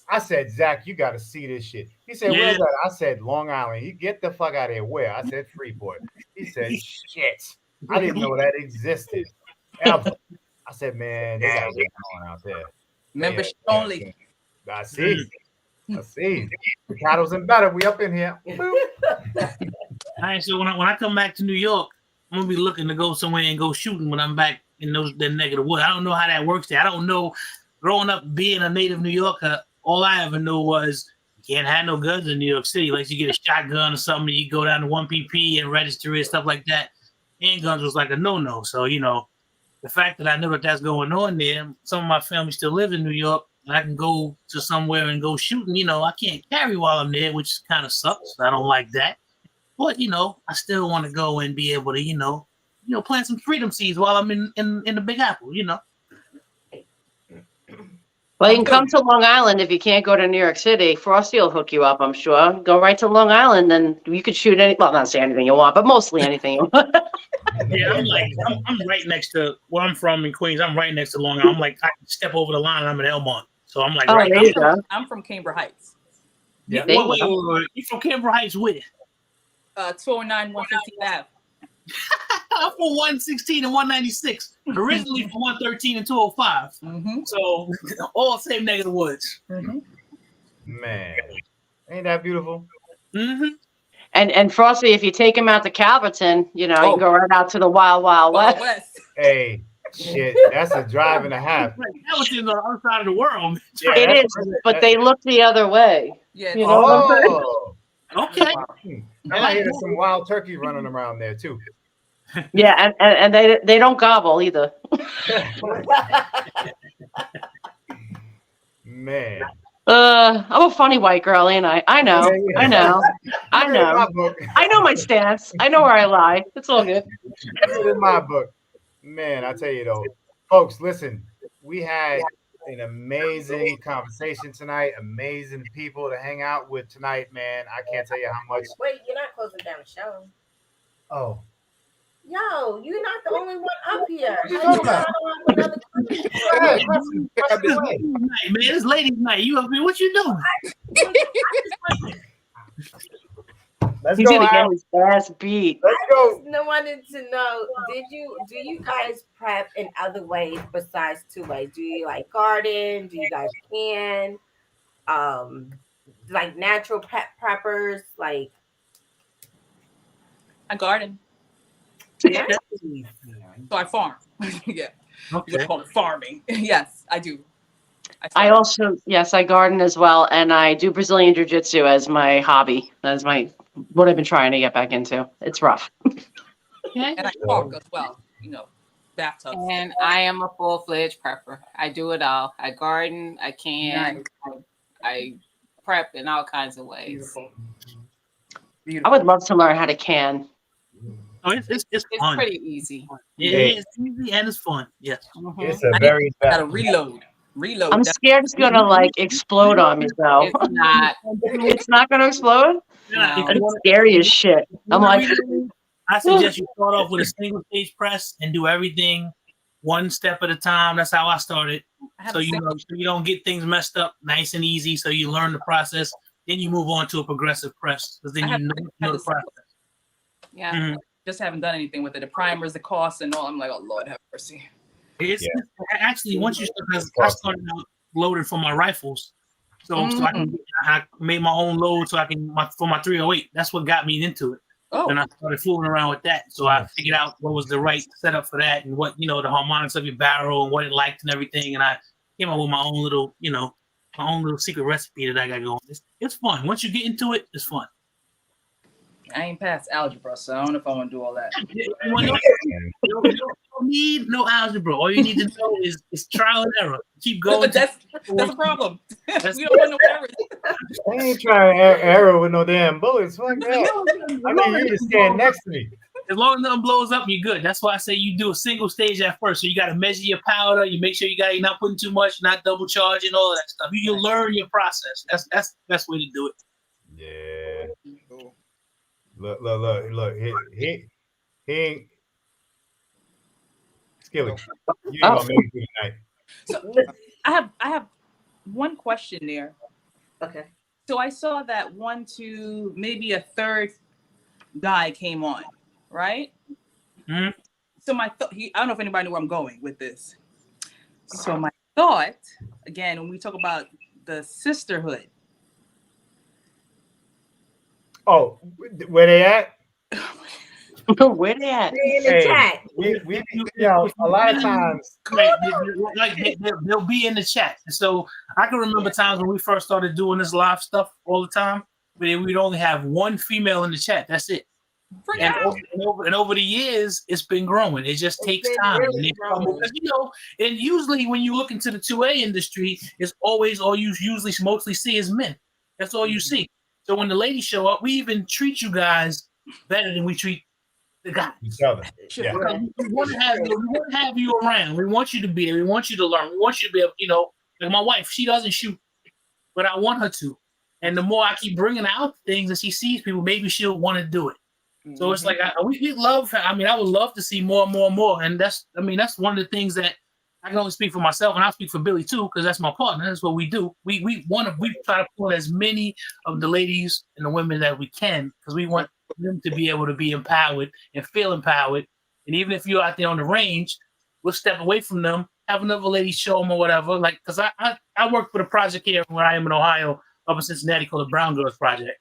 I said, Zach, you got to see this shit. He said, where's that? I said, Long Island. You get the fuck out of here. Where? I said, Freeport. He said, shit. I didn't know that existed. Ever. I said, man, they got what's going on out there. Membership only. I see. Ricardo's and better. We up in here. All right, so when I come back to New York, I'm gonna be looking to go somewhere and go shooting when I'm back in that neck of the wood. I don't know how that works there. I don't know. Growing up being a native New Yorker, all I ever knew was you can't have no guns in New York City. You get a shotgun or something, you go down to 1PP and register it, stuff like that. Handguns was a no-no. So the fact that I know that's going on there, some of my family still live in New York. I can go to somewhere and go shooting. I can't carry while I'm there, which kind of sucks. I don't like that. But, I still want to go and be able to, plant some freedom seeds while I'm in the Big Apple, Well, you can come to Long Island if you can't go to New York City. Frosty will hook you up, I'm sure. Go right to Long Island, and you could shoot not say anything you want, but mostly anything you want. Yeah, I'm right next to where I'm from in Queens. I'm right next to Long Island. I can step over the line and I'm in Elmont. So I'm I'm from Cambridge Heights. Yeah. You from Cambridge Heights where? 209 115 Ave. I'm from 116 and 196. Originally from 113 and 205. Mm-hmm. So all same neck of the woods. Mm-hmm. Man, ain't that beautiful? Mm-hmm. And Frosty, if you take him out to Calverton, you can go right out to the Wild Wild West. Hey, Shit, that's a drive and a half. That was on the other side of the world. Yeah, It that's- is, but they look the other way. Yeah. You know what I'm saying? Oh, Okay. I might hear some wild turkey running around there too. Yeah, and they don't gobble either. Man, I'm a funny white girl, ain't I? I know. I know. I Put it in my know. book. I know my stance. I know where I lie. It's all good. Put it in my book. Man, I tell you though, folks, listen, we had an amazing conversation tonight. Amazing people to hang out with tonight, man. I can't tell you how much. Wait, you're not closing down the show. Oh, Yo, you're not the only one up here. What you How talking about? I don't have another question? go ahead, question It's away. ladies' night, man. It's ladies' night. You up here? What you doing? Let's He's go. gonna Al. get his ass beat. Let's go. I wanted to know, do you guys prep in other ways besides two-way? Do you like garden? Do you guys can? Like natural preppers, like I garden, nice. so I farm. Yeah, you Okay. call it farming. Yes, I do. I farm. also, yes, I garden as well, and I do Brazilian Jiu-Jitsu as my hobby. That's what I've been trying to get back into. It's rough. and I park as well. You know, bathtubs. And I am a full-fledged prepper. I do it all. I garden, I can, I prep in all kinds of ways. Beautiful. I would love to learn how to can. Oh, it's It's fun. pretty easy. It's easy and it's fun. Yes. Mhm. It's a very Gotta reload. I'm scared it's gonna like explode on me though. It's not. It's not gonna explode? No. It's scary as shit. I'm like, I suggest you start off with a single stage press and do everything one step at a time. That's how I started. So you know, so you don't get things messed up nice and easy. So you learn the process. Then you move on to a progressive press because then I have- you know the process. Yeah. Mhm. just haven't done anything with it. The primers, the costs, and all. I'm like, oh Lord, have mercy. It's actually once you start, 'cause I started out loading for my rifles, so I made my own load so I can for my 308. That's what got me into it. Oh, And I started fooling around with that. So I figured out what was the right setup for that and what, the harmonics of your barrel and what it liked and everything. And I came up with my own little, my own little secret recipe that I got going. It's fun. Once you get into it, it's fun. I ain't past algebra, so I don't know if I want to do all that. You don't need no algebra. All you need to know is trial and error. Keep going. But that's a problem. That's- We don't want no errors. I ain't trying to arrow with no damn bullets. Fuck that. I mean, you just stand next to me. As long as nothing blows up, you're good. That's why I say you do a single stage at first. So you got to measure your powder. You make sure you're not putting too much, not double charging, all of that stuff. You can learn your process. That's the best way to do it. Yeah. Look. He ain't. Skilly, you ain't gonna make it through tonight. So I have one question there. Okay. So I saw that one, two, maybe a third guy came on, right? Mhm. So my thought, I don't know if anybody knew where I'm going with this. So my thought, again, when we talk about the sisterhood, Oh, where they at? where they at? Stay in the Hey, chat. we a lot of times. They'll be in the chat. So I can remember times when we first started doing this live stuff all the time, but we'd only have one female in the chat. That's it. And over the years, it's been growing. It just takes been time. really And growing. and usually when you look into the 2A industry, it's always all you usually mostly see is men. That's all you see. So when the ladies show up, we even treat you guys better than we treat the guys. Each other. Yeah. We want to have you around. We want you to be there. We want you to learn. We want you to be able, like my wife, she doesn't shoot, but I want her to. And the more I keep bringing out things and she sees people, maybe she'll want to do it. So it's like we love. I mean, I would love to see more and more and more. And that's one of the things that I can only speak for myself, and I'll speak for Billy too, because that's my partner. That's what we do. We try to pull as many of the ladies and the women that we can, because we want them to be able to be empowered and feel empowered. And even if you're out there on the range, we'll step away from them, have another lady show them or whatever. Like, because I work for the project here where I am in Ohio, up in Cincinnati, called the Brown Girls Project.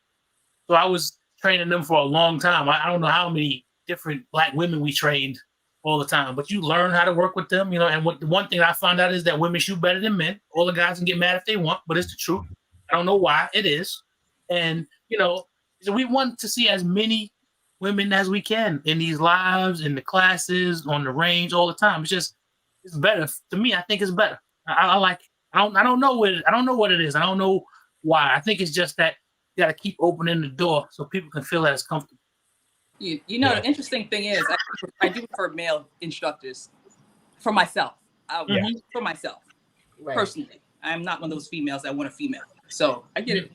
So I was training them for a long time. I don't know how many different Black women we trained all the time, but you learn how to work with them, you know. And what the one thing I found out is that women shoot better than men. All the guys can get mad if they want, but it's the truth. I don't know why, it is. And you know, so we want to see as many women as we can in these lives, in the classes, on the range, all the time. It's better to me. I think it's better. I like it. I don't know what it is. I don't know why. I think it's just that you got to keep opening the door so people can feel that it's comfortable. You know, the interesting thing is, I do prefer male instructors for myself. For myself, personally. I'm not one of those females that want a female. So I get it.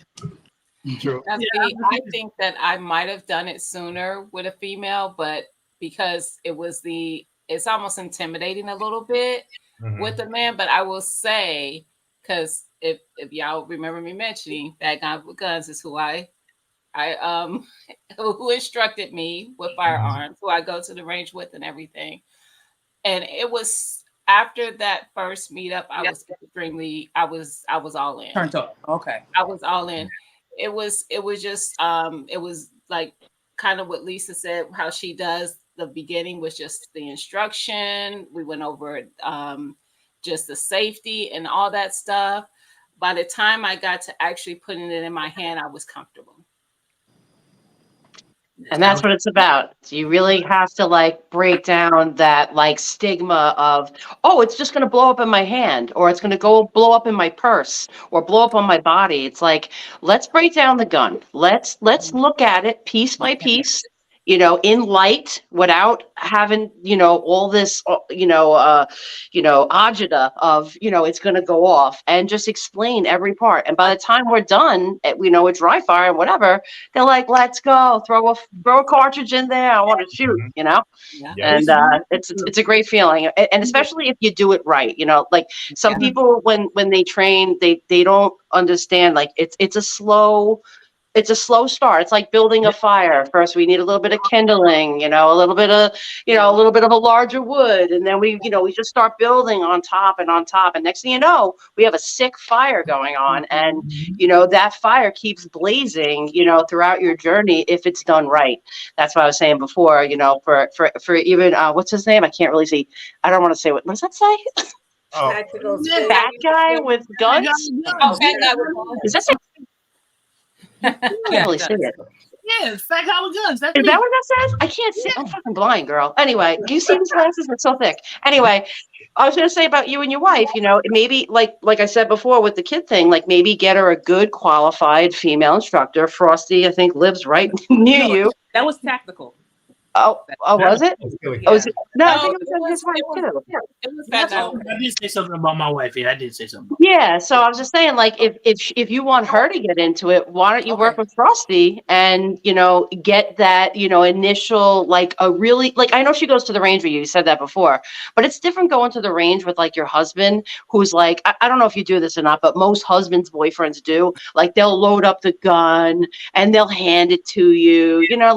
True. Now, see, I think that I might have done it sooner with a female, but because it's almost intimidating a little bit with a man. But I will say, because if y'all remember me mentioning, that Guy with Guns is who who instructed me with firearms, who I go to the range with and everything. And it was after that first meetup, I was all in. Turned up. Okay. I was all in. It was like kind of what Lisa said, how she does. The beginning was just the instruction. We went over just the safety and all that stuff. By the time I got to actually putting it in my hand, I was comfortable. And that's what it's about. So you really have to like break down that like stigma of, oh, it's just going to blow up in my hand, or it's going to go blow up in my purse, or blow up on my body. It's like, let's break down the gun. Let's look at it piece by piece, you know, in light, without having, you know, all this, agita of, you know, it's going to go off, and just explain every part. And by the time we're done, you know, with dry fire and whatever, they're like, let's go, throw a cartridge in there. I want to shoot, you know? Yeah. And it's a great feeling. And especially if you do it right, you know, like some people, when they train, they don't understand, like it's a slow start. It's like building a fire. First, we need a little bit of kindling, you know, a little bit of a larger wood. And then we just start building on top. And next thing you know, we have a sick fire going on. And, you know, that fire keeps blazing, you know, throughout your journey if it's done right. That's what I was saying before, you know, for even, what's his name? I can't really see. I don't want to say what does that say? Fat guy with guns? Oh, Fat Guy with Guns. Is that I can't really see it. Yeah, it's Fat Guy with Guns. Is that what that says? I can't see. I'm fucking blind, girl. Anyway, do you see these glasses? They're so thick. Anyway, I was going to say about you and your wife, you know, maybe like I said before with the kid thing, like maybe get her a good qualified female instructor. Frosty, I think, lives right near you. That was tactical. Oh, was it? Oh, was it? No, I think it was his wife too. It was Fat Guy. I did say something about my wife. Yeah, I did say something. Yeah, so I was just saying, like, if you want her to get into it, why don't you work with Frosty and, you know, get that, you know, initial, like, a really, like, I know she goes to the range with you. You said that before, but it's different going to the range with, like, your husband, who's like, I don't know if you do this or not, but most husbands' boyfriends do. Like, they'll load up the gun and they'll hand it to you, you know,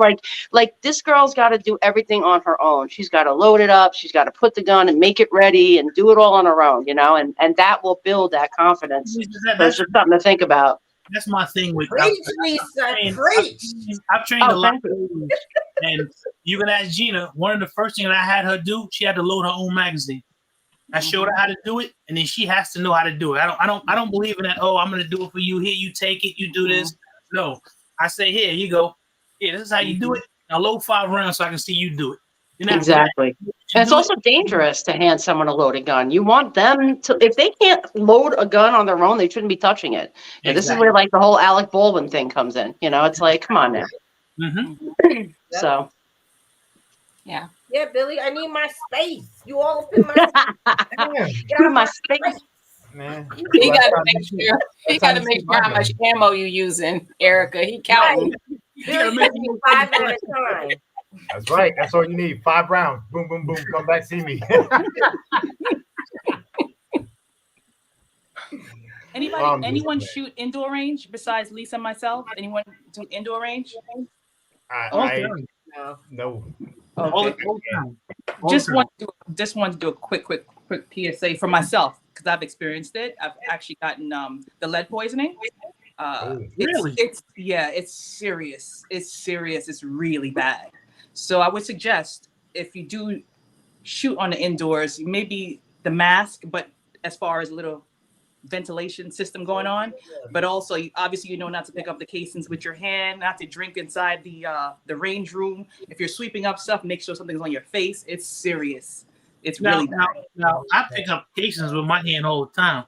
like this girl's got to do everything on her own. She's got to load it up. She's got to put the gun and make it ready and do it all on her own, you know, and that will build that confidence. So it's just something to think about. That's my thing with Preach, Lisa, preach. I've trained a lot of ladies, and you can ask Gina. One of the first things that I had her do, she had to load her own magazine. I showed her how to do it, and then she has to know how to do it. I don't believe in that. Oh, I'm gonna do it for you. Here, you take it. You do this. No, I say, here you go. Yeah, this is how you do it. Now load 5 rounds so I can see you do it. Exactly. And it's also dangerous to hand someone a loaded gun. You want them to, if they can't load a gun on their own, they shouldn't be touching it. Exactly. This is where like the whole Alec Baldwin thing comes in. You know, it's like, come on now. Mm-hmm. So. Yeah, Billy, I need my space. You all up in my, Get out my space. Man. He gotta make sure how much ammo you using, Erica. He counting. Billy, 5 at a time. That's right. That's all you need. 5 rounds. Boom, boom, boom. Come back, see me. Anyone shoot indoor range besides Lisa and myself? Anyone do indoor range? No. Okay. Just want to do a quick PSA for myself because I've experienced it. I've actually gotten the lead poisoning. Really? It's serious. It's serious. It's really bad. So I would suggest if you do shoot on the indoors, maybe the mask, but as far as a little ventilation system going on, but also obviously you know not to pick up the casings with your hand, not to drink inside the range room. If you're sweeping up stuff, make sure something's on your face. It's serious. It's really bad. Now, I pick up casings with my hand all the time.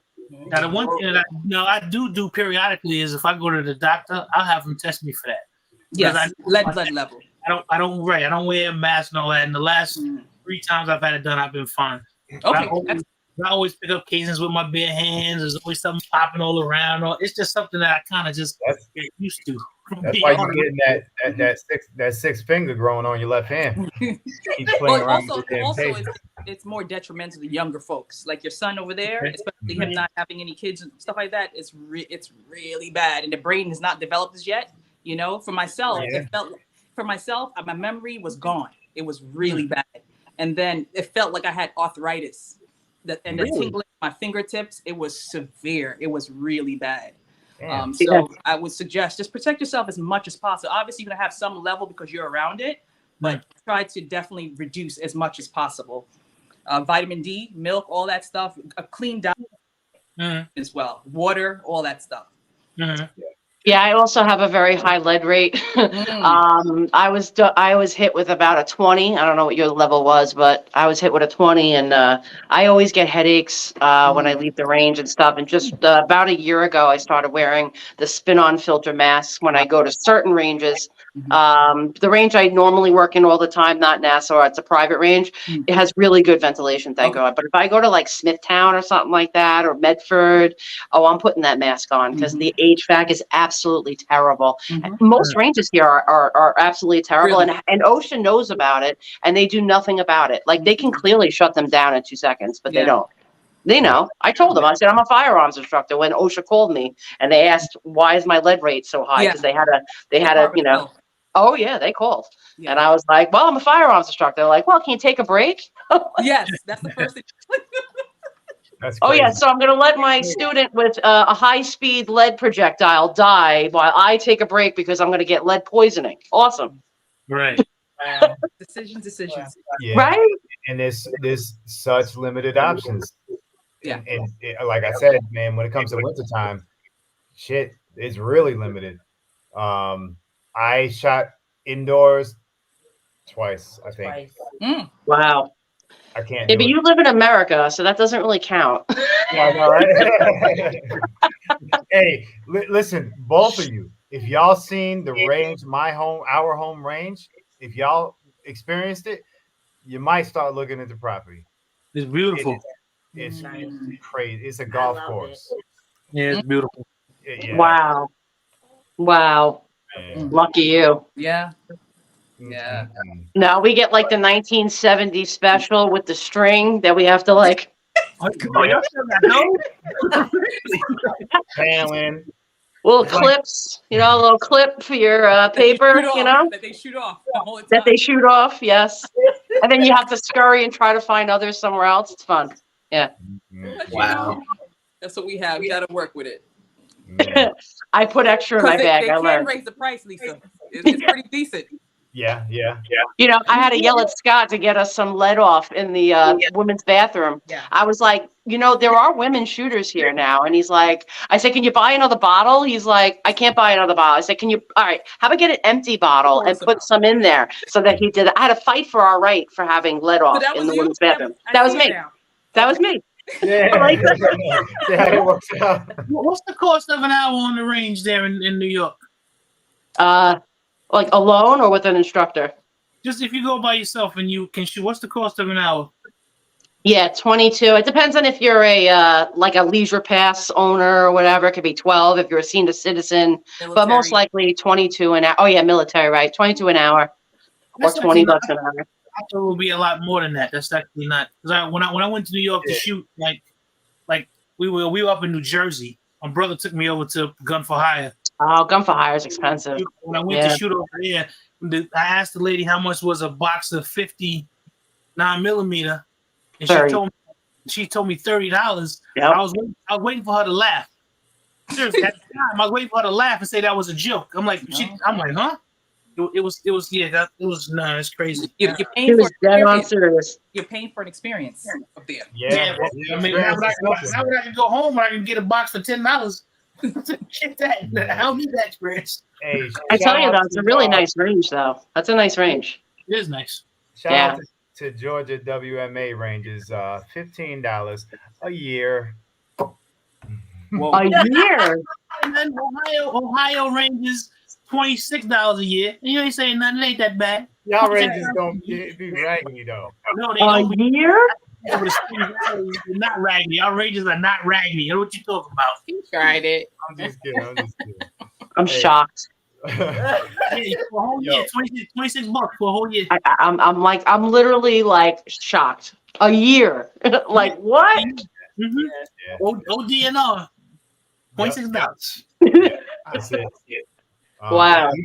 Now, the one thing that I do periodically is if I go to the doctor, I'll have them test me for that. Yes, lead blood level. I don't wear a mask and all that. And the last 3 times I've had it done, I've been fine. Okay. I always pick up casings with my bare hands. There's always something popping all around. It's just something that I kind of just get used to. That's why you're getting that six finger growing on your left hand. Keep playing around with the also damn it's more detrimental to younger folks, like your son over there, especially him not having any kids and stuff like that. It's really bad, and the brain is not developed as yet. You know, for myself, my memory was gone. It was really bad, and then it felt like I had arthritis. The tingling in my fingertips, it was severe. It was really bad. So I would suggest just protect yourself as much as possible. Obviously, you're gonna have some level because you're around it, but try to definitely reduce as much as possible. Vitamin D, milk, all that stuff. A clean diet as well. Water, all that stuff. Yeah, I also have a very high lead rate. I was hit with about a 20. I don't know what your level was, but I was hit with a 20, and I always get headaches when I leave the range and stuff. And just about a year ago, I started wearing the spin-on filter masks when I go to certain ranges. The range I normally work in all the time, not Nassau, it's a private range. It has really good ventilation, thank God. But if I go to like Smithtown or something like that, or Medford, I'm putting that mask on because the HVAC is absolutely terrible. Most ranges here are absolutely terrible, and OSHA knows about it, and they do nothing about it. Like, they can clearly shut them down in 2 seconds, but they don't. They know. I told them, I said, I'm a firearms instructor when OSHA called me, and they asked, why is my lead rate so high? Because they had a, you know, oh yeah, they called. And I was like, well, I'm a firearms instructor. They're like, well, can you take a break? Yes, that's the first thing. Oh yeah, so I'm going to let my student with a high-speed lead projectile die while I take a break because I'm going to get lead poisoning. Awesome. Right. Decisions. Yeah. Right? And there's such limited options. Yeah. And like I said, man, when it comes to wintertime, shit is really limited. I shot indoors twice, I think. Wow. I can't. Yeah, but you live in America, so that doesn't really count. Yeah, I know, right? Hey, listen, both of you, if y'all seen the range, our home range, if y'all experienced it, you might start looking at the property. It's beautiful. It's crazy. It's a golf course. Yeah, it's beautiful. Yeah. Wow. Man. Lucky you. Yeah. No, we get like the 1970 special with the string that we have to like. Little clips, you know, a little clip for your paper, you know. That they shoot off the whole time. That they shoot off, yes. And then you have to scurry and try to find others somewhere else. It's fun. Yeah. Wow. That's what we have. We got to work with it. I put extra in my bag. They can raise the price, Lisa. It's pretty decent. Yeah. You know, I had to yell at Scott to get us some lead off in the women's bathroom. Yeah. I was like, you know, there are women shooters here now. And he's like, I said, can you buy another bottle? He's like, I can't buy another bottle. I said, all right, how about get an empty bottle and put some in there? So that he did. I had to fight for our right for having lead off in the women's bathroom. That was me. That was me. Yeah. It works out. What's the cost of an hour on the range there in New York? Like alone or with an instructor? Just if you go by yourself and you can shoot, what's the cost of an hour? Yeah, 22. It depends on if you're a like a leisure pass owner or whatever. It could be 12 if you're a senior citizen, but most likely 22 an hour. Oh yeah, military, right? 22 an hour or $20 an hour. I thought it would be a lot more than that. That's actually not, because when I went to New York to shoot, like we were up in New Jersey. My brother took me over to Gun for Hire. Oh, Gun for Hire is expensive. When I went to shoot over there, I asked the lady how much was a box of 50 9mm, and she told me $30. Yep. I was waiting for her to laugh. Seriously, at the time, I was waiting for her to laugh and say that was a joke. I'm like, huh? It was yeah. It was no. It's crazy. You're He paying for was dead on experience. serious. You're paying for an experience up there. Yeah, I mean, now when I can go home, I can get a box for $10. Get that. I'll need that experience. Hey, I shout tell you out though, it's to, a really nice range though. That's a nice range. It is nice. Shout Yeah. out to Georgia WMA ranges, $15 a year. Whoa. A year. And then Ohio ranges $26 a year. And you ain't saying nothing. It ain't that bad. Y'all ranges don't be raggedy though. No, they A don't be year? over the Spring Valley. They're not raggedy. Our ranges are not raggedy. You know what you talking about? He tried it. I'm just kidding. I'm Hey. shocked. Yeah, for a whole year, $26 for a whole year. I'm literally like shocked. A year. Like what? Mm-hmm. Yeah. ODNR, $26. That's it. Wow. You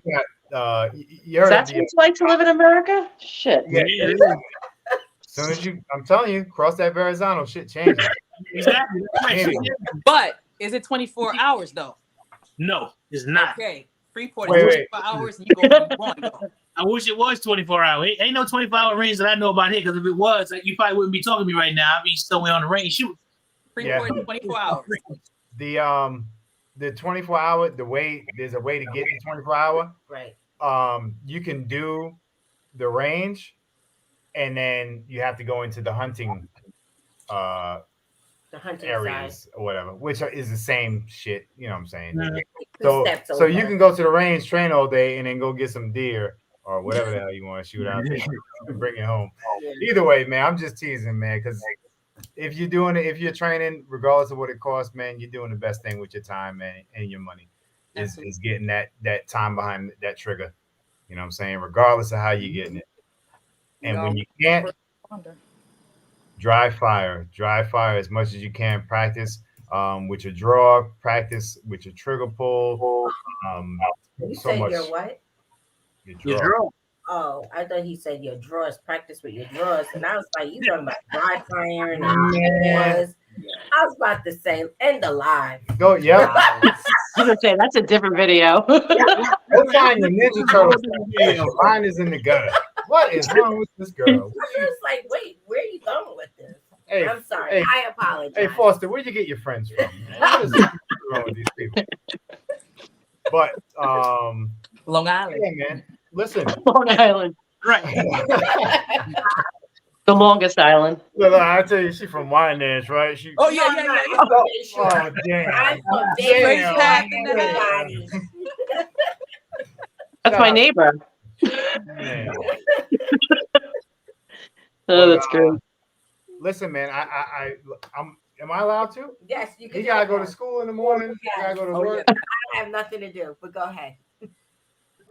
got, you Is heard that what it's like to live in America? Shit. Yeah, it is. As soon as I'm telling you, cross that Verrazano, shit changes. Exactly. That's right. But is it 24 hours though? No, it's not. Okay. Freeport Wait, is wait. 24 hours and you go where you want to go. I wish it was 24 hours. Ain't no 24-hour range that I know about here, because if it was, like, you probably wouldn't be talking to me right now. I'd be somewhere on the range shooting. Freeport is 24 hours. The 24-hour, there's a way to get the 24-hour. Right. You can do the range, and then you have to go into the hunting The hunting areas or whatever, which is the same shit. You know what I'm saying? side. So, Steps so you over. can go to the range, train all day, and then go get some deer or whatever the hell you want to shoot out there and bring it home. Yeah. Either way, man, I'm just teasing, man, because if you're doing it, if you're training, regardless of what it costs, man, you're doing the best thing with your time, man, and your money is getting that time behind that trigger. You know what I'm saying? Regardless of how you're getting it. And when you can't, dry fire as much as you can. Practice with your draw, practice with your trigger pull. You So said much. your what? Your You draw. draw. Oh, I thought he said your drawers. Practice with your drawers, and I was like, you talking about dry fire and Yeah. drawers. I was about to say, end the live. Go, yep. I was gonna say that's a different video. Go find the Ninja Turtles video. Mine is in the gutter. What is wrong with this girl? I was like, wait, where are you going with this? Hey, I'm sorry. hey, I apologize. hey, Foster, where'd you get your friends from? What is wrong with these people? But Long Island. yeah, man. Listen. Long Island. Right. The longest island. Look, I tell you, she from Winans, right? She. Oh yeah. Oh, damn. I'm from Damn. Back in the everybody. That's my neighbor. Man. Oh, that's great. Listen, man, I'm. Am I allowed to? Yes, you can. You do gotta it go now. to school in the morning. You gotta go to Oh, work. I have nothing to do, but go ahead.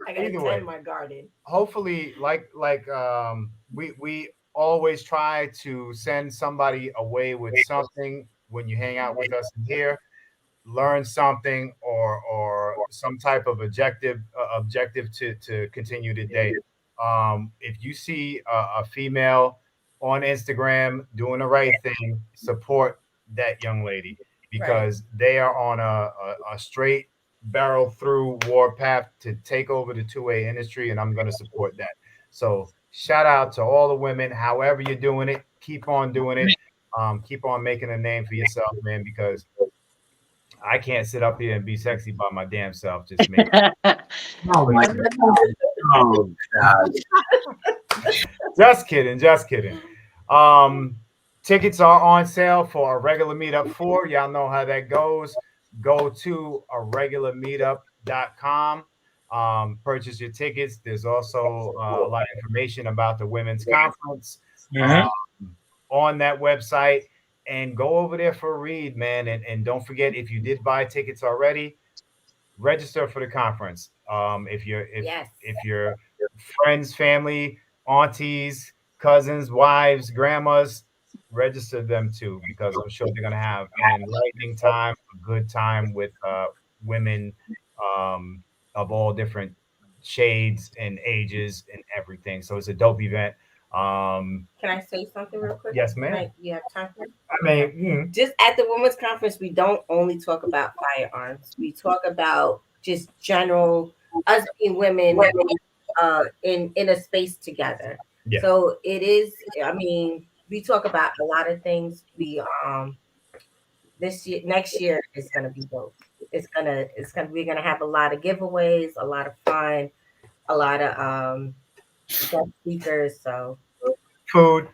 I gotta Either tend way. my garden. Hopefully, we always try to send somebody away with something when you hang out with us in here. Learn something or some type of objective to continue the day. If you see a female on Instagram doing the right thing, support that young lady, because they are on a straight barrel through war path to take over the two-way industry, and I'm going to support that. So shout out to all the women, however you're doing it, keep on doing it. Keep on making a name for yourself, man, because I can't sit up here and be sexy by my damn self. Just me. Oh my God. Oh God. Just kidding. Tickets are on sale for a regular meetup 4. Y'all know how that goes. Go to aregularmeetup.com. Purchase your tickets. There's also a lot of information about the women's conference on that website. And go over there for a read, man. And don't forget, if you did buy tickets already, register for the conference. If your friends, family, aunties, cousins, wives, grandmas, register them too, because I'm sure they're gonna have an enlightening time, a good time with women of all different shades and ages and everything. So it's a dope event. Can I say something real quick? Yes, ma'am. Like, you have time for it? I mean, Just at the women's conference, we don't only talk about firearms. We talk about just general, us being women, in a space together. Yeah. So it is. I mean, we talk about a lot of things. This year, next year is gonna be dope. We're gonna have a lot of giveaways, a lot of fun, a lot of guest speakers. So Food.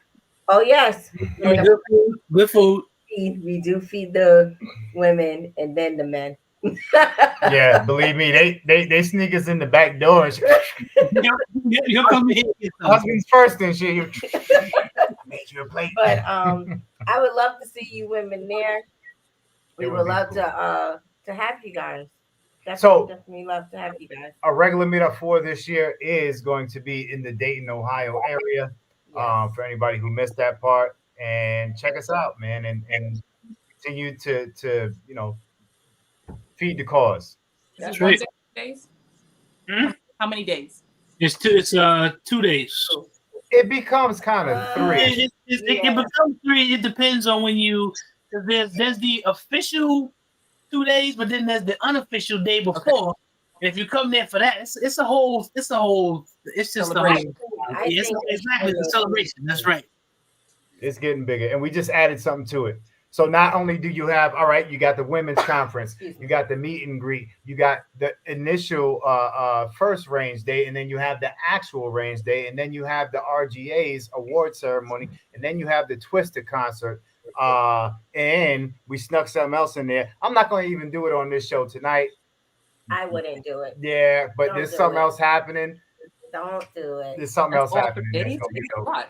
oh yes, and Good food. Good food. we do feed the women and then the men. Yeah, believe me, they sneak us in the back door and shit. You'll come here. Husbands first and shit. Made you a plate. But I would love to see you women there. We It would would be love cool. to have you guys. So- Definitely love to have you guys. A regular meetup for this year is going to be in the Dayton, Ohio area. Yes. For anybody who missed that part, and check us out, man, and continue to feed the cause. Is That's it one right. day, days? Hmm? How many days? It's 2 days. It becomes kind of three. It Yeah. becomes 3. It depends on when you. There's the official 2 days, but then there's the unofficial day before. If you come there for that, it's just a whole. It's just a whole. I Yes, think exactly. It's a celebration. That's right. It's getting bigger, and we just added something to it. So not only do you have, all right, you got the women's conference, you got the meet and greet, you got the initial first range day, and then you have the actual range day, and then you have the RGA's award ceremony, and then you have the Twister concert. And we snuck something else in there. I'm not going to even do it on this show tonight. I wouldn't do it. Yeah, but Don't there's do something it. else happening. Don't do it. There's something That's else all happening. 3 That's days? gonna be It's a dope. lot.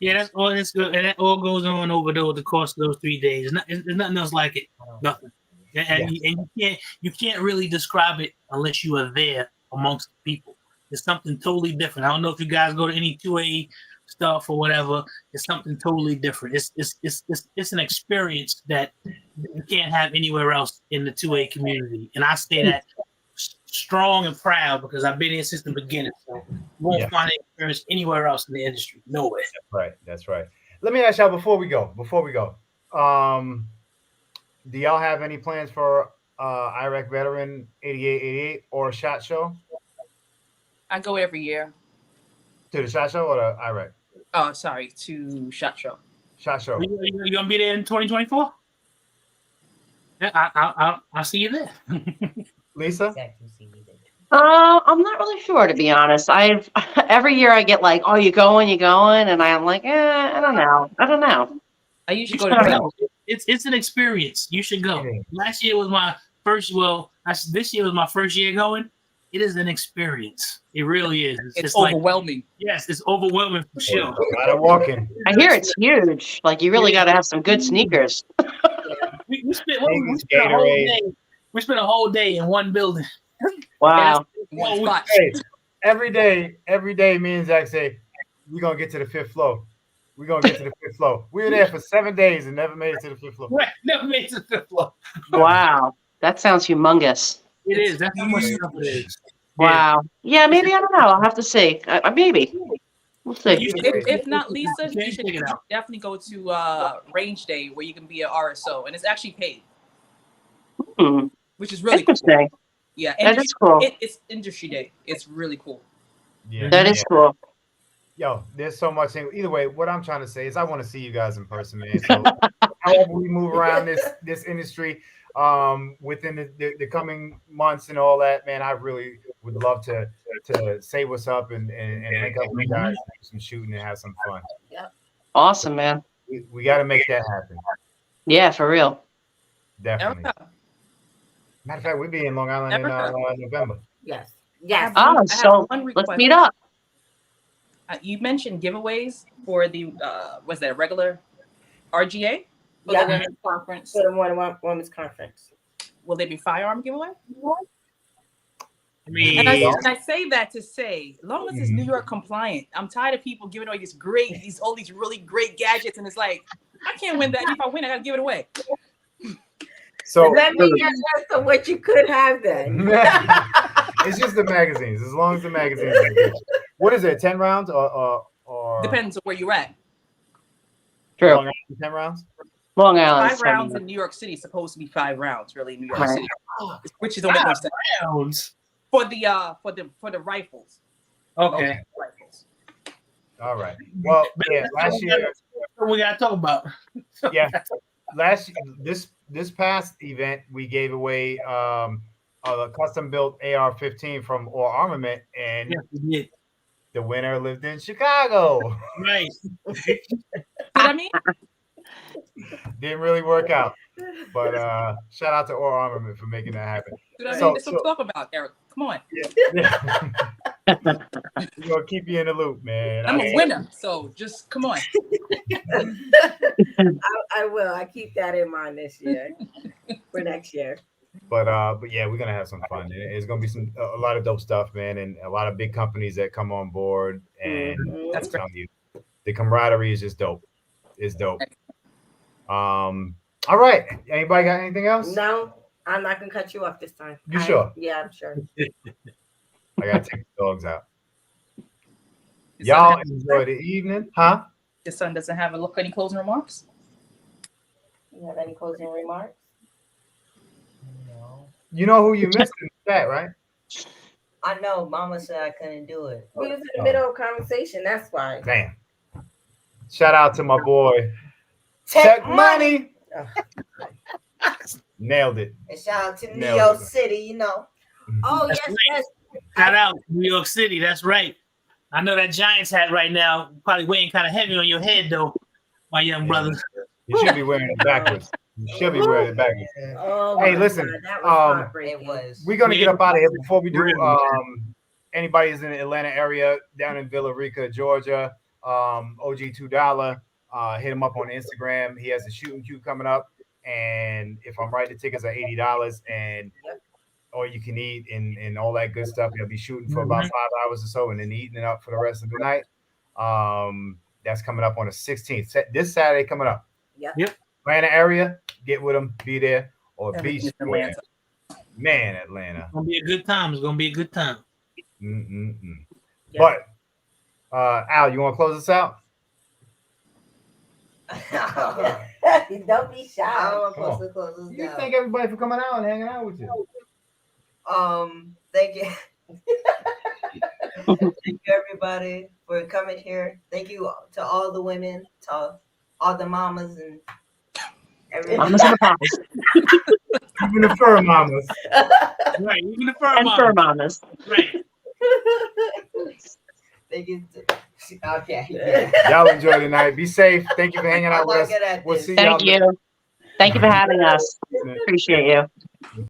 Yeah, that's all. That's good, and that all goes on over the course of those 3 days. There's nothing else like it. Nothing. And you can't really describe it unless you are there amongst the people. It's something totally different. I don't know if you guys go to any 2A stuff or whatever. It's something totally different. It's an experience that you can't have anywhere else in the 2A community. And I say that strong and proud because I've been here since the beginning. So you won't find that experience anywhere else in the industry. Nowhere. That's right. Let me ask y'all before we go. Do y'all have any plans for Iraq Veteran 8888 or SHOT Show? I go every year. To the SHOT Show or the Iraq? Oh, sorry, to SHOT Show. SHOT Show. You gonna be there in 2024? Yeah, I'll see you there. Lisa? I'm not really sure, to be honest. Every year I get like, oh, you going, and I'm like, I don't know. I usually You go should to go. It's an experience. You should go. Last year was my first. This year was my first year going. It is an experience. It really is. It's just like, overwhelming. yes, it's overwhelming for sure. A lot of walking. I hear it's huge. Like you really got to have some good sneakers. We spent a whole day. We spent a whole day in one building. Wow. One spot. Hey, every day, me and Zach say, we're going to get to the 5th floor. We're going to get to the 5th floor. We were there for 7 days and never made it to the 5th floor. Right, never made it to the 5th floor. Wow. That sounds humongous. It is. That's how much stuff it is. Wow. Yeah, maybe, I don't know. I'll have to see. Maybe. We'll see. If not, Lisa, you should check it out. definitely go to Range Day where you can be an RSO, and it's actually paid, Hmm. which is really cool. Interesting. Yeah, That is cool. It's Industry Day. It's really cool. Yeah, That is cool. Yo, there's so much. Either way, what I'm trying to say is I want to see you guys in person, man. So however we move around this industry within the coming months and all that, man, I really would love to say what's up and link up with you guys, do some shooting and have some fun. Awesome, man. We got to make that happen. Yeah, for real. Definitely. Erica, Matter of fact, we'll be in Long Island in November. Yes. Oh, I have so one let's request. meet up. You mentioned giveaways for the was that a regular RGA? For Yeah. the women's conference. For the women's conference. Will there be firearm giveaway? I mean, And I say that to say, as long as it's New York compliant, I'm tired of people giving away all these really great gadgets, and it's like, I can't win that. If I win, I gotta give it away. So Let me get list of what you could have then. it's just the magazines. As long as the magazines are good. What is it? 10 rounds or Depends on where you're at. True. Long Island, 10 rounds? Long Island. 5 rounds in New York City is supposed to be 5 rounds, really, in New York Right. City. Which is don't make no sense. rounds. For the rifles. Okay. Rifles. All right. Well, yeah, last year, What we gotta talk about? yeah, this past event we gave away a custom built AR-15 from Or Armament, and Yes, we did. the winner lived in Chicago. Right. See what I mean? Didn't really work out, but shout out to Or Armament for making that happen. See what I So- mean? That's what so- I'm talking about, Eric. Come on. Yeah. We're gonna keep you in the loop, man. I'm a winner, so just come on. I will. I keep that in mind this year for next year. But yeah, we're gonna have some fun. It's gonna be a lot of dope stuff, man, and a lot of big companies that come on board. And That's I'm great. telling you, the camaraderie is just dope. It's dope. All right. Anybody got anything else? No, I'm not gonna cut you off this time. You sure? Yeah, I'm sure. I gotta take the dogs out. Your son Y'all have- enjoy the evening, huh? Your son doesn't have any closing remarks? You have any closing remarks? No. You know who you missed in the chat, right? I know. Mama said I couldn't do it. We was in the middle of conversation. That's why. Damn. Shout out to my boy Tech Tech Money. Nailed it. And shout out to Nailed New York it. City. You know. Oh That's yes, right. yes. Shout out New York City. That's right. I know that Giants hat right now probably weighing kind of heavy on your head, though, my young brother. You should be wearing it backwards. You should be wearing it backwards. Oh, Hey, my listen, God, that was um, heartbreaking. It was. We're gonna get up out of here before we do. Really? Anybody is in the Atlanta area, down in Villa Rica, Georgia. OG $2. Hit him up on Instagram. He has a shooting queue coming up, and if I'm right, the tickets are $80, and all you can eat and all that good stuff. He'll be shooting for about 5 hours or so, and then eating it up for the rest of the night. That's coming up on the 16th. This Saturday coming up. Yep. Atlanta area, get with them, be there, or be Everything's square. Atlanta. Man, Atlanta. It's gonna be a good time. It's gonna be a good time. Mm-mm-mm. Yeah. But Al, you want to close us out? Don't be I shy. don't Come want on. to close this You down. thank everybody for coming out and hanging out with you. Thank you. Thank you everybody for coming here. Thank you to all the women, to all the mamas and everybody. Mamas and the papas. Even the fur mamas. Right. Even the fur And fur mom. mamas. Right. Thank you. Okay. Yeah. Y'all enjoy the night. Be safe. Thank you for hanging out I'm with not us. good at We'll this. see Thank y'all. you. Thank you for having us. Appreciate you.